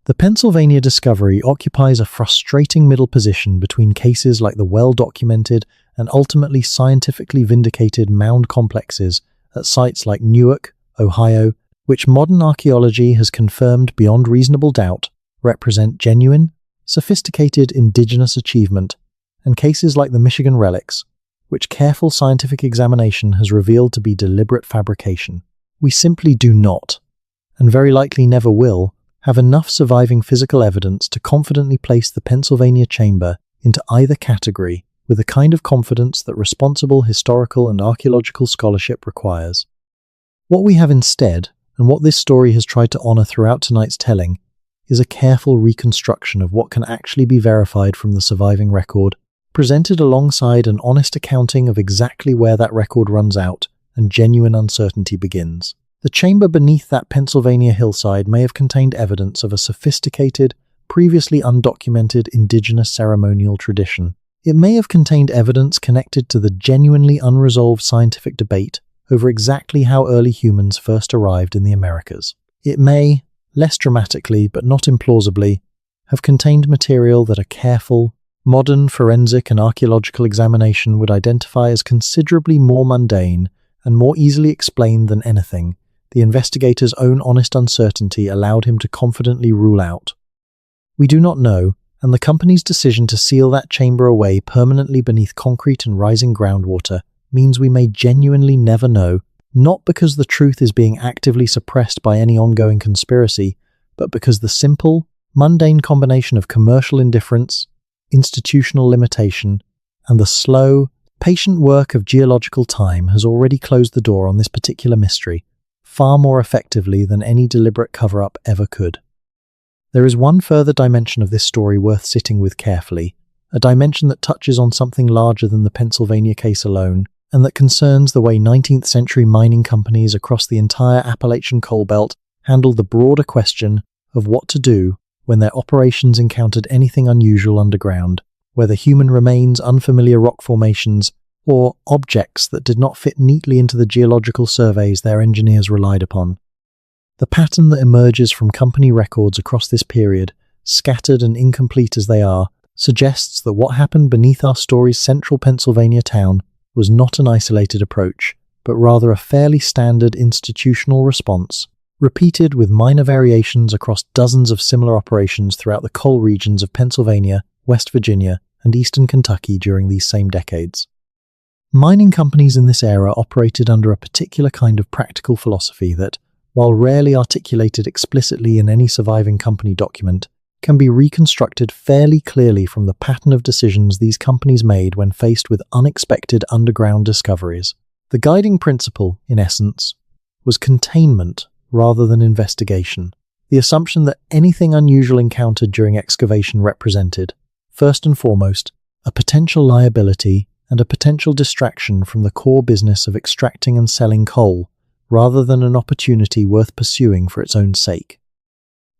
S1: The Pennsylvania discovery occupies a frustrating middle position between cases like the well-documented and ultimately scientifically vindicated mound complexes at sites like Newark, Ohio, which modern archaeology has confirmed beyond reasonable doubt represent genuine, sophisticated indigenous achievement, and cases like the Michigan relics, which careful scientific examination has revealed to be deliberate fabrication. We simply do not, and very likely never will, have enough surviving physical evidence to confidently place the Pennsylvania chamber into either category with the kind of confidence that responsible historical and archaeological scholarship requires. What we have instead, and what this story has tried to honor throughout tonight's telling, is a careful reconstruction of what can actually be verified from the surviving record, presented alongside an honest accounting of exactly where that record runs out and genuine uncertainty begins. The chamber beneath that Pennsylvania hillside may have contained evidence of a sophisticated, previously undocumented indigenous ceremonial tradition. It may have contained evidence connected to the genuinely unresolved scientific debate over exactly how early humans first arrived in the Americas. It may, less dramatically but not implausibly, have contained material that a careful, modern forensic and archaeological examination would identify as considerably more mundane and more easily explained than anything the investigator's own honest uncertainty allowed him to confidently rule out. We do not know, and the company's decision to seal that chamber away permanently beneath concrete and rising groundwater means we may genuinely never know, not because the truth is being actively suppressed by any ongoing conspiracy, but because the simple, mundane combination of commercial indifference, institutional limitation, and the slow, patient work of geological time has already closed the door on this particular mystery, far more effectively than any deliberate cover-up ever could. There is one further dimension of this story worth sitting with carefully, a dimension that touches on something larger than the Pennsylvania case alone, and that concerns the way 19th century mining companies across the entire Appalachian coal belt handled the broader question of what to do when their operations encountered anything unusual underground, whether human remains, unfamiliar rock formations, or objects that did not fit neatly into the geological surveys their engineers relied upon. The pattern that emerges from company records across this period, scattered and incomplete as they are, suggests that what happened beneath our story's central Pennsylvania town was not an isolated approach, but rather a fairly standard institutional response, repeated with minor variations across dozens of similar operations throughout the coal regions of Pennsylvania, West Virginia, and eastern Kentucky during these same decades. Mining companies in this era operated under a particular kind of practical philosophy that, while rarely articulated explicitly in any surviving company document, can be reconstructed fairly clearly from the pattern of decisions these companies made when faced with unexpected underground discoveries. The guiding principle, in essence, was containment rather than investigation. The assumption that anything unusual encountered during excavation represented, first and foremost, a potential liability and a potential distraction from the core business of extracting and selling coal, rather than an opportunity worth pursuing for its own sake.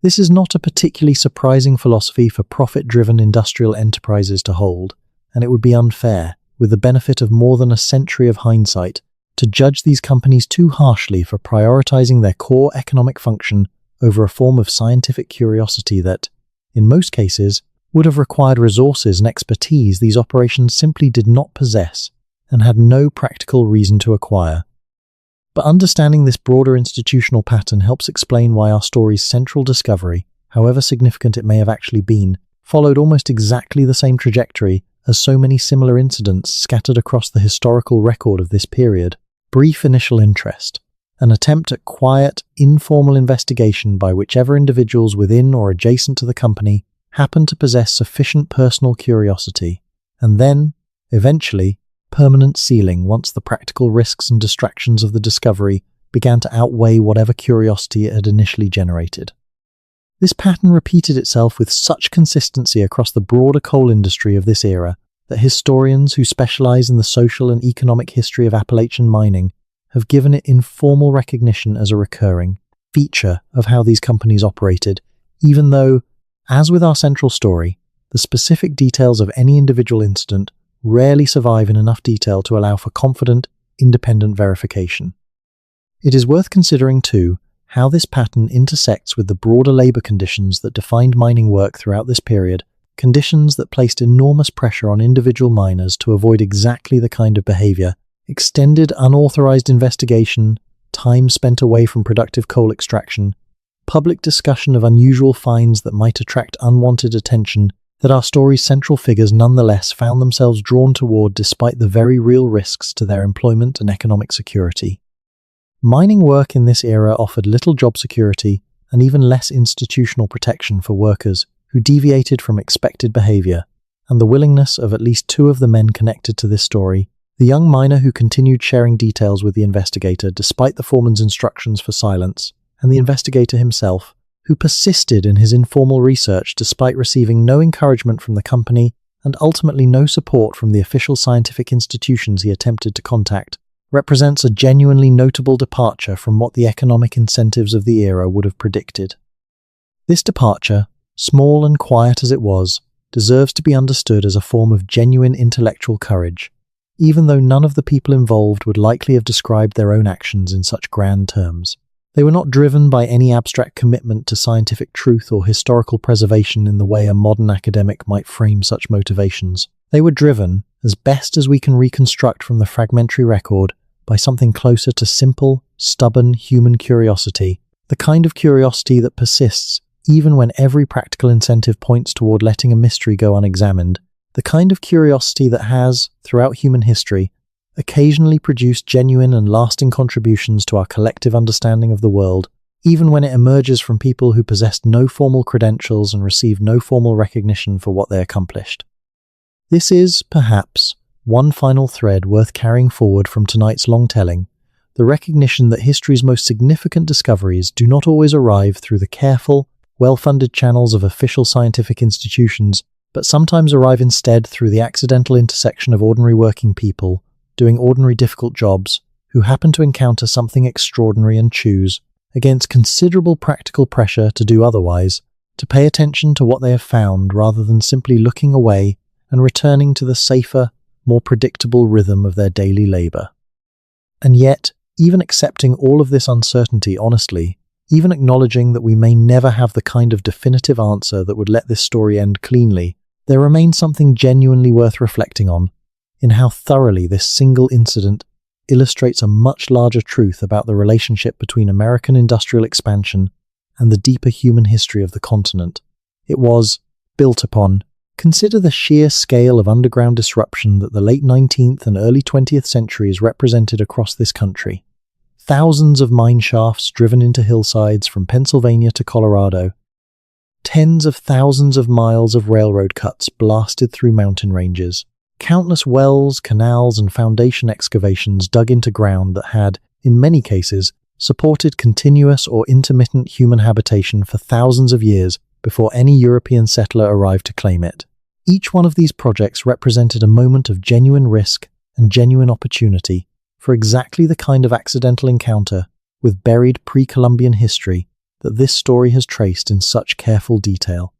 S1: This is not a particularly surprising philosophy for profit-driven industrial enterprises to hold, and it would be unfair, with the benefit of more than a century of hindsight, to judge these companies too harshly for prioritizing their core economic function over a form of scientific curiosity that, in most cases, would have required resources and expertise these operations simply did not possess and had no practical reason to acquire. But understanding this broader institutional pattern helps explain why our story's central discovery, however significant it may have actually been, followed almost exactly the same trajectory as so many similar incidents scattered across the historical record of this period. Brief initial interest, an attempt at quiet, informal investigation by whichever individuals within or adjacent to the company happened to possess sufficient personal curiosity, and then, eventually, permanent sealing once the practical risks and distractions of the discovery began to outweigh whatever curiosity it had initially generated. This pattern repeated itself with such consistency across the broader coal industry of this era that historians who specialize in the social and economic history of Appalachian mining have given it informal recognition as a recurring feature of how these companies operated, even though, as with our central story, the specific details of any individual incident rarely survive in enough detail to allow for confident, independent verification. It is worth considering, too, how this pattern intersects with the broader labor conditions that defined mining work throughout this period, conditions that placed enormous pressure on individual miners to avoid exactly the kind of behavior: extended unauthorized investigation, time spent away from productive coal extraction, public discussion of unusual finds that might attract unwanted attention, that our story's central figures nonetheless found themselves drawn toward despite the very real risks to their employment and economic security. Mining work in this era offered little job security and even less institutional protection for workers who deviated from expected behavior, and the willingness of at least two of the men connected to this story, the young miner who continued sharing details with the investigator despite the foreman's instructions for silence, and the investigator himself, who persisted in his informal research despite receiving no encouragement from the company and ultimately no support from the official scientific institutions he attempted to contact, represents a genuinely notable departure from what the economic incentives of the era would have predicted. This departure, small and quiet as it was, deserves to be understood as a form of genuine intellectual courage, even though none of the people involved would likely have described their own actions in such grand terms. They were not driven by any abstract commitment to scientific truth or historical preservation in the way a modern academic might frame such motivations. They were driven, as best as we can reconstruct from the fragmentary record, by something closer to simple, stubborn human curiosity, the kind of curiosity that persists even when every practical incentive points toward letting a mystery go unexamined, the kind of curiosity that has, throughout human history, occasionally produced genuine and lasting contributions to our collective understanding of the world, even when it emerges from people who possessed no formal credentials and received no formal recognition for what they accomplished. This is, perhaps, one final thread worth carrying forward from tonight's long telling, the recognition that history's most significant discoveries do not always arrive through the careful, well-funded channels of official scientific institutions, but sometimes arrive instead through the accidental intersection of ordinary working people, doing ordinary difficult jobs, who happen to encounter something extraordinary and choose, against considerable practical pressure to do otherwise, to pay attention to what they have found rather than simply looking away and returning to the safer, more predictable rhythm of their daily labor. And yet, even accepting all of this uncertainty honestly, even acknowledging that we may never have the kind of definitive answer that would let this story end cleanly, there remains something genuinely worth reflecting on, in how thoroughly this single incident illustrates a much larger truth about the relationship between American industrial expansion and the deeper human history of the continent. It was built upon. Consider the sheer scale of underground disruption that the late 19th and early 20th centuries represented across this country. Thousands of mine shafts driven into hillsides from Pennsylvania to Colorado. Tens of thousands of miles of railroad cuts blasted through mountain ranges. Countless wells, canals, and foundation excavations dug into ground that had, in many cases, supported continuous or intermittent human habitation for thousands of years before any European settler arrived to claim it. Each one of these projects represented a moment of genuine risk and genuine opportunity for exactly the kind of accidental encounter with buried pre-Columbian history that this story has traced in such careful detail.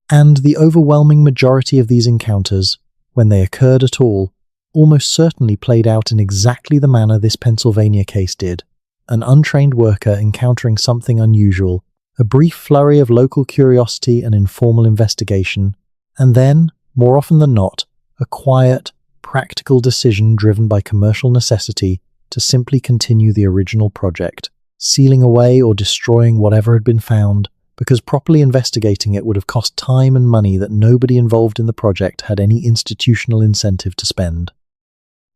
S1: And the overwhelming majority of these encounters, when they occurred at all, almost certainly played out in exactly the manner this Pennsylvania case did: an untrained worker encountering something unusual, a brief flurry of local curiosity and informal investigation, and then, more often than not, a quiet, practical decision driven by commercial necessity to simply continue the original project, sealing away or destroying whatever had been found, because properly investigating it would have cost time and money that nobody involved in the project had any institutional incentive to spend.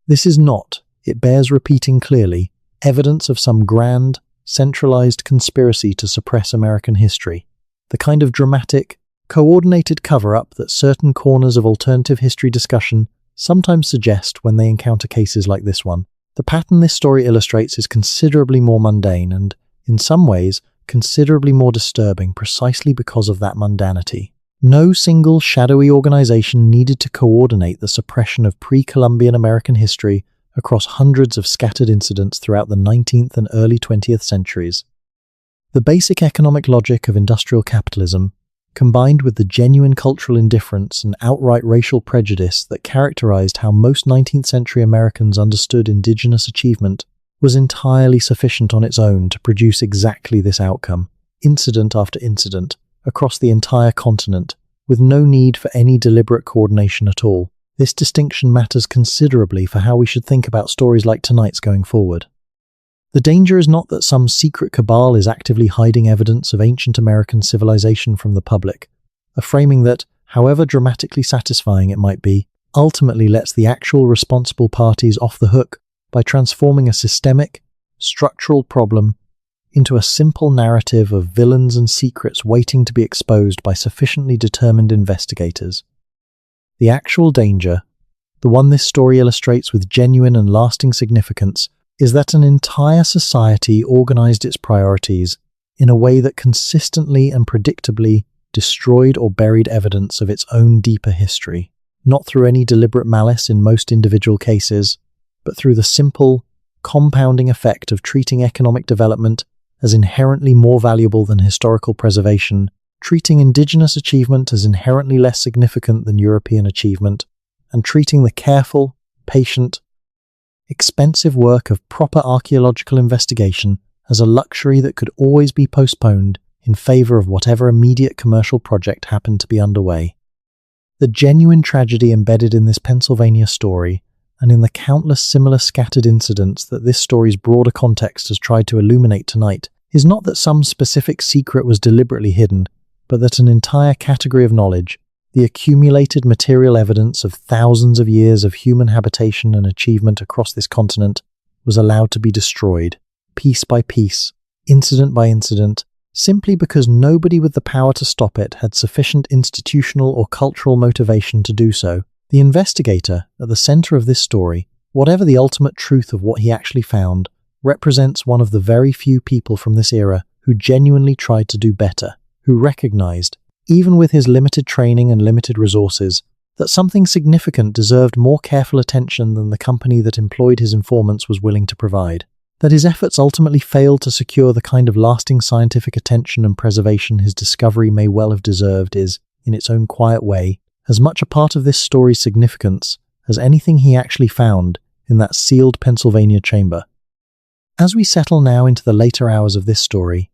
S1: This is not, it bears repeating clearly, evidence of some grand, centralized conspiracy to suppress American history, the kind of dramatic, coordinated cover-up that certain corners of alternative history discussion sometimes suggest when they encounter cases like this one. The pattern this story illustrates is considerably more mundane and, in some ways, considerably more disturbing precisely because of that mundanity. No single shadowy organization needed to coordinate the suppression of pre-Columbian American history across hundreds of scattered incidents throughout the 19th and early 20th centuries. The basic economic logic of industrial capitalism, combined with the genuine cultural indifference and outright racial prejudice that characterized how most 19th century Americans understood indigenous achievement, was entirely sufficient on its own to produce exactly this outcome, incident after incident, across the entire continent, with no need for any deliberate coordination at all. This distinction matters considerably for how we should think about stories like tonight's going forward. The danger is not that some secret cabal is actively hiding evidence of ancient American civilization from the public, a framing that, however dramatically satisfying it might be, ultimately lets the actual responsible parties off the hook by transforming a systemic, structural problem into a simple narrative of villains and secrets waiting to be exposed by sufficiently determined investigators. The actual danger, the one this story illustrates with genuine and lasting significance, is that an entire society organized its priorities in a way that consistently and predictably destroyed or buried evidence of its own deeper history, not through any deliberate malice in most individual cases, but through the simple, compounding effect of treating economic development as inherently more valuable than historical preservation, treating indigenous achievement as inherently less significant than European achievement, and treating the careful, patient, expensive work of proper archaeological investigation as a luxury that could always be postponed in favor of whatever immediate commercial project happened to be underway. The genuine tragedy embedded in this Pennsylvania story, and in the countless similar scattered incidents that this story's broader context has tried to illuminate tonight, is not that some specific secret was deliberately hidden, but that an entire category of knowledge, the accumulated material evidence of thousands of years of human habitation and achievement across this continent, was allowed to be destroyed, piece by piece, incident by incident, simply because nobody with the power to stop it had sufficient institutional or cultural motivation to do so. The investigator, at the center of this story, whatever the ultimate truth of what he actually found, represents one of the very few people from this era who genuinely tried to do better, who recognized, even with his limited training and limited resources, that something significant deserved more careful attention than the company that employed his informants was willing to provide. That his efforts ultimately failed to secure the kind of lasting scientific attention and preservation his discovery may well have deserved is, in its own quiet way, as much a part of this story's significance as anything he actually found in that sealed Pennsylvania chamber. As we settle now into the later hours of this story,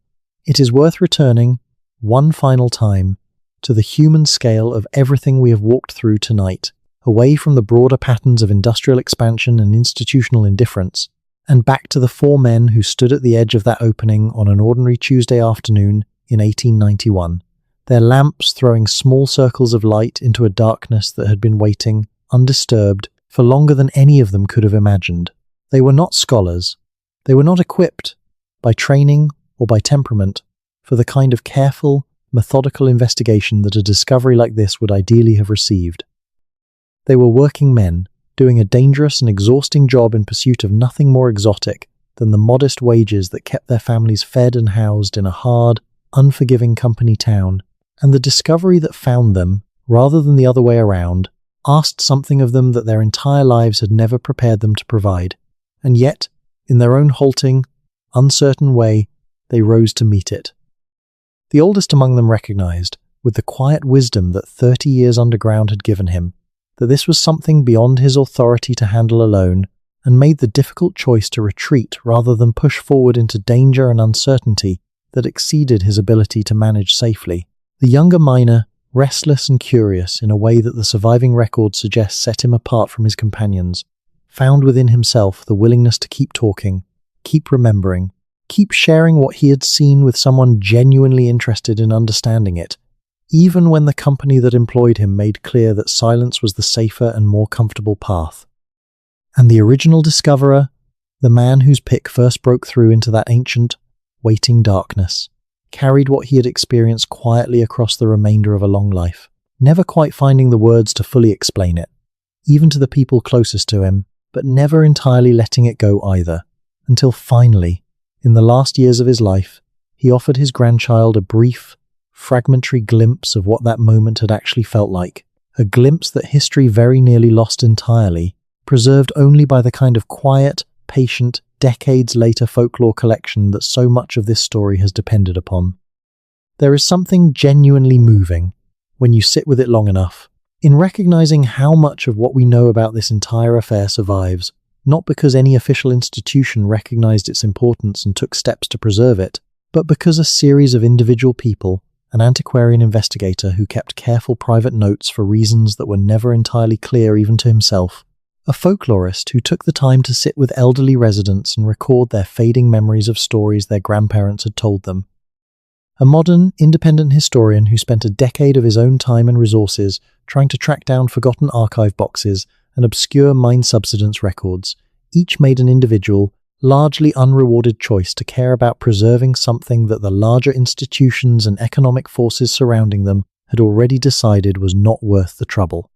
S1: it is worth returning, one final time, to the human scale of everything we have walked through tonight, away from the broader patterns of industrial expansion and institutional indifference, and back to the four men who stood at the edge of that opening on an ordinary Tuesday afternoon in 1891. Their lamps throwing small circles of light into a darkness that had been waiting, undisturbed, for longer than any of them could have imagined. They were not scholars. They were not equipped, by training or by temperament, for the kind of careful, methodical investigation that a discovery like this would ideally have received. They were working men, doing a dangerous and exhausting job in pursuit of nothing more exotic than the modest wages that kept their families fed and housed in a hard, unforgiving company town. And the discovery that found them, rather than the other way around, asked something of them that their entire lives had never prepared them to provide. And yet, in their own halting, uncertain way, they rose to meet it. The oldest among them recognized, with the quiet wisdom that 30 years underground had given him, that this was something beyond his authority to handle alone, and made the difficult choice to retreat rather than push forward into danger and uncertainty that exceeded his ability to manage safely. The younger miner, restless and curious in a way that the surviving record suggests set him apart from his companions, found within himself the willingness to keep talking, keep remembering, keep sharing what he had seen with someone genuinely interested in understanding it, even when the company that employed him made clear that silence was the safer and more comfortable path. And the original discoverer, the man whose pick first broke through into that ancient, waiting darkness, carried what he had experienced quietly across the remainder of a long life, never quite finding the words to fully explain it, even to the people closest to him, but never entirely letting it go either, until finally, in the last years of his life, he offered his grandchild a brief, fragmentary glimpse of what that moment had actually felt like, a glimpse that history very nearly lost entirely, preserved only by the kind of quiet, patient, decades-later folklore collection that so much of this story has depended upon. There is something genuinely moving, when you sit with it long enough, in recognizing how much of what we know about this entire affair survives, not because any official institution recognized its importance and took steps to preserve it, but because a series of individual people, an antiquarian investigator who kept careful private notes for reasons that were never entirely clear even to himself, a folklorist who took the time to sit with elderly residents and record their fading memories of stories their grandparents had told them, a modern, independent historian who spent a decade of his own time and resources trying to track down forgotten archive boxes and obscure mine subsidence records, each made an individual, largely unrewarded choice to care about preserving something that the larger institutions and economic forces surrounding them had already decided was not worth the trouble.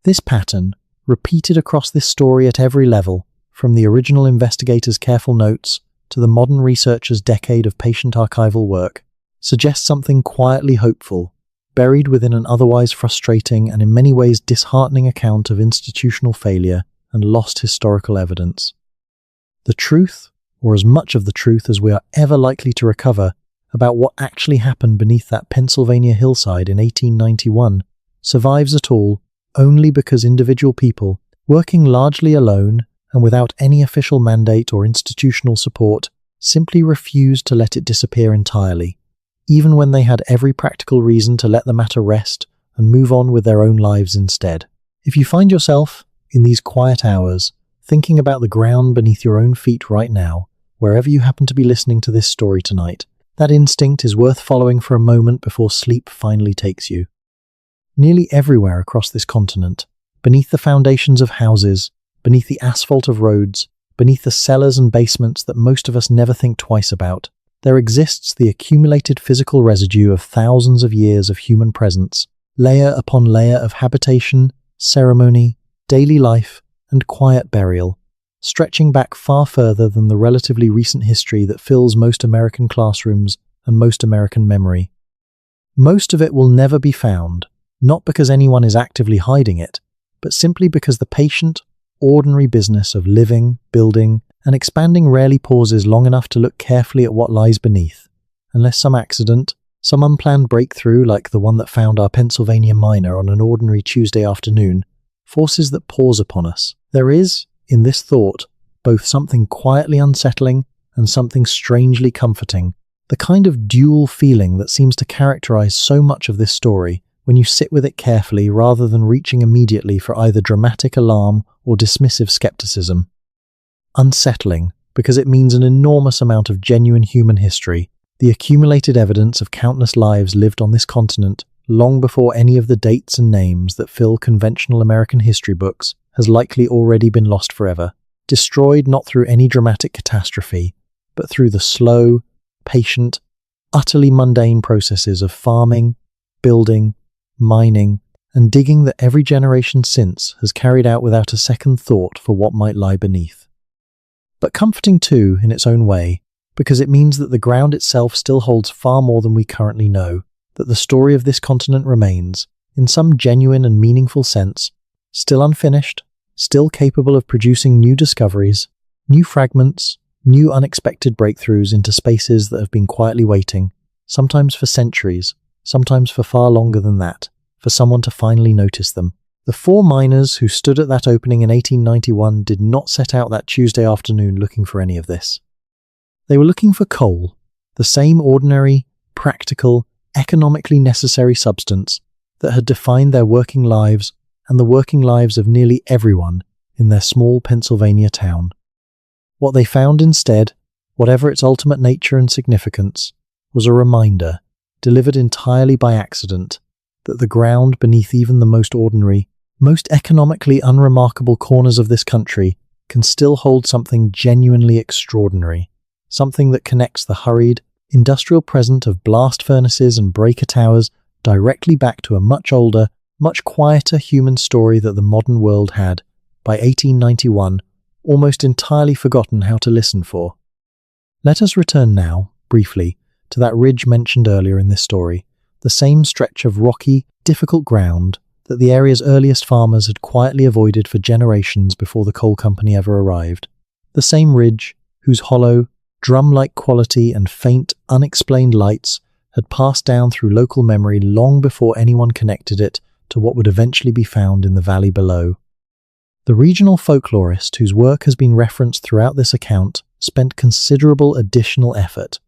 S1: This pattern, repeated across this story at every level, from the original investigator's careful notes to the modern researcher's decade of patient archival work, suggests something quietly hopeful, buried within an otherwise frustrating and in many ways disheartening account of institutional failure and lost historical evidence. The truth, or as much of the truth as we are ever likely to recover, about what actually happened beneath that Pennsylvania hillside in 1891, survives at all only because individual people, working largely alone and without any official mandate or institutional support, simply refused to let it disappear entirely, even when they had every practical reason to let the matter rest and move on with their own lives instead. If you find yourself, in these quiet hours, thinking about the ground beneath your own feet right now, wherever you happen to be listening to this story tonight, that instinct is worth following for a moment before sleep finally takes you. Nearly everywhere across this continent, beneath the foundations of houses, beneath the asphalt of roads, beneath the cellars and basements that most of us never think twice about, there exists the accumulated physical residue of thousands of years of human presence, layer upon layer of habitation, ceremony, daily life, and quiet burial, stretching back far further than the relatively recent history that fills most American classrooms and most American memory. Most of it will never be found, not because anyone is actively hiding it, but simply because the patient, ordinary business of living, building, and expanding rarely pauses long enough to look carefully at what lies beneath, unless some accident, some unplanned breakthrough like the one that found our Pennsylvania miner on an ordinary Tuesday afternoon, forces that pause upon us. There is, in this thought, both something quietly unsettling and something strangely comforting, the kind of dual feeling that seems to characterize so much of this story when you sit with it carefully rather than reaching immediately for either dramatic alarm or dismissive skepticism. Unsettling, because it means an enormous amount of genuine human history, the accumulated evidence of countless lives lived on this continent long before any of the dates and names that fill conventional American history books has likely already been lost forever, destroyed not through any dramatic catastrophe, but through the slow, patient, utterly mundane processes of farming, building, mining, and digging that every generation since has carried out without a second thought for what might lie beneath. But comforting too, in its own way, because it means that the ground itself still holds far more than we currently know, that the story of this continent remains, in some genuine and meaningful sense, still unfinished, still capable of producing new discoveries, new fragments, new unexpected breakthroughs into spaces that have been quietly waiting, sometimes for centuries, sometimes for far longer than that, for someone to finally notice them. The four miners who stood at that opening in 1891 did not set out that Tuesday afternoon looking for any of this. They were looking for coal, the same ordinary, practical, economically necessary substance that had defined their working lives and the working lives of nearly everyone in their small Pennsylvania town. What they found instead, whatever its ultimate nature and significance, was a reminder, delivered entirely by accident, that the ground beneath even the most ordinary, most economically unremarkable corners of this country can still hold something genuinely extraordinary, something that connects the hurried, industrial present of blast furnaces and breaker towers directly back to a much older, much quieter human story that the modern world had, by 1891, almost entirely forgotten how to listen for. Let us return now, briefly, to that ridge mentioned earlier in this story, the same stretch of rocky, difficult ground that the area's earliest farmers had quietly avoided for generations before the coal company ever arrived. The same ridge, whose hollow, drum-like quality and faint, unexplained lights had passed down through local memory long before anyone connected it to what would eventually be found in the valley below. The regional folklorist, whose work has been referenced throughout this account, spent considerable additional effort,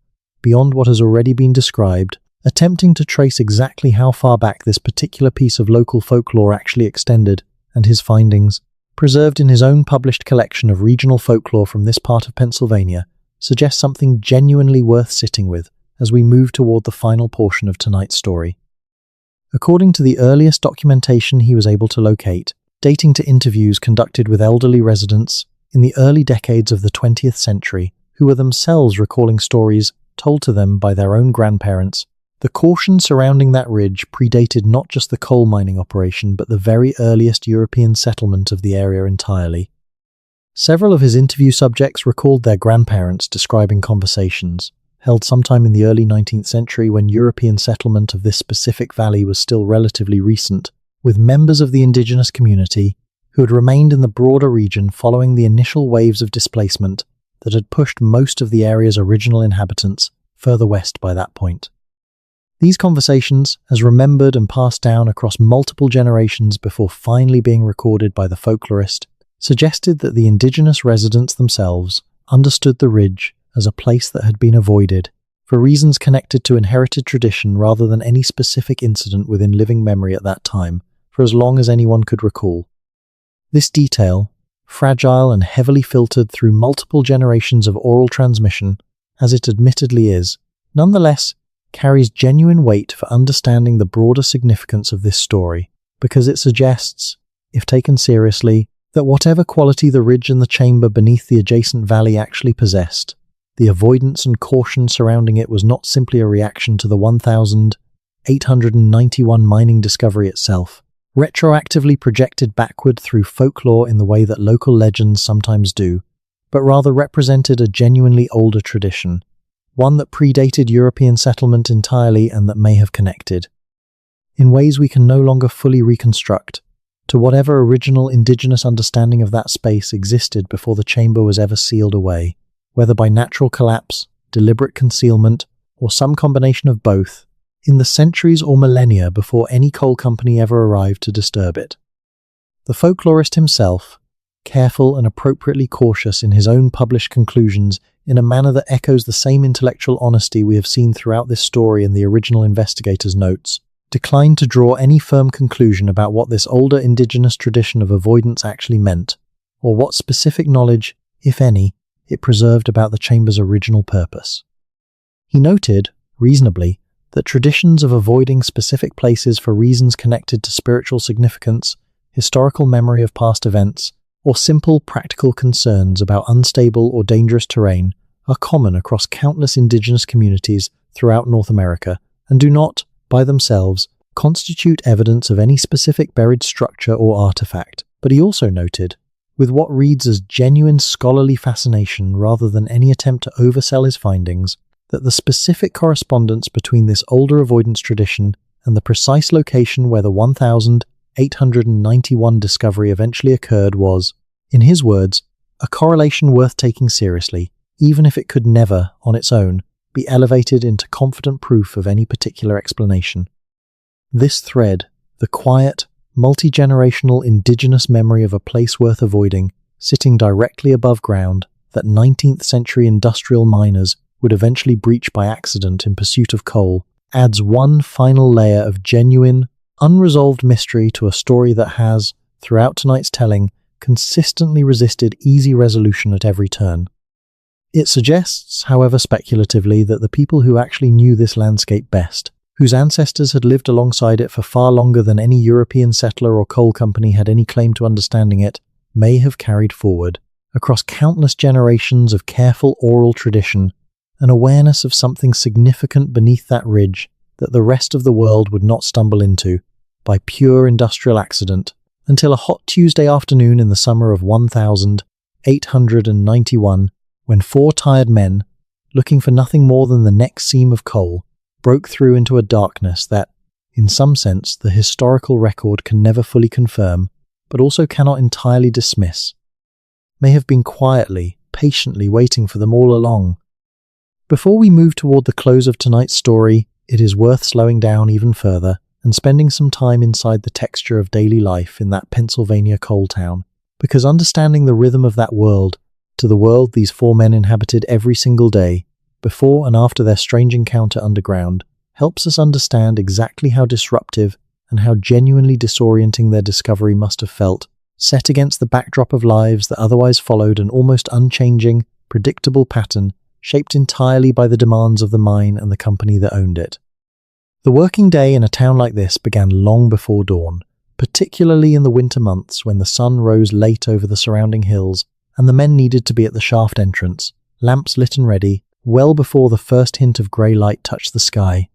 S1: beyond what has already been described, attempting to trace exactly how far back this particular piece of local folklore actually extended, and his findings, preserved in his own published collection of regional folklore from this part of Pennsylvania, suggest something genuinely worth sitting with as we move toward the final portion of tonight's story. According to the earliest documentation he was able to locate, dating to interviews conducted with elderly residents in the early decades of the 20th century, who were themselves recalling stories told to them by their own grandparents, the caution surrounding that ridge predated not just the coal mining operation but the very earliest European settlement of the area entirely. Several of his interview subjects recalled their grandparents describing conversations, held sometime in the early 19th century when European settlement of this specific valley was still relatively recent, with members of the indigenous community who had remained in the broader region following the initial waves of displacement that had pushed most of the area's original inhabitants further west by that point. These conversations, as remembered and passed down across multiple generations before finally being recorded by the folklorist, suggested that the indigenous residents themselves understood the ridge as a place that had been avoided, for reasons connected to inherited tradition rather than any specific incident within living memory at that time, for as long as anyone could recall. This detail, fragile and heavily filtered through multiple generations of oral transmission, as it admittedly is, nonetheless carries genuine weight for understanding the broader significance of this story, because it suggests, if taken seriously, that whatever quality the ridge and the chamber beneath the adjacent valley actually possessed, the avoidance and caution surrounding it was not simply a reaction to the 1891 mining discovery itself, retroactively projected backward through folklore in the way that local legends sometimes do, but rather represented a genuinely older tradition, one that predated European settlement entirely and that may have connected, in ways we can no longer fully reconstruct, to whatever original indigenous understanding of that space existed before the chamber was ever sealed away, whether by natural collapse, deliberate concealment, or some combination of both, in the centuries or millennia before any coal company ever arrived to disturb it. The folklorist himself, careful and appropriately cautious in his own published conclusions in a manner that echoes the same intellectual honesty we have seen throughout this story in the original investigator's notes, declined to draw any firm conclusion about what this older indigenous tradition of avoidance actually meant, or what specific knowledge, if any, it preserved about the chamber's original purpose. He noted, reasonably, that traditions of avoiding specific places for reasons connected to spiritual significance, historical memory of past events, or simple practical concerns about unstable or dangerous terrain are common across countless indigenous communities throughout North America and do not, by themselves, constitute evidence of any specific buried structure or artifact. But he also noted, with what reads as genuine scholarly fascination rather than any attempt to oversell his findings, that the specific correspondence between this older avoidance tradition and the precise location where the 1891 discovery eventually occurred was, in his words, a correlation worth taking seriously, even if it could never, on its own, be elevated into confident proof of any particular explanation. This thread, the quiet, multi-generational indigenous memory of a place worth avoiding, sitting directly above ground, that 19th century industrial miners would eventually breach by accident in pursuit of coal, adds one final layer of genuine, unresolved mystery to a story that has, throughout tonight's telling, consistently resisted easy resolution at every turn. It suggests, however speculatively, that the people who actually knew this landscape best, whose ancestors had lived alongside it for far longer than any European settler or coal company had any claim to understanding it, may have carried forward, across countless generations of careful oral tradition, an awareness of something significant beneath that ridge that the rest of the world would not stumble into, by pure industrial accident, until a hot Tuesday afternoon in the summer of 1891, when four tired men, looking for nothing more than the next seam of coal, broke through into a darkness that, in some sense, the historical record can never fully confirm, but also cannot entirely dismiss, may have been quietly, patiently waiting for them all along. Before we move toward the close of tonight's story, it is worth slowing down even further and spending some time inside the texture of daily life in that Pennsylvania coal town, because understanding the rhythm of that world, to the world these four men inhabited every single day, before and after their strange encounter underground, helps us understand exactly how disruptive and how genuinely disorienting their discovery must have felt, set against the backdrop of lives that otherwise followed an almost unchanging, predictable pattern shaped entirely by the demands of the mine and the company that owned it. The working day in a town like this began long before dawn, particularly in the winter months when the sun rose late over the surrounding hills and the men needed to be at the shaft entrance, lamps lit and ready, well before the first hint of grey light touched the sky.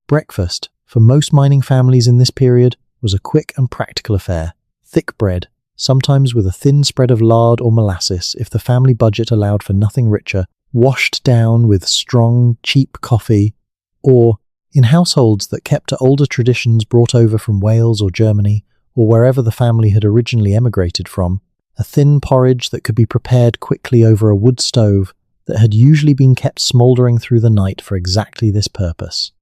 S1: Breakfast, for most mining families in this period, was a quick and practical affair. Thick bread, sometimes with a thin spread of lard or molasses if the family budget allowed for nothing richer, washed down with strong, cheap coffee, or, in households that kept to older traditions brought over from Wales or Germany, or wherever the family had originally emigrated from, a thin porridge that could be prepared quickly over a wood stove that had usually been kept smouldering through the night for exactly this purpose.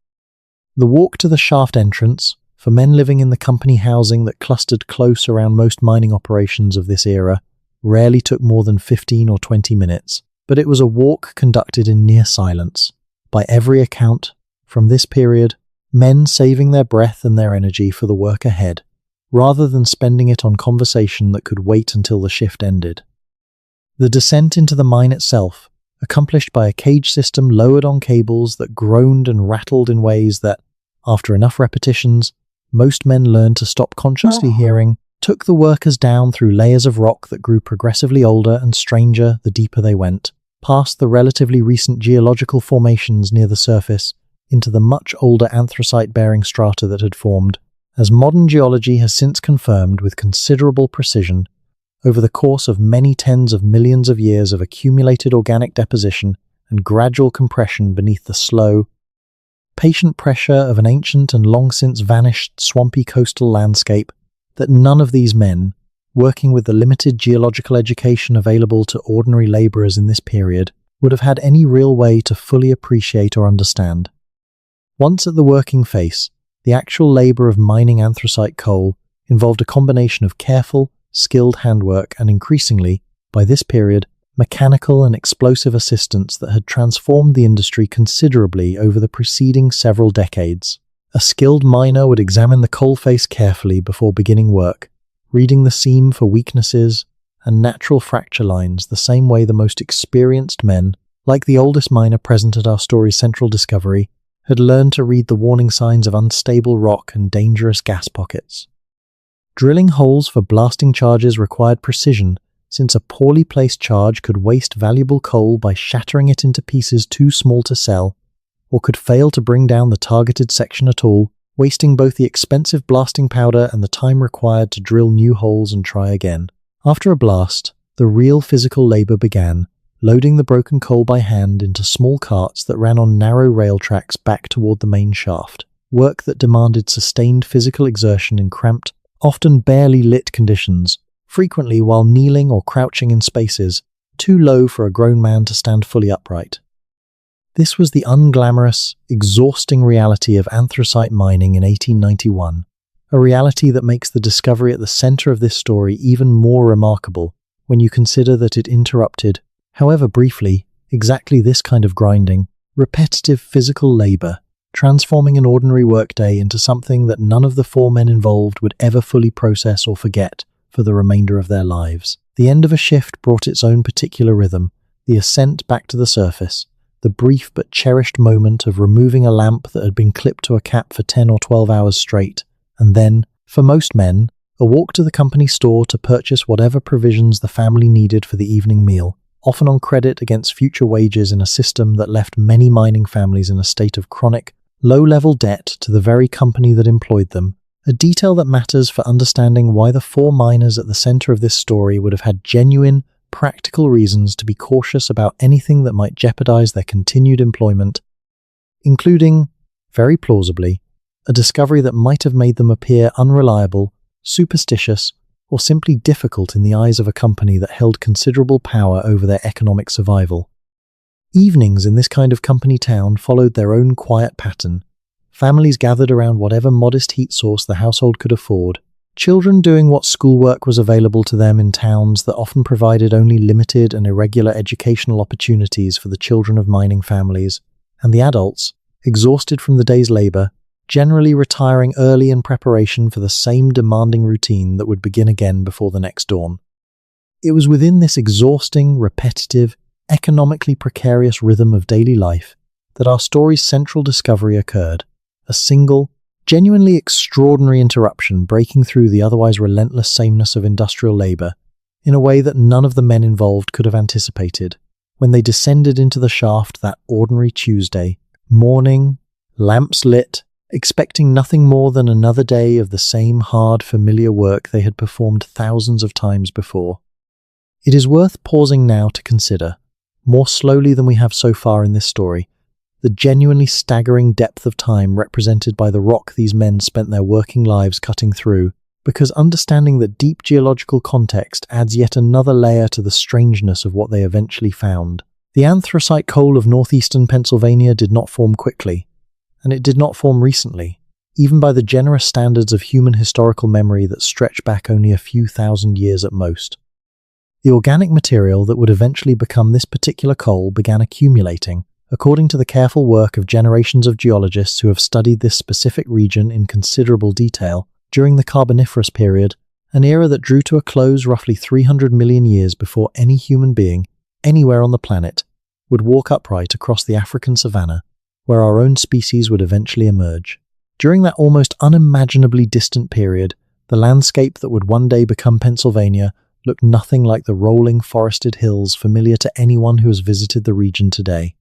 S1: The walk to the shaft entrance, for men living in the company housing that clustered close around most mining operations of this era, rarely took more than 15 or 20 minutes, but it was a walk conducted in near silence. By every account, from this period, men saving their breath and their energy for the work ahead, rather than spending it on conversation that could wait until the shift ended. The descent into the mine itself, accomplished by a cage system lowered on cables that groaned and rattled in ways that, after enough repetitions, most men learned to stop consciously hearing, took the workers down through layers of rock that grew progressively older and stranger the deeper they went, past the relatively recent geological formations near the surface, into the much older anthracite-bearing strata that had formed, as modern geology has since confirmed with considerable precision, over the course of many tens of millions of years of accumulated organic deposition and gradual compression beneath the slow, patient pressure of an ancient and long since vanished swampy coastal landscape, that none of these men, working with the limited geological education available to ordinary labourers in this period, would have had any real way to fully appreciate or understand. Once at the working face, the actual labour of mining anthracite coal involved a combination of careful, skilled handwork and increasingly, by this period, mechanical and explosive assistance that had transformed the industry considerably over the preceding several decades. A skilled miner would examine the coal face carefully before beginning work, reading the seam for weaknesses and natural fracture lines the same way the most experienced men, like the oldest miner present at our story's central discovery, had learned to read the warning signs of unstable rock and dangerous gas pockets. Drilling holes for blasting charges required precision, since a poorly placed charge could waste valuable coal by shattering it into pieces too small to sell, or could fail to bring down the targeted section at all, wasting both the expensive blasting powder and the time required to drill new holes and try again. After a blast, the real physical labour began, loading the broken coal by hand into small carts that ran on narrow rail tracks back toward the main shaft, work that demanded sustained physical exertion in cramped, often barely lit conditions, frequently while kneeling or crouching in spaces too low for a grown man to stand fully upright. This was the unglamorous, exhausting reality of anthracite mining in 1891, a reality that makes the discovery at the center of this story even more remarkable when you consider that it interrupted, however briefly, exactly this kind of grinding, repetitive physical labor, transforming an ordinary workday into something that none of the four men involved would ever fully process or forget for the remainder of their lives. The end of a shift brought its own particular rhythm, the ascent back to the surface, the brief but cherished moment of removing a lamp that had been clipped to a cap for 10 or 12 hours straight, and then, for most men, a walk to the company store to purchase whatever provisions the family needed for the evening meal, often on credit against future wages in a system that left many mining families in a state of chronic, low-level debt to the very company that employed them, a detail that matters for understanding why the four miners at the center of this story would have had genuine, practical reasons to be cautious about anything that might jeopardize their continued employment, including, very plausibly, a discovery that might have made them appear unreliable, superstitious, or simply difficult in the eyes of a company that held considerable power over their economic survival. Evenings in this kind of company town followed their own quiet pattern. Families gathered around whatever modest heat source the household could afford, Children doing what schoolwork was available to them in towns that often provided only limited and irregular educational opportunities for the children of mining families, and the adults, exhausted from the day's labor, generally retiring early in preparation for the same demanding routine that would begin again before the next dawn. It was within this exhausting, repetitive, economically precarious rhythm of daily life that our story's central discovery occurred, a single, genuinely extraordinary interruption breaking through the otherwise relentless sameness of industrial labor in a way that none of the men involved could have anticipated when they descended into the shaft that ordinary Tuesday morning, lamps lit, expecting nothing more than another day of the same hard, familiar work they had performed thousands of times before. It is worth pausing now to consider, more slowly than we have so far in this story, the genuinely staggering depth of time represented by the rock these men spent their working lives cutting through, because understanding that deep geological context adds yet another layer to the strangeness of what they eventually found. The anthracite coal of northeastern Pennsylvania did not form quickly, and it did not form recently, even by the generous standards of human historical memory that stretch back only a few thousand years at most. The organic material that would eventually become this particular coal began accumulating, according to the careful work of generations of geologists who have studied this specific region in considerable detail, during the Carboniferous period, an era that drew to a close roughly 300 million years before any human being, anywhere on the planet, would walk upright across the African savanna, where our own species would eventually emerge. During that almost unimaginably distant period, the landscape that would one day become Pennsylvania looked nothing like the rolling forested hills familiar to anyone who has visited the region today.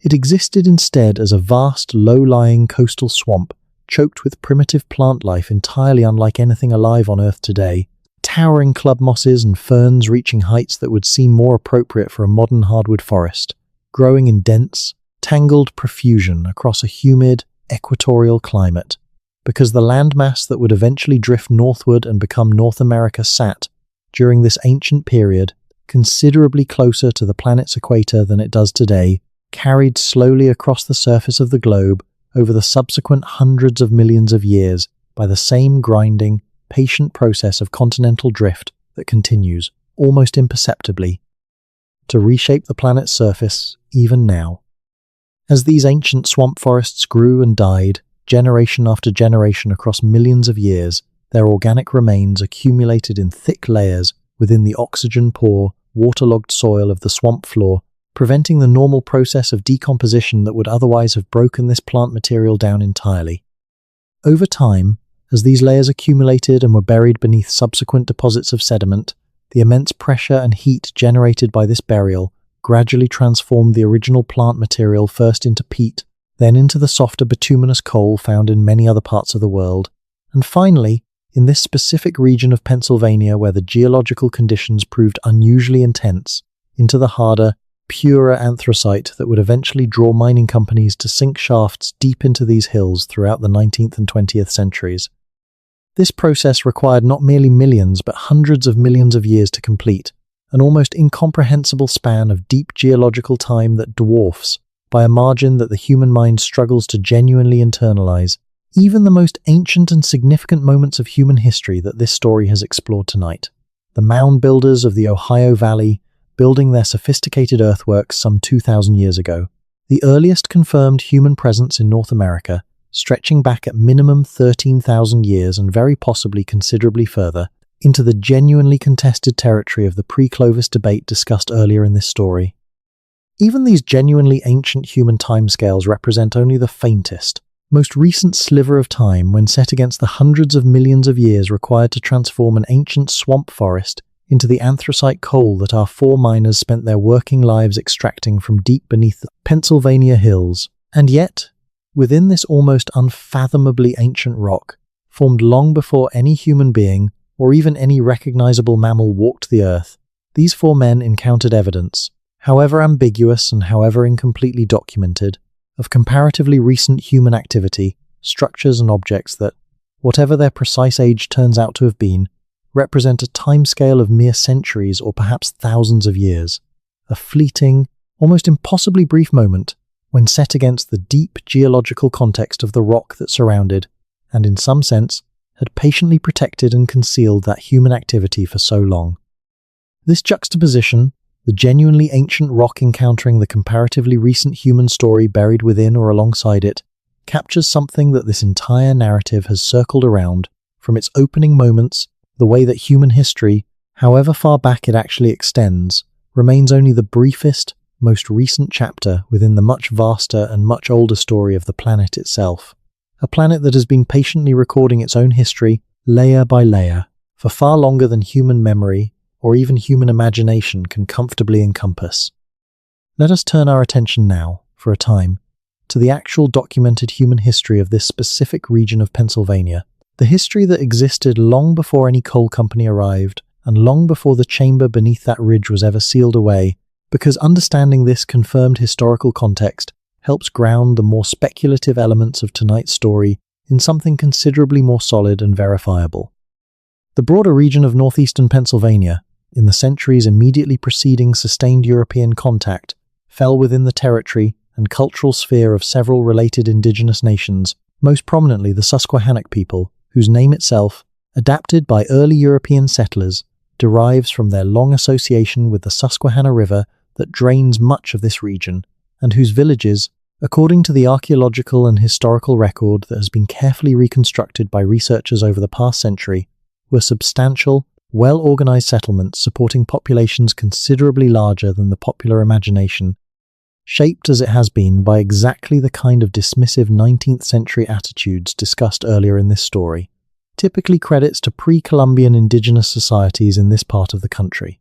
S1: It existed instead as a vast, low-lying coastal swamp, choked with primitive plant life entirely unlike anything alive on Earth today, towering club mosses and ferns reaching heights that would seem more appropriate for a modern hardwood forest, growing in dense, tangled profusion across a humid, equatorial climate, because the landmass that would eventually drift northward and become North America sat, during this ancient period, considerably closer to the planet's equator than it does today, carried slowly across the surface of the globe over the subsequent hundreds of millions of years by the same grinding, patient process of continental drift that continues, almost imperceptibly, to reshape the planet's surface even now. As these ancient swamp forests grew and died, generation after generation across millions of years, their organic remains accumulated in thick layers within the oxygen-poor, waterlogged soil of the swamp floor, preventing the normal process of decomposition that would otherwise have broken this plant material down entirely. Over time, as these layers accumulated and were buried beneath subsequent deposits of sediment, the immense pressure and heat generated by this burial gradually transformed the original plant material first into peat, then into the softer bituminous coal found in many other parts of the world, and finally, in this specific region of Pennsylvania where the geological conditions proved unusually intense, into the harder, purer anthracite that would eventually draw mining companies to sink shafts deep into these hills throughout the 19th and 20th centuries. This process required not merely millions but hundreds of millions of years to complete, an almost incomprehensible span of deep geological time that dwarfs, by a margin that the human mind struggles to genuinely internalize, even the most ancient and significant moments of human history that this story has explored tonight. The mound builders of the Ohio Valley, building their sophisticated earthworks some 2,000 years ago, the earliest confirmed human presence in North America, stretching back at minimum 13,000 years and very possibly considerably further, into the genuinely contested territory of the pre-Clovis debate discussed earlier in this story. Even these genuinely ancient human timescales represent only the faintest, most recent sliver of time when set against the hundreds of millions of years required to transform an ancient swamp forest into the anthracite coal that our foreminers spent their working lives extracting from deep beneath the Pennsylvania hills. And yet, within this almost unfathomably ancient rock, formed long before any human being or even any recognizable mammal walked the earth, these four men encountered evidence, however ambiguous and however incompletely documented, of comparatively recent human activity, structures and objects that, whatever their precise age turns out to have been, represent a timescale of mere centuries or perhaps thousands of years, a fleeting, almost impossibly brief moment when set against the deep geological context of the rock that surrounded, and in some sense, had patiently protected and concealed that human activity for so long. This juxtaposition, the genuinely ancient rock encountering the comparatively recent human story buried within or alongside it, captures something that this entire narrative has circled around from its opening moments. The way that human history, however far back it actually extends, remains only the briefest, most recent chapter within the much vaster and much older story of the planet itself. A planet that has been patiently recording its own history, layer by layer, for far longer than human memory or even human imagination can comfortably encompass. Let us turn our attention now, for a time, to the actual documented human history of this specific region of Pennsylvania, the history that existed long before any coal company arrived and long before the chamber beneath that ridge was ever sealed away, because understanding this confirmed historical context helps ground the more speculative elements of tonight's story in something considerably more solid and verifiable. The broader region of northeastern Pennsylvania, in the centuries immediately preceding sustained European contact, fell within the territory and cultural sphere of several related indigenous nations, most prominently the Susquehannock people, whose name itself, adapted by early European settlers, derives from their long association with the Susquehanna River that drains much of this region, and whose villages, according to the archaeological and historical record that has been carefully reconstructed by researchers over the past century, were substantial, well-organized settlements supporting populations considerably larger than the popular imagination, shaped as it has been by exactly the kind of dismissive 19th century attitudes discussed earlier in this story, typically credits to pre-Columbian indigenous societies in this part of the country.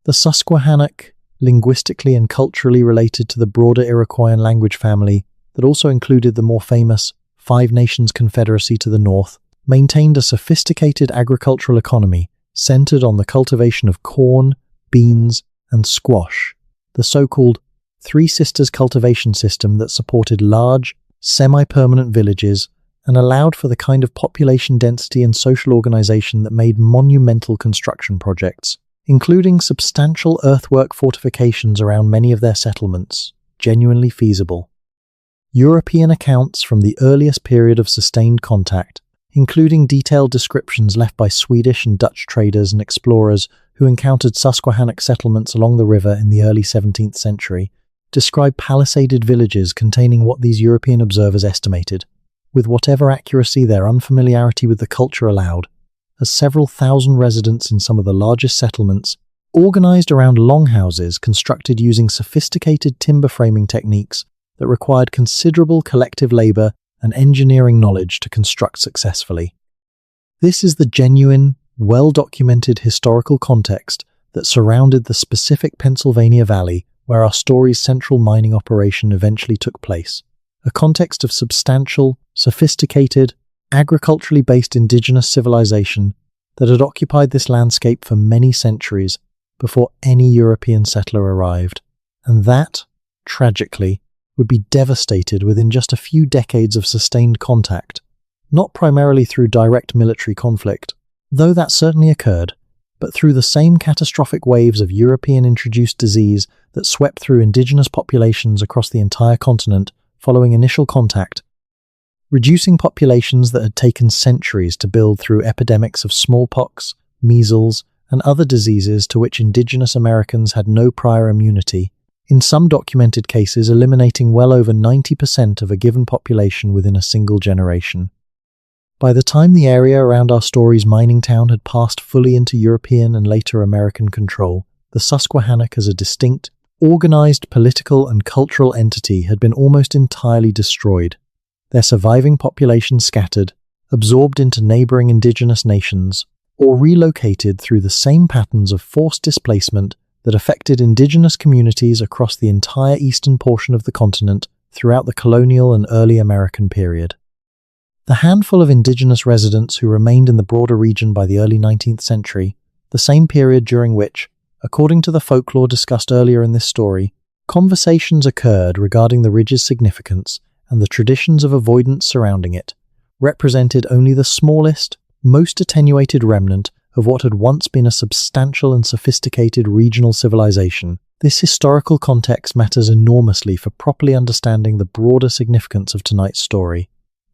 S1: The Susquehannock, linguistically and culturally related to the broader Iroquoian language family that also included the more famous Five Nations Confederacy to the north, maintained a sophisticated agricultural economy centered on the cultivation of corn, beans, and squash, the so-called Three Sisters cultivation system that supported large, semi-permanent villages and allowed for the kind of population density and social organization that made monumental construction projects, including substantial earthwork fortifications around many of their settlements, genuinely feasible. European accounts from the earliest period of sustained contact, including detailed descriptions left by Swedish and Dutch traders and explorers who encountered Susquehannock settlements along the river in the early 17th century, describe palisaded villages containing what these European observers estimated, with whatever accuracy their unfamiliarity with the culture allowed, as several thousand residents in some of the largest settlements, organized around longhouses constructed using sophisticated timber framing techniques that required considerable collective labor and engineering knowledge to construct successfully. This is the genuine, well-documented historical context that surrounded the specific Pennsylvania Valley where our story's central mining operation eventually took place, a context of substantial, sophisticated, agriculturally based indigenous civilization that had occupied this landscape for many centuries before any European settler arrived, and that, tragically, would be devastated within just a few decades of sustained contact, not primarily through direct military conflict, though that certainly occurred, but through the same catastrophic waves of European-introduced disease that swept through indigenous populations across the entire continent following initial contact, reducing populations that had taken centuries to build through epidemics of smallpox, measles, and other diseases to which indigenous Americans had no prior immunity, in some documented cases eliminating well over 90% of a given population within a single generation. By the time the area around our story's mining town had passed fully into European and later American control, the Susquehannock as a distinct, organized political and cultural entity had been almost entirely destroyed, their surviving population scattered, absorbed into neighboring indigenous nations, or relocated through the same patterns of forced displacement that affected indigenous communities across the entire eastern portion of the continent throughout the colonial and early American period. The handful of indigenous residents who remained in the broader region by the early 19th century, the same period during which, according to the folklore discussed earlier in this story, conversations occurred regarding the ridge's significance and the traditions of avoidance surrounding it, represented only the smallest, most attenuated remnant of what had once been a substantial and sophisticated regional civilization. This historical context matters enormously for properly understanding the broader significance of tonight's story,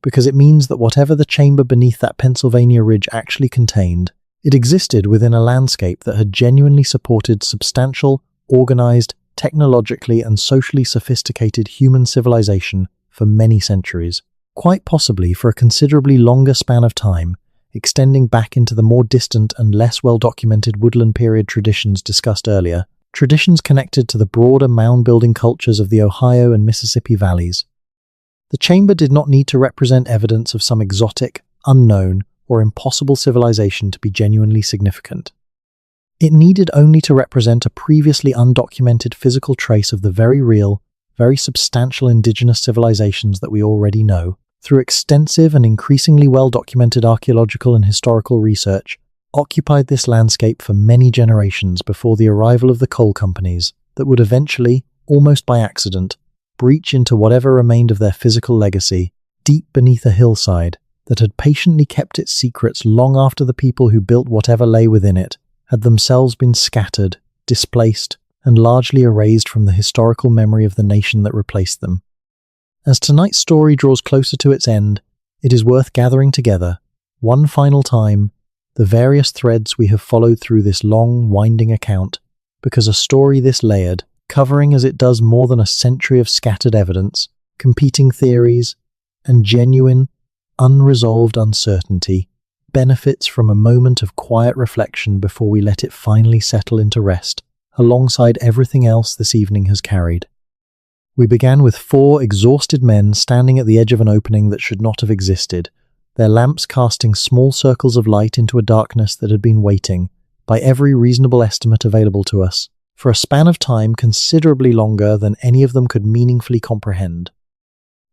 S1: because it means that whatever the chamber beneath that Pennsylvania ridge actually contained, it existed within a landscape that had genuinely supported substantial, organized, technologically and socially sophisticated human civilization for many centuries, quite possibly for a considerably longer span of time, extending back into the more distant and less well-documented woodland period traditions discussed earlier, traditions connected to the broader mound-building cultures of the Ohio and Mississippi valleys. The chamber did not need to represent evidence of some exotic, unknown, or impossible civilization to be genuinely significant. It needed only to represent a previously undocumented physical trace of the very real, very substantial indigenous civilizations that we already know, through extensive and increasingly well-documented archaeological and historical research, occupied this landscape for many generations before the arrival of the coal companies that would eventually, almost by accident, breach into whatever remained of their physical legacy, deep beneath a hillside that had patiently kept its secrets long after the people who built whatever lay within it had themselves been scattered, displaced, and largely erased from the historical memory of the nation that replaced them. As tonight's story draws closer to its end, it is worth gathering together, one final time, the various threads we have followed through this long, winding account, because a story this layered, covering as it does more than a century of scattered evidence, competing theories, and genuine, unresolved uncertainty, benefits from a moment of quiet reflection before we let it finally settle into rest, alongside everything else this evening has carried. We began with 4 exhausted men standing at the edge of an opening that should not have existed, their lamps casting small circles of light into a darkness that had been waiting, by every reasonable estimate available to us, for a span of time considerably longer than any of them could meaningfully comprehend.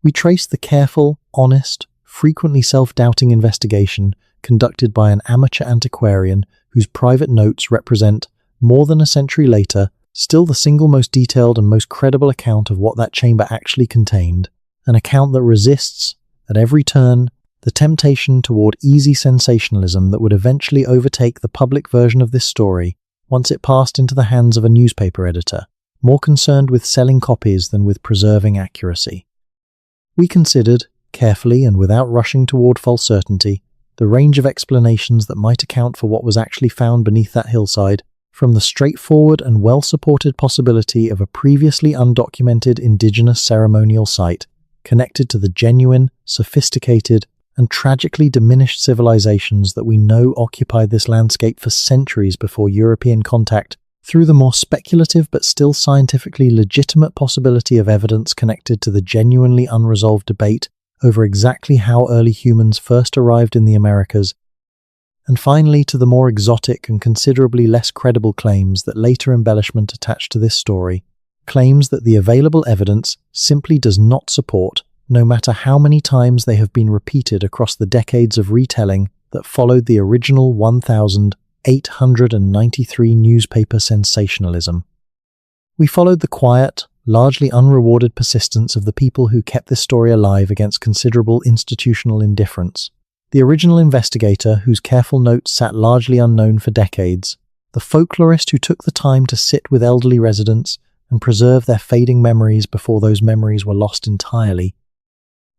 S1: We traced the careful, honest, frequently self-doubting investigation conducted by an amateur antiquarian whose private notes represent, more than a century later, still the single most detailed and most credible account of what that chamber actually contained, an account that resists, at every turn, the temptation toward easy sensationalism that would eventually overtake the public version of this story once it passed into the hands of a newspaper editor, more concerned with selling copies than with preserving accuracy. We considered, carefully and without rushing toward false certainty, the range of explanations that might account for what was actually found beneath that hillside, from the straightforward and well-supported possibility of a previously undocumented indigenous ceremonial site connected to the genuine, sophisticated, and tragically diminished civilizations that we know occupied this landscape for centuries before European contact, through the more speculative but still scientifically legitimate possibility of evidence connected to the genuinely unresolved debate over exactly how early humans first arrived in the Americas, and finally to the more exotic and considerably less credible claims that later embellishment attached to this story, claims that the available evidence simply does not support, no matter how many times they have been repeated across the decades of retelling that followed the original 1,893 newspaper sensationalism. We followed the quiet, largely unrewarded persistence of the people who kept this story alive against considerable institutional indifference. The original investigator, whose careful notes sat largely unknown for decades, the folklorist who took the time to sit with elderly residents and preserve their fading memories before those memories were lost entirely,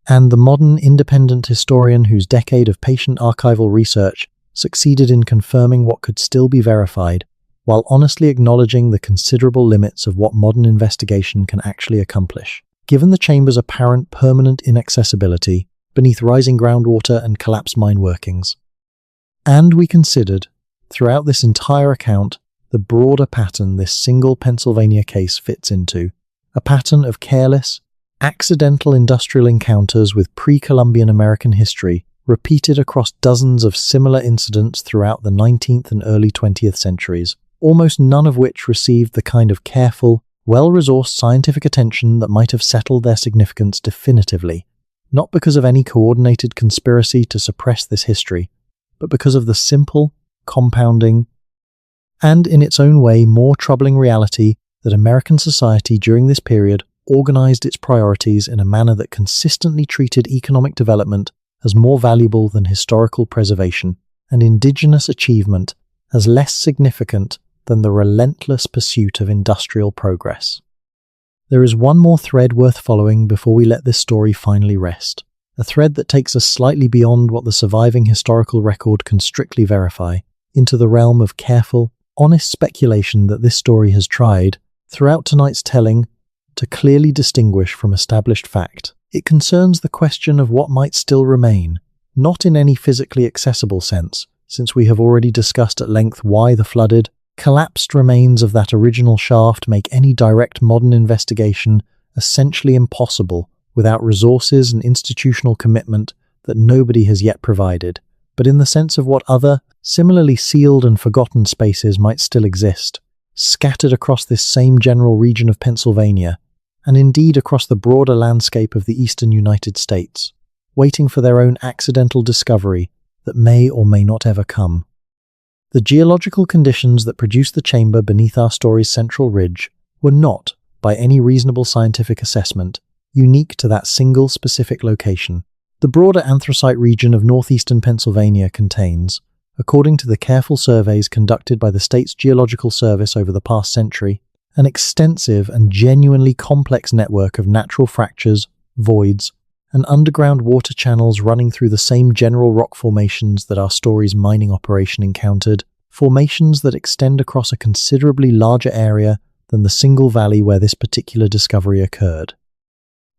S1: and the modern independent historian whose decade of patient archival research succeeded in confirming what could still be verified, while honestly acknowledging the considerable limits of what modern investigation can actually accomplish, given the chamber's apparent permanent inaccessibility beneath rising groundwater and collapsed mine workings. And we considered, throughout this entire account, the broader pattern this single Pennsylvania case fits into, a pattern of careless, accidental industrial encounters with pre-Columbian American history repeated across dozens of similar incidents throughout the 19th and early 20th centuries, almost none of which received the kind of careful, well-resourced scientific attention that might have settled their significance definitively, not because of any coordinated conspiracy to suppress this history, but because of the simple, compounding, and in its own way more troubling reality that American society during this period organized its priorities in a manner that consistently treated economic development as more valuable than historical preservation, and indigenous achievement as less significant than the relentless pursuit of industrial progress. There is one more thread worth following before we let this story finally rest. a thread that takes us slightly beyond what the surviving historical record can strictly verify, into the realm of careful, honest speculation that this story has tried, throughout tonight's telling, to clearly distinguish from established fact. It concerns the question of what might still remain, not in any physically accessible sense, since we have already discussed at length why the flooded, collapsed remains of that original shaft make any direct modern investigation essentially impossible without resources and institutional commitment that nobody has yet provided, but in the sense of what other, similarly sealed and forgotten spaces might still exist, scattered across this same general region of Pennsylvania, and indeed across the broader landscape of the eastern United States, waiting for their own accidental discovery that may or may not ever come. The geological conditions that produced the chamber beneath our story's central ridge were not, by any reasonable scientific assessment, unique to that single specific location. The broader anthracite region of northeastern Pennsylvania contains, according to the careful surveys conducted by the state's Geological Service over the past century, an extensive and genuinely complex network of natural fractures, voids, and underground water channels running through the same general rock formations that our story's mining operation encountered, formations that extend across a considerably larger area than the single valley where this particular discovery occurred.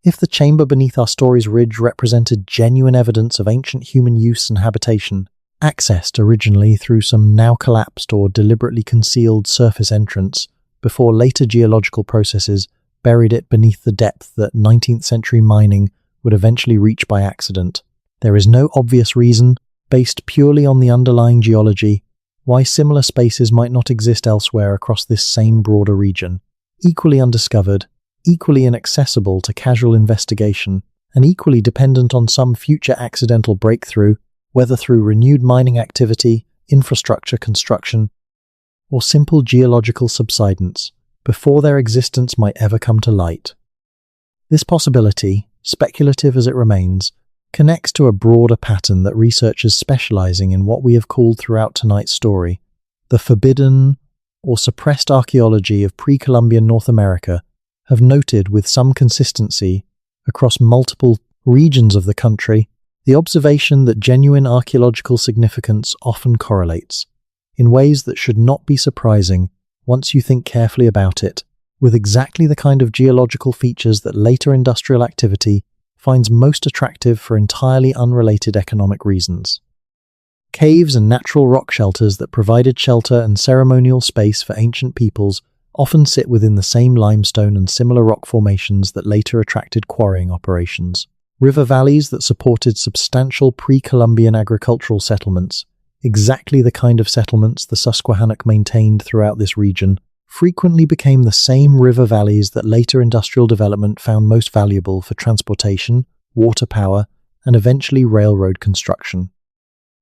S1: If the chamber beneath our story's ridge represented genuine evidence of ancient human use and habitation, accessed originally through some now collapsed or deliberately concealed surface entrance, before later geological processes buried it beneath the depth that 19th century mining would eventually reach by accident, there is no obvious reason, based purely on the underlying geology, why similar spaces might not exist elsewhere across this same broader region, equally undiscovered, equally inaccessible to casual investigation, and equally dependent on some future accidental breakthrough, whether through renewed mining activity, infrastructure construction, or simple geological subsidence, before their existence might ever come to light. This possibility, speculative as it remains, connects to a broader pattern that researchers specializing in what we have called throughout tonight's story the forbidden or suppressed archaeology of pre-Columbian North America have noted with some consistency across multiple regions of the country the observation that genuine archaeological significance often correlates, in ways that should not be surprising once you think carefully about it, with exactly the kind of geological features that later industrial activity finds most attractive for entirely unrelated economic reasons. Caves and natural rock shelters that provided shelter and ceremonial space for ancient peoples often sit within the same limestone and similar rock formations that later attracted quarrying operations. River valleys that supported substantial pre-Columbian agricultural settlements, exactly the kind of settlements the Susquehannock maintained throughout this region, frequently became the same river valleys that later industrial development found most valuable for transportation, water power, and eventually railroad construction.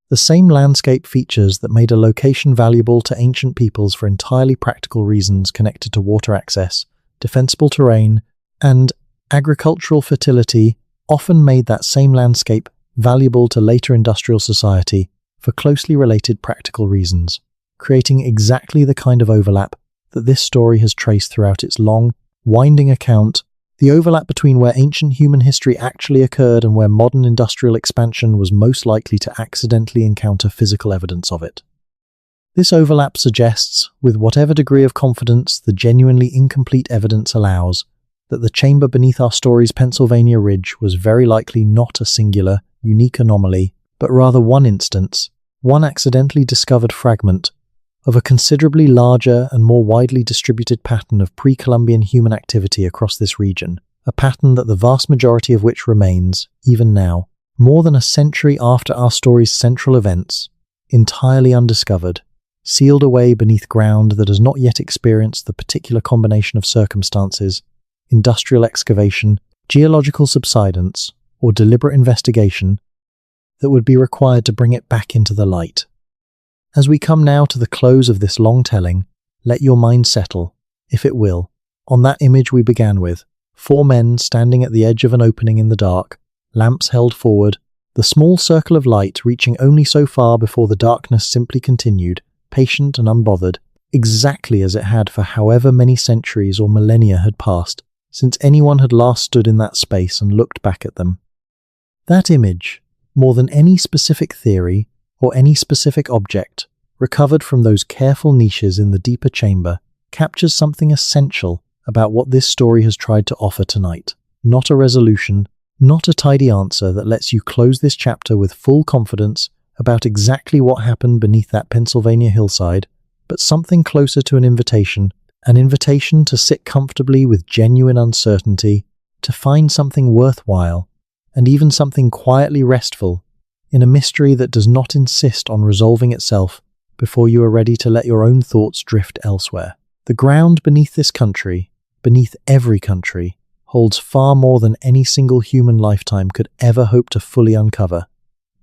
S1: The same landscape features that made a location valuable to ancient peoples for entirely practical reasons connected to water access, defensible terrain, and agricultural fertility often made that same landscape valuable to later industrial society for closely related practical reasons, creating exactly the kind of overlap that this story has traced throughout its long, winding account, the overlap between where ancient human history actually occurred and where modern industrial expansion was most likely to accidentally encounter physical evidence of it. This overlap suggests, with whatever degree of confidence the genuinely incomplete evidence allows, that the chamber beneath our story's Pennsylvania ridge was very likely not a singular, unique anomaly, but rather one instance, one accidentally discovered fragment, of a considerably larger and more widely distributed pattern of pre-Columbian human activity across this region, a pattern that the vast majority of which remains, even now, more than a century after our story's central events, entirely undiscovered, sealed away beneath ground that has not yet experienced the particular combination of circumstances, industrial excavation, geological subsidence, or deliberate investigation that would be required to bring it back into the light. As we come now to the close of this long telling, let your mind settle, if it will, on that image we began with, 4 men standing at the edge of an opening in the dark, lamps held forward, the small circle of light reaching only so far before the darkness simply continued, patient and unbothered, exactly as it had for however many centuries or millennia had passed, since anyone had last stood in that space and looked back at them. That image, more than any specific theory or any specific object, recovered from those careful niches in the deeper chamber, captures something essential about what this story has tried to offer tonight. Not a resolution, not a tidy answer that lets you close this chapter with full confidence about exactly what happened beneath that Pennsylvania hillside, but something closer to an invitation to sit comfortably with genuine uncertainty, to find something worthwhile, and even something quietly restful in a mystery that does not insist on resolving itself before you are ready to let your own thoughts drift elsewhere. The ground beneath this country, beneath every country, holds far more than any single human lifetime could ever hope to fully uncover.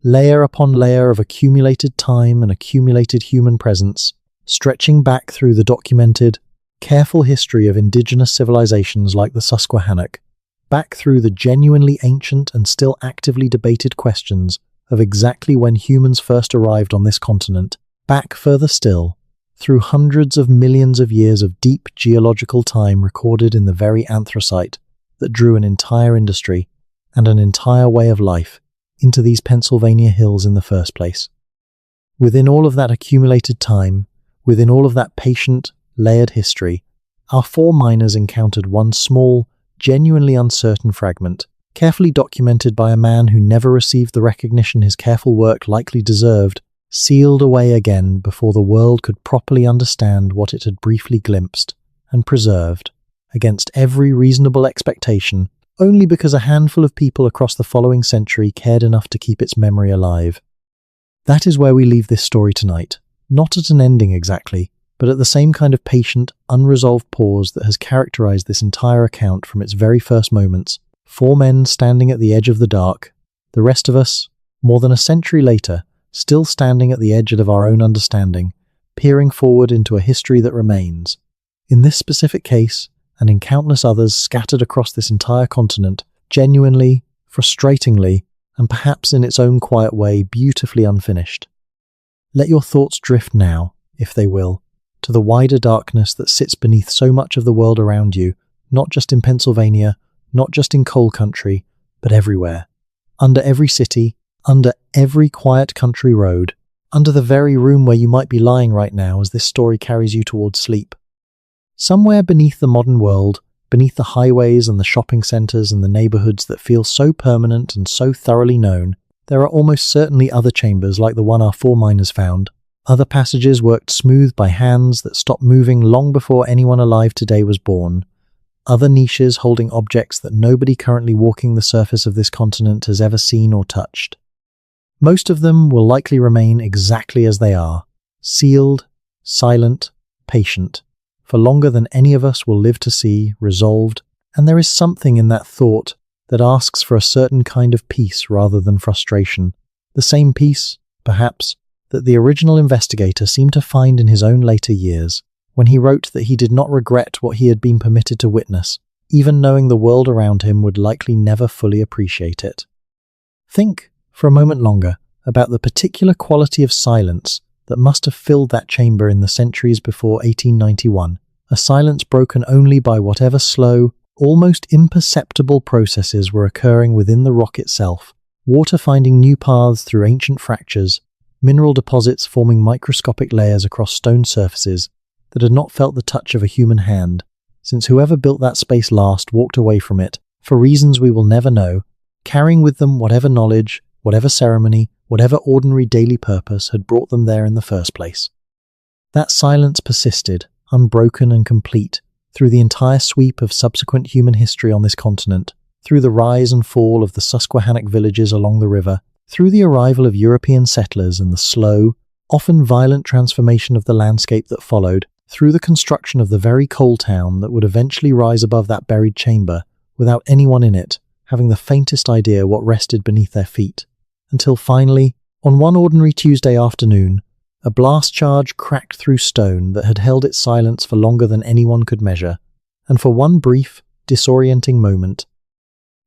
S1: Layer upon layer of accumulated time and accumulated human presence, stretching back through the documented, careful history of indigenous civilizations like the Susquehannock, back through the genuinely ancient and still actively debated questions of exactly when humans first arrived on this continent, back further still, through hundreds of millions of years of deep geological time recorded in the very anthracite that drew an entire industry and an entire way of life into these Pennsylvania hills in the first place. Within all of that accumulated time, within all of that patient, layered history, our four miners encountered one small, genuinely uncertain fragment, carefully documented by a man who never received the recognition his careful work likely deserved, sealed away again before the world could properly understand what it had briefly glimpsed, and preserved, against every reasonable expectation, only because a handful of people across the following century cared enough to keep its memory alive. That is where we leave this story tonight, not at an ending exactly, but at the same kind of patient, unresolved pause that has characterized this entire account from its very first moments. Four men standing at the edge of the dark, the rest of us, more than a century later, still standing at the edge of our own understanding, peering forward into a history that remains. In this specific case, and in countless others scattered across this entire continent, genuinely, frustratingly, and perhaps in its own quiet way, beautifully unfinished. Let your thoughts drift now, if they will, to the wider darkness that sits beneath so much of the world around you, not just in Pennsylvania, not just in coal country, but everywhere. Under every city, under every quiet country road, under the very room where you might be lying right now as this story carries you towards sleep. Somewhere beneath the modern world, beneath the highways and the shopping centers and the neighborhoods that feel so permanent and so thoroughly known, there are almost certainly other chambers like the one our four miners found, other passages worked smooth by hands that stopped moving long before anyone alive today was born, other niches holding objects that nobody currently walking the surface of this continent has ever seen or touched. Most of them will likely remain exactly as they are, sealed, silent, patient, for longer than any of us will live to see, resolved, and there is something in that thought that asks for a certain kind of peace rather than frustration, the same peace, perhaps, that the original investigator seemed to find in his own later years, when he wrote that he did not regret what he had been permitted to witness, even knowing the world around him would likely never fully appreciate it. Think, for a moment longer, about the particular quality of silence that must have filled that chamber in the centuries before 1891, a silence broken only by whatever slow, almost imperceptible processes were occurring within the rock itself, water finding new paths through ancient fractures, mineral deposits forming microscopic layers across stone surfaces that had not felt the touch of a human hand, since whoever built that space last walked away from it, for reasons we will never know, carrying with them whatever knowledge, whatever ceremony, whatever ordinary daily purpose had brought them there in the first place. That silence persisted, unbroken and complete, through the entire sweep of subsequent human history on this continent, through the rise and fall of the Susquehannock villages along the river, through the arrival of European settlers and the slow, often violent transformation of the landscape that followed, through the construction of the very coal town that would eventually rise above that buried chamber, without anyone in it having the faintest idea what rested beneath their feet, until finally, on one ordinary Tuesday afternoon, a blast charge cracked through stone that had held its silence for longer than anyone could measure, and for one brief, disorienting moment,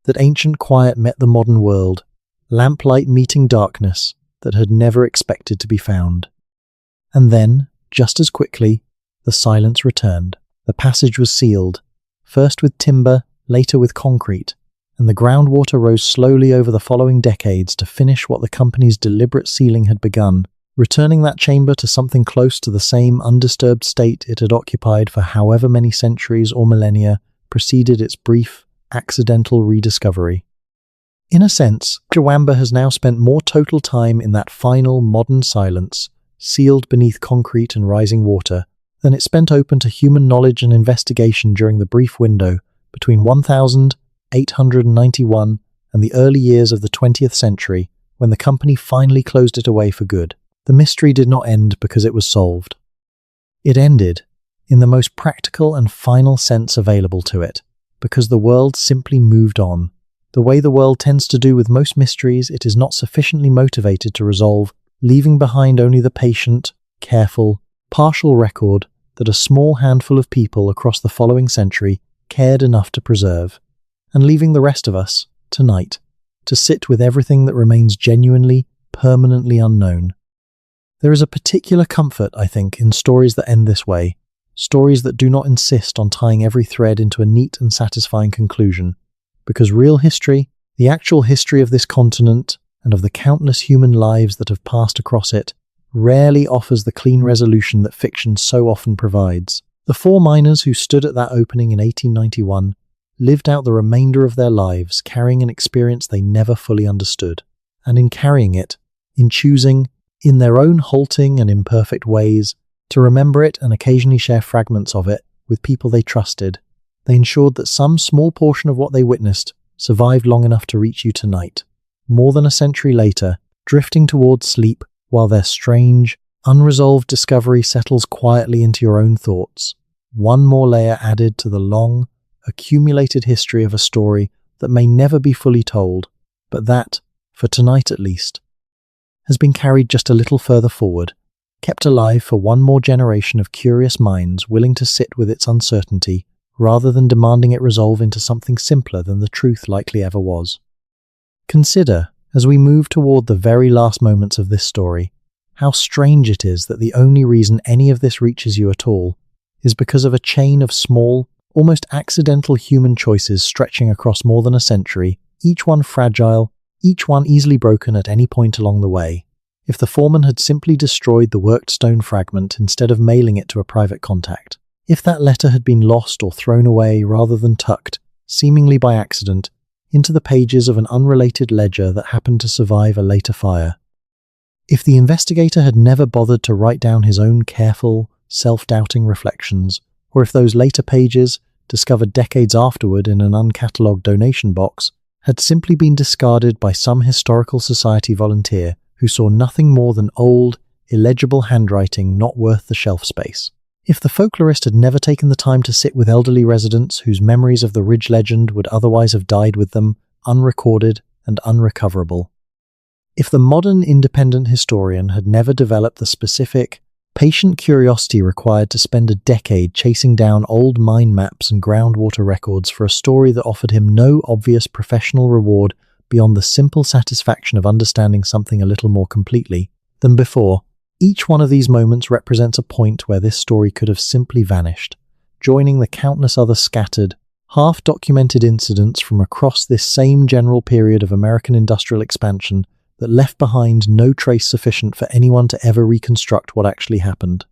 S1: that ancient quiet met the modern world, lamplight meeting darkness that had never expected to be found. And then, just as quickly, the silence returned. The passage was sealed, first with timber, later with concrete, and the groundwater rose slowly over the following decades to finish what the company's deliberate sealing had begun, returning that chamber to something close to the same undisturbed state it had occupied for however many centuries or millennia preceded its brief, accidental rediscovery. In a sense, Jawamba has now spent more total time in that final modern silence, sealed beneath concrete and rising water, than it spent open to human knowledge and investigation during the brief window between 1891 and the early years of the 20th century, when the company finally closed it away for good. The mystery did not end because it was solved. It ended, in the most practical and final sense available to it, because the world simply moved on. The way the world tends to do with most mysteries, it is not sufficiently motivated to resolve, leaving behind only the patient, careful, partial record that a small handful of people across the following century cared enough to preserve, and leaving the rest of us, tonight, to sit with everything that remains genuinely, permanently unknown. There is a particular comfort, I think, in stories that end this way, stories that do not insist on tying every thread into a neat and satisfying conclusion, because real history, the actual history of this continent and of the countless human lives that have passed across it, rarely offers the clean resolution that fiction so often provides. The 4 miners who stood at that opening in 1891 lived out the remainder of their lives carrying an experience they never fully understood, and in carrying it, in choosing, in their own halting and imperfect ways, to remember it and occasionally share fragments of it with people they trusted, they ensured that some small portion of what they witnessed survived long enough to reach you tonight, more than a century later, drifting towards sleep while their strange, unresolved discovery settles quietly into your own thoughts. One more layer added to the long, accumulated history of a story that may never be fully told, but that, for tonight at least, has been carried just a little further forward, kept alive for one more generation of curious minds willing to sit with its uncertainty rather than demanding it resolve into something simpler than the truth likely ever was. Consider, as we move toward the very last moments of this story, how strange it is that the only reason any of this reaches you at all is because of a chain of small, almost accidental human choices stretching across more than a century, each one fragile, each one easily broken at any point along the way. If the foreman had simply destroyed the worked stone fragment instead of mailing it to a private contact, if that letter had been lost or thrown away rather than tucked, seemingly by accident, into the pages of an unrelated ledger that happened to survive a later fire, if the investigator had never bothered to write down his own careful, self-doubting reflections, or if those later pages, discovered decades afterward in an uncatalogued donation box, had simply been discarded by some historical society volunteer who saw nothing more than old, illegible handwriting not worth the shelf space. If the folklorist had never taken the time to sit with elderly residents whose memories of the Ridge legend would otherwise have died with them, unrecorded and unrecoverable. If the modern independent historian had never developed the specific, patient curiosity required to spend a decade chasing down old mine maps and groundwater records for a story that offered him no obvious professional reward beyond the simple satisfaction of understanding something a little more completely than before, each one of these moments represents a point where this story could have simply vanished, joining the countless other scattered, half-documented incidents from across this same general period of American industrial expansion that left behind no trace sufficient for anyone to ever reconstruct what actually happened.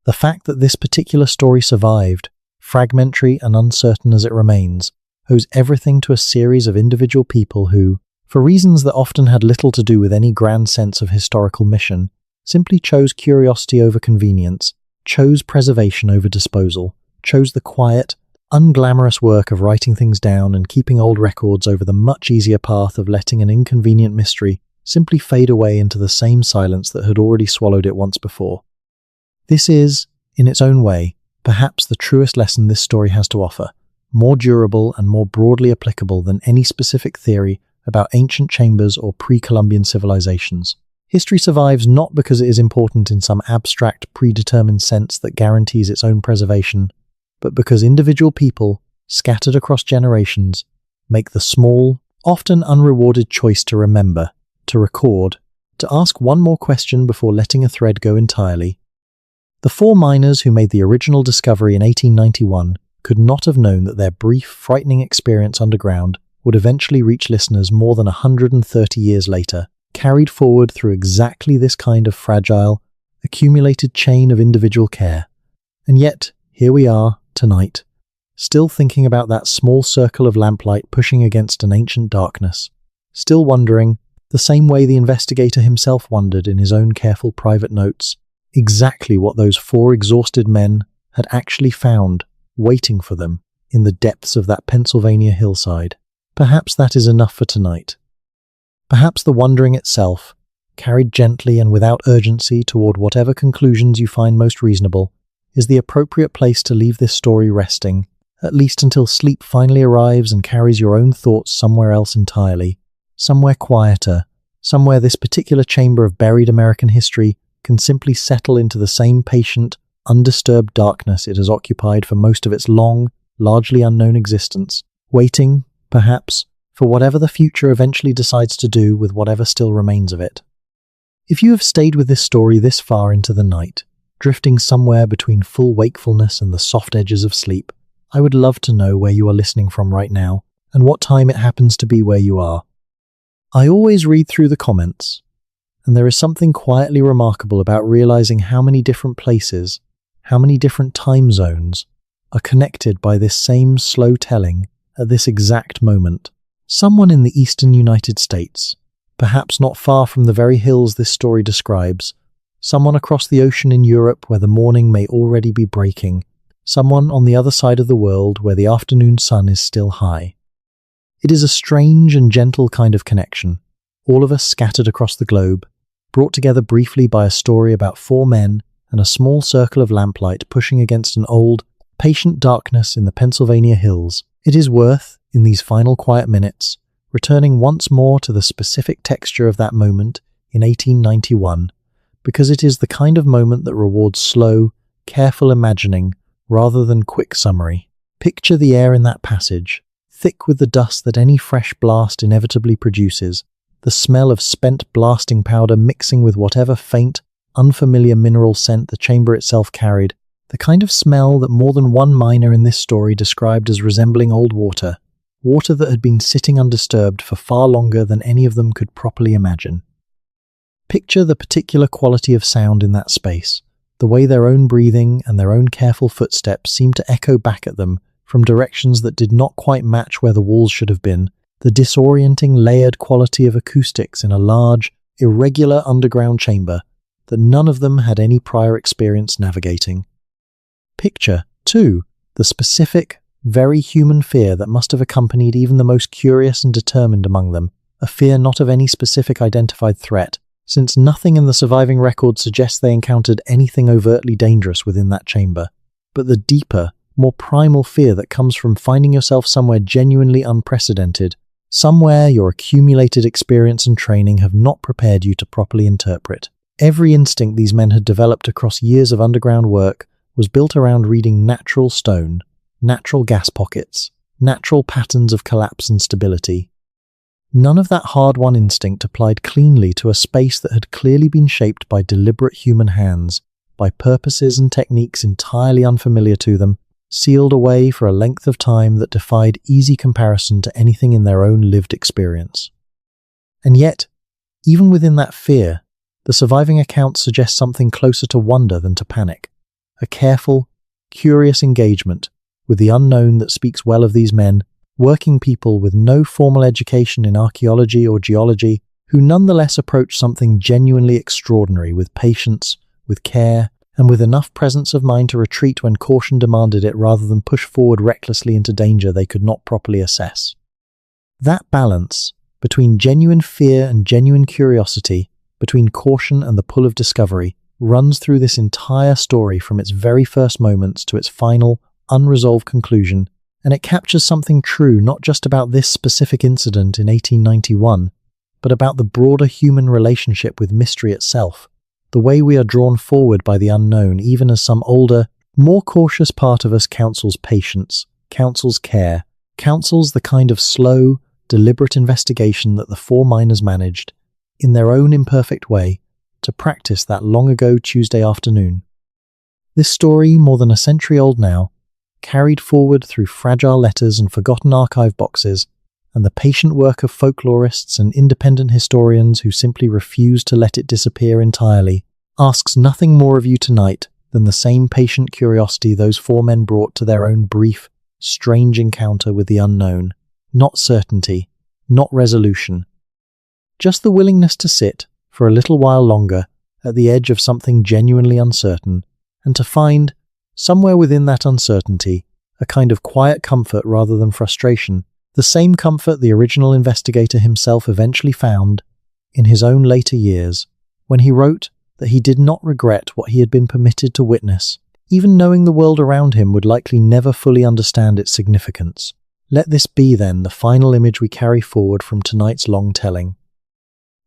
S1: The fact that this particular story survived, fragmentary and uncertain as it remains, owes everything to a series of individual people who, for reasons that often had little to do with any grand sense of historical mission, simply chose curiosity over convenience, chose preservation over disposal, chose the quiet, unglamorous work of writing things down and keeping old records over the much easier path of letting an inconvenient mystery simply fade away into the same silence that had already swallowed it once before. This is, in its own way, perhaps the truest lesson this story has to offer, more durable and more broadly applicable than any specific theory about ancient chambers or pre-Columbian civilizations. History survives not because it is important in some abstract, predetermined sense that guarantees its own preservation, but because individual people, scattered across generations, make the small, often unrewarded choice to remember, to record, to ask one more question before letting a thread go entirely. The 4 miners who made the original discovery in 1891 could not have known that their brief, frightening experience underground would eventually reach listeners more than 130 years later, carried forward through exactly this kind of fragile, accumulated chain of individual care. And yet, here we are, tonight, still thinking about that small circle of lamplight pushing against an ancient darkness, still wondering, the same way the investigator himself wondered in his own careful private notes, exactly what those four exhausted men had actually found, waiting for them, in the depths of that Pennsylvania hillside. Perhaps that is enough for tonight. Perhaps the wondering itself, carried gently and without urgency toward whatever conclusions you find most reasonable, is the appropriate place to leave this story resting, at least until sleep finally arrives and carries your own thoughts somewhere else entirely, somewhere quieter, somewhere this particular chamber of buried American history can simply settle into the same patient, undisturbed darkness it has occupied for most of its long, largely unknown existence, waiting, perhaps, for whatever the future eventually decides to do with whatever still remains of it. If you have stayed with this story this far into the night, drifting somewhere between full wakefulness and the soft edges of sleep, I would love to know where you are listening from right now and what time it happens to be where you are. I always read through the comments, and there is something quietly remarkable about realizing how many different places, how many different time zones, are connected by this same slow telling at this exact moment. Someone in the eastern United States, perhaps not far from the very hills this story describes, someone across the ocean in Europe where the morning may already be breaking, someone on the other side of the world where the afternoon sun is still high. It is a strange and gentle kind of connection, all of us scattered across the globe, brought together briefly by a story about four men and a small circle of lamplight pushing against an old, patient darkness in the Pennsylvania hills. It is worth, in these final quiet minutes, returning once more to the specific texture of that moment in 1891, because it is the kind of moment that rewards slow, careful imagining rather than quick summary. Picture the air in that passage, thick with the dust that any fresh blast inevitably produces, the smell of spent blasting powder mixing with whatever faint, unfamiliar mineral scent the chamber itself carried, the kind of smell that more than one miner in this story described as resembling old water, water that had been sitting undisturbed for far longer than any of them could properly imagine. Picture the particular quality of sound in that space, the way their own breathing and their own careful footsteps seemed to echo back at them from directions that did not quite match where the walls should have been, the disorienting layered quality of acoustics in a large, irregular underground chamber that none of them had any prior experience navigating. Picture, too, the specific, very human fear that must have accompanied even the most curious and determined among them, a fear not of any specific identified threat, since nothing in the surviving record suggests they encountered anything overtly dangerous within that chamber, but the deeper, more primal fear that comes from finding yourself somewhere genuinely unprecedented, somewhere your accumulated experience and training have not prepared you to properly interpret. Every instinct these men had developed across years of underground work was built around reading natural stone, natural gas pockets, natural patterns of collapse and stability. None of that hard-won instinct applied cleanly to a space that had clearly been shaped by deliberate human hands, by purposes and techniques entirely unfamiliar to them, sealed away for a length of time that defied easy comparison to anything in their own lived experience. And yet, even within that fear, the surviving accounts suggest something closer to wonder than to panic, a careful, curious engagement with the unknown that speaks well of these men, working people with no formal education in archaeology or geology, who nonetheless approach something genuinely extraordinary with patience, with care, and with enough presence of mind to retreat when caution demanded it rather than push forward recklessly into danger they could not properly assess. That balance, between genuine fear and genuine curiosity, between caution and the pull of discovery, runs through this entire story from its very first moments to its final, unresolved conclusion, and it captures something true not just about this specific incident in 1891, but about the broader human relationship with mystery itself, the way we are drawn forward by the unknown even as some older, more cautious part of us counsels patience, counsels care, counsels the kind of slow, deliberate investigation that the four miners managed, in their own imperfect way, to practice that long-ago Tuesday afternoon. This story, more than a century old now, carried forward through fragile letters and forgotten archive boxes, and the patient work of folklorists and independent historians who simply refuse to let it disappear entirely, asks nothing more of you tonight than the same patient curiosity those four men brought to their own brief, strange encounter with the unknown. Not certainty, not resolution. Just the willingness to sit, for a little while longer, at the edge of something genuinely uncertain, and to find, somewhere within that uncertainty, a kind of quiet comfort rather than frustration, the same comfort the original investigator himself eventually found in his own later years, when he wrote that he did not regret what he had been permitted to witness, even knowing the world around him would likely never fully understand its significance. Let this be, then, the final image we carry forward from tonight's long telling.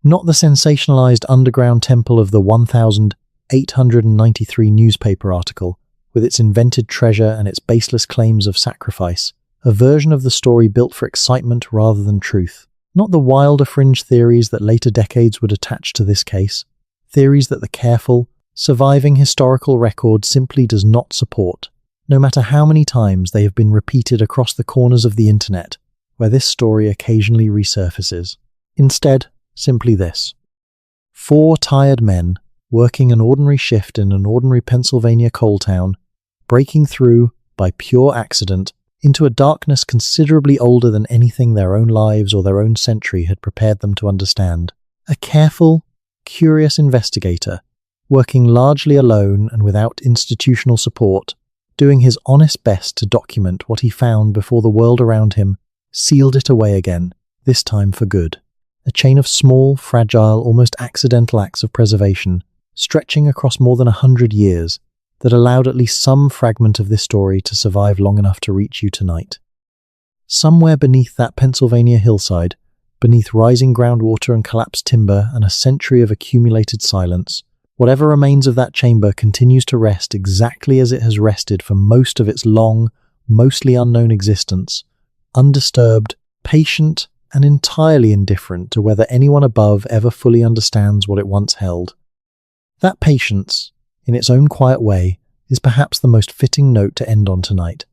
S1: Not the sensationalized underground temple of the 1893 newspaper article, with its invented treasure and its baseless claims of sacrifice, a version of the story built for excitement rather than truth. Not the wilder fringe theories that later decades would attach to this case, theories that the careful, surviving historical record simply does not support, no matter how many times they have been repeated across the corners of the internet, where this story occasionally resurfaces. Instead, simply this. 4 tired men, working an ordinary shift in an ordinary Pennsylvania coal town, breaking through, by pure accident, into a darkness considerably older than anything their own lives or their own century had prepared them to understand. A careful, curious investigator, working largely alone and without institutional support, doing his honest best to document what he found before the world around him sealed it away again, this time for good. A chain of small, fragile, almost accidental acts of preservation, stretching across more than 100 years, that allowed at least some fragment of this story to survive long enough to reach you tonight. Somewhere beneath that Pennsylvania hillside, beneath rising groundwater and collapsed timber and a century of accumulated silence, whatever remains of that chamber continues to rest exactly as it has rested for most of its long, mostly unknown existence, undisturbed, patient, and entirely indifferent to whether anyone above ever fully understands what it once held. That patience, in its own quiet way, is perhaps the most fitting note to end on tonight.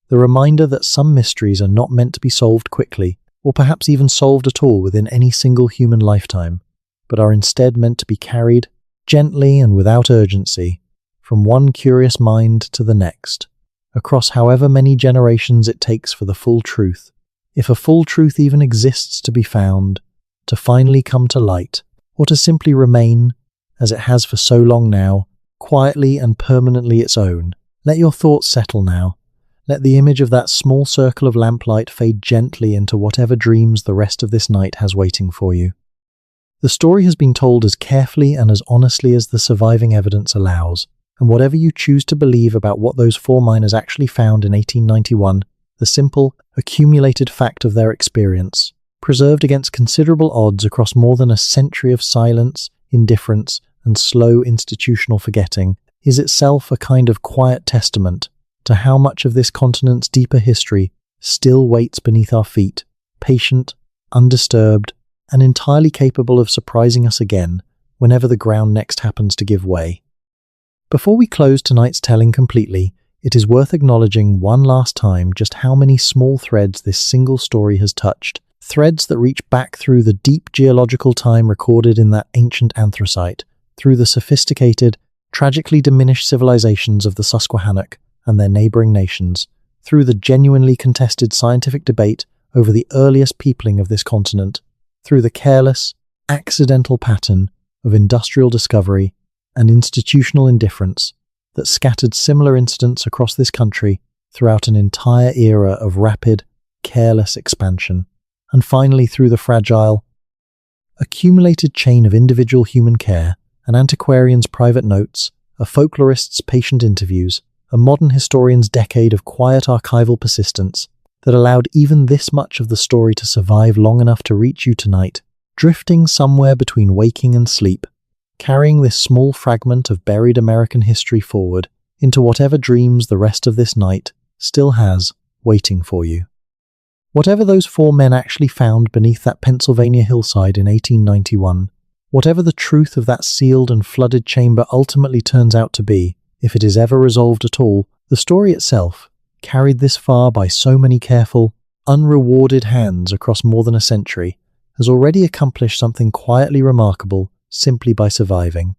S1: The reminder that some mysteries are not meant to be solved quickly, or perhaps even solved at all within any single human lifetime, but are instead meant to be carried, gently and without urgency, from one curious mind to the next, across however many generations it takes for the full truth, if a full truth even exists to be found, to finally come to light, or to simply remain, as it has for so long now, quietly and permanently its own. Let your thoughts settle now. Let the image of that small circle of lamplight fade gently into whatever dreams the rest of this night has waiting for you. The story has been told as carefully and as honestly as the surviving evidence allows, and whatever you choose to believe about what those 4 miners actually found in 1891, the simple, accumulated fact of their experience, preserved against considerable odds across more than a century of silence, indifference, and slow institutional forgetting, is itself a kind of quiet testament to how much of this continent's deeper history still waits beneath our feet, patient, undisturbed, and entirely capable of surprising us again whenever the ground next happens to give way. Before we close tonight's telling completely, it is worth acknowledging one last time just how many small threads this single story has touched, threads that reach back through the deep geological time recorded in that ancient anthracite, through the sophisticated, tragically diminished civilizations of the Susquehannock and their neighboring nations, through the genuinely contested scientific debate over the earliest peopling of this continent, through the careless, accidental pattern of industrial discovery and institutional indifference that scattered similar incidents across this country throughout an entire era of rapid, careless expansion, and finally through the fragile, accumulated chain of individual human care, an antiquarian's private notes, a folklorist's patient interviews, a modern historian's decade of quiet archival persistence that allowed even this much of the story to survive long enough to reach you tonight, drifting somewhere between waking and sleep, carrying this small fragment of buried American history forward into whatever dreams the rest of this night still has waiting for you. Whatever those 4 men actually found beneath that Pennsylvania hillside in 1891, whatever the truth of that sealed and flooded chamber ultimately turns out to be, if it is ever resolved at all, the story itself, carried this far by so many careful, unrewarded hands across more than a century, has already accomplished something quietly remarkable simply by surviving.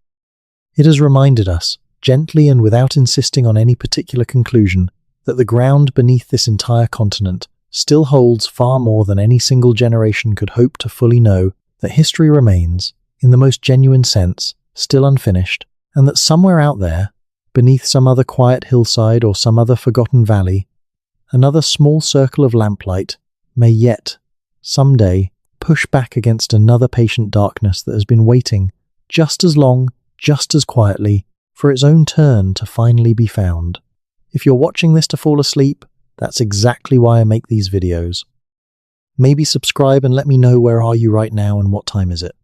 S1: It has reminded us, gently and without insisting on any particular conclusion, that the ground beneath this entire continent still holds far more than any single generation could hope to fully know, that history remains, in the most genuine sense, still unfinished, and that somewhere out there, beneath some other quiet hillside or some other forgotten valley, another small circle of lamplight may yet, someday, push back against another patient darkness that has been waiting just as long, just as quietly, for its own turn to finally be found. If you're watching this to fall asleep, that's exactly why I make these videos. Maybe subscribe and let me know where are you right now and what time is it.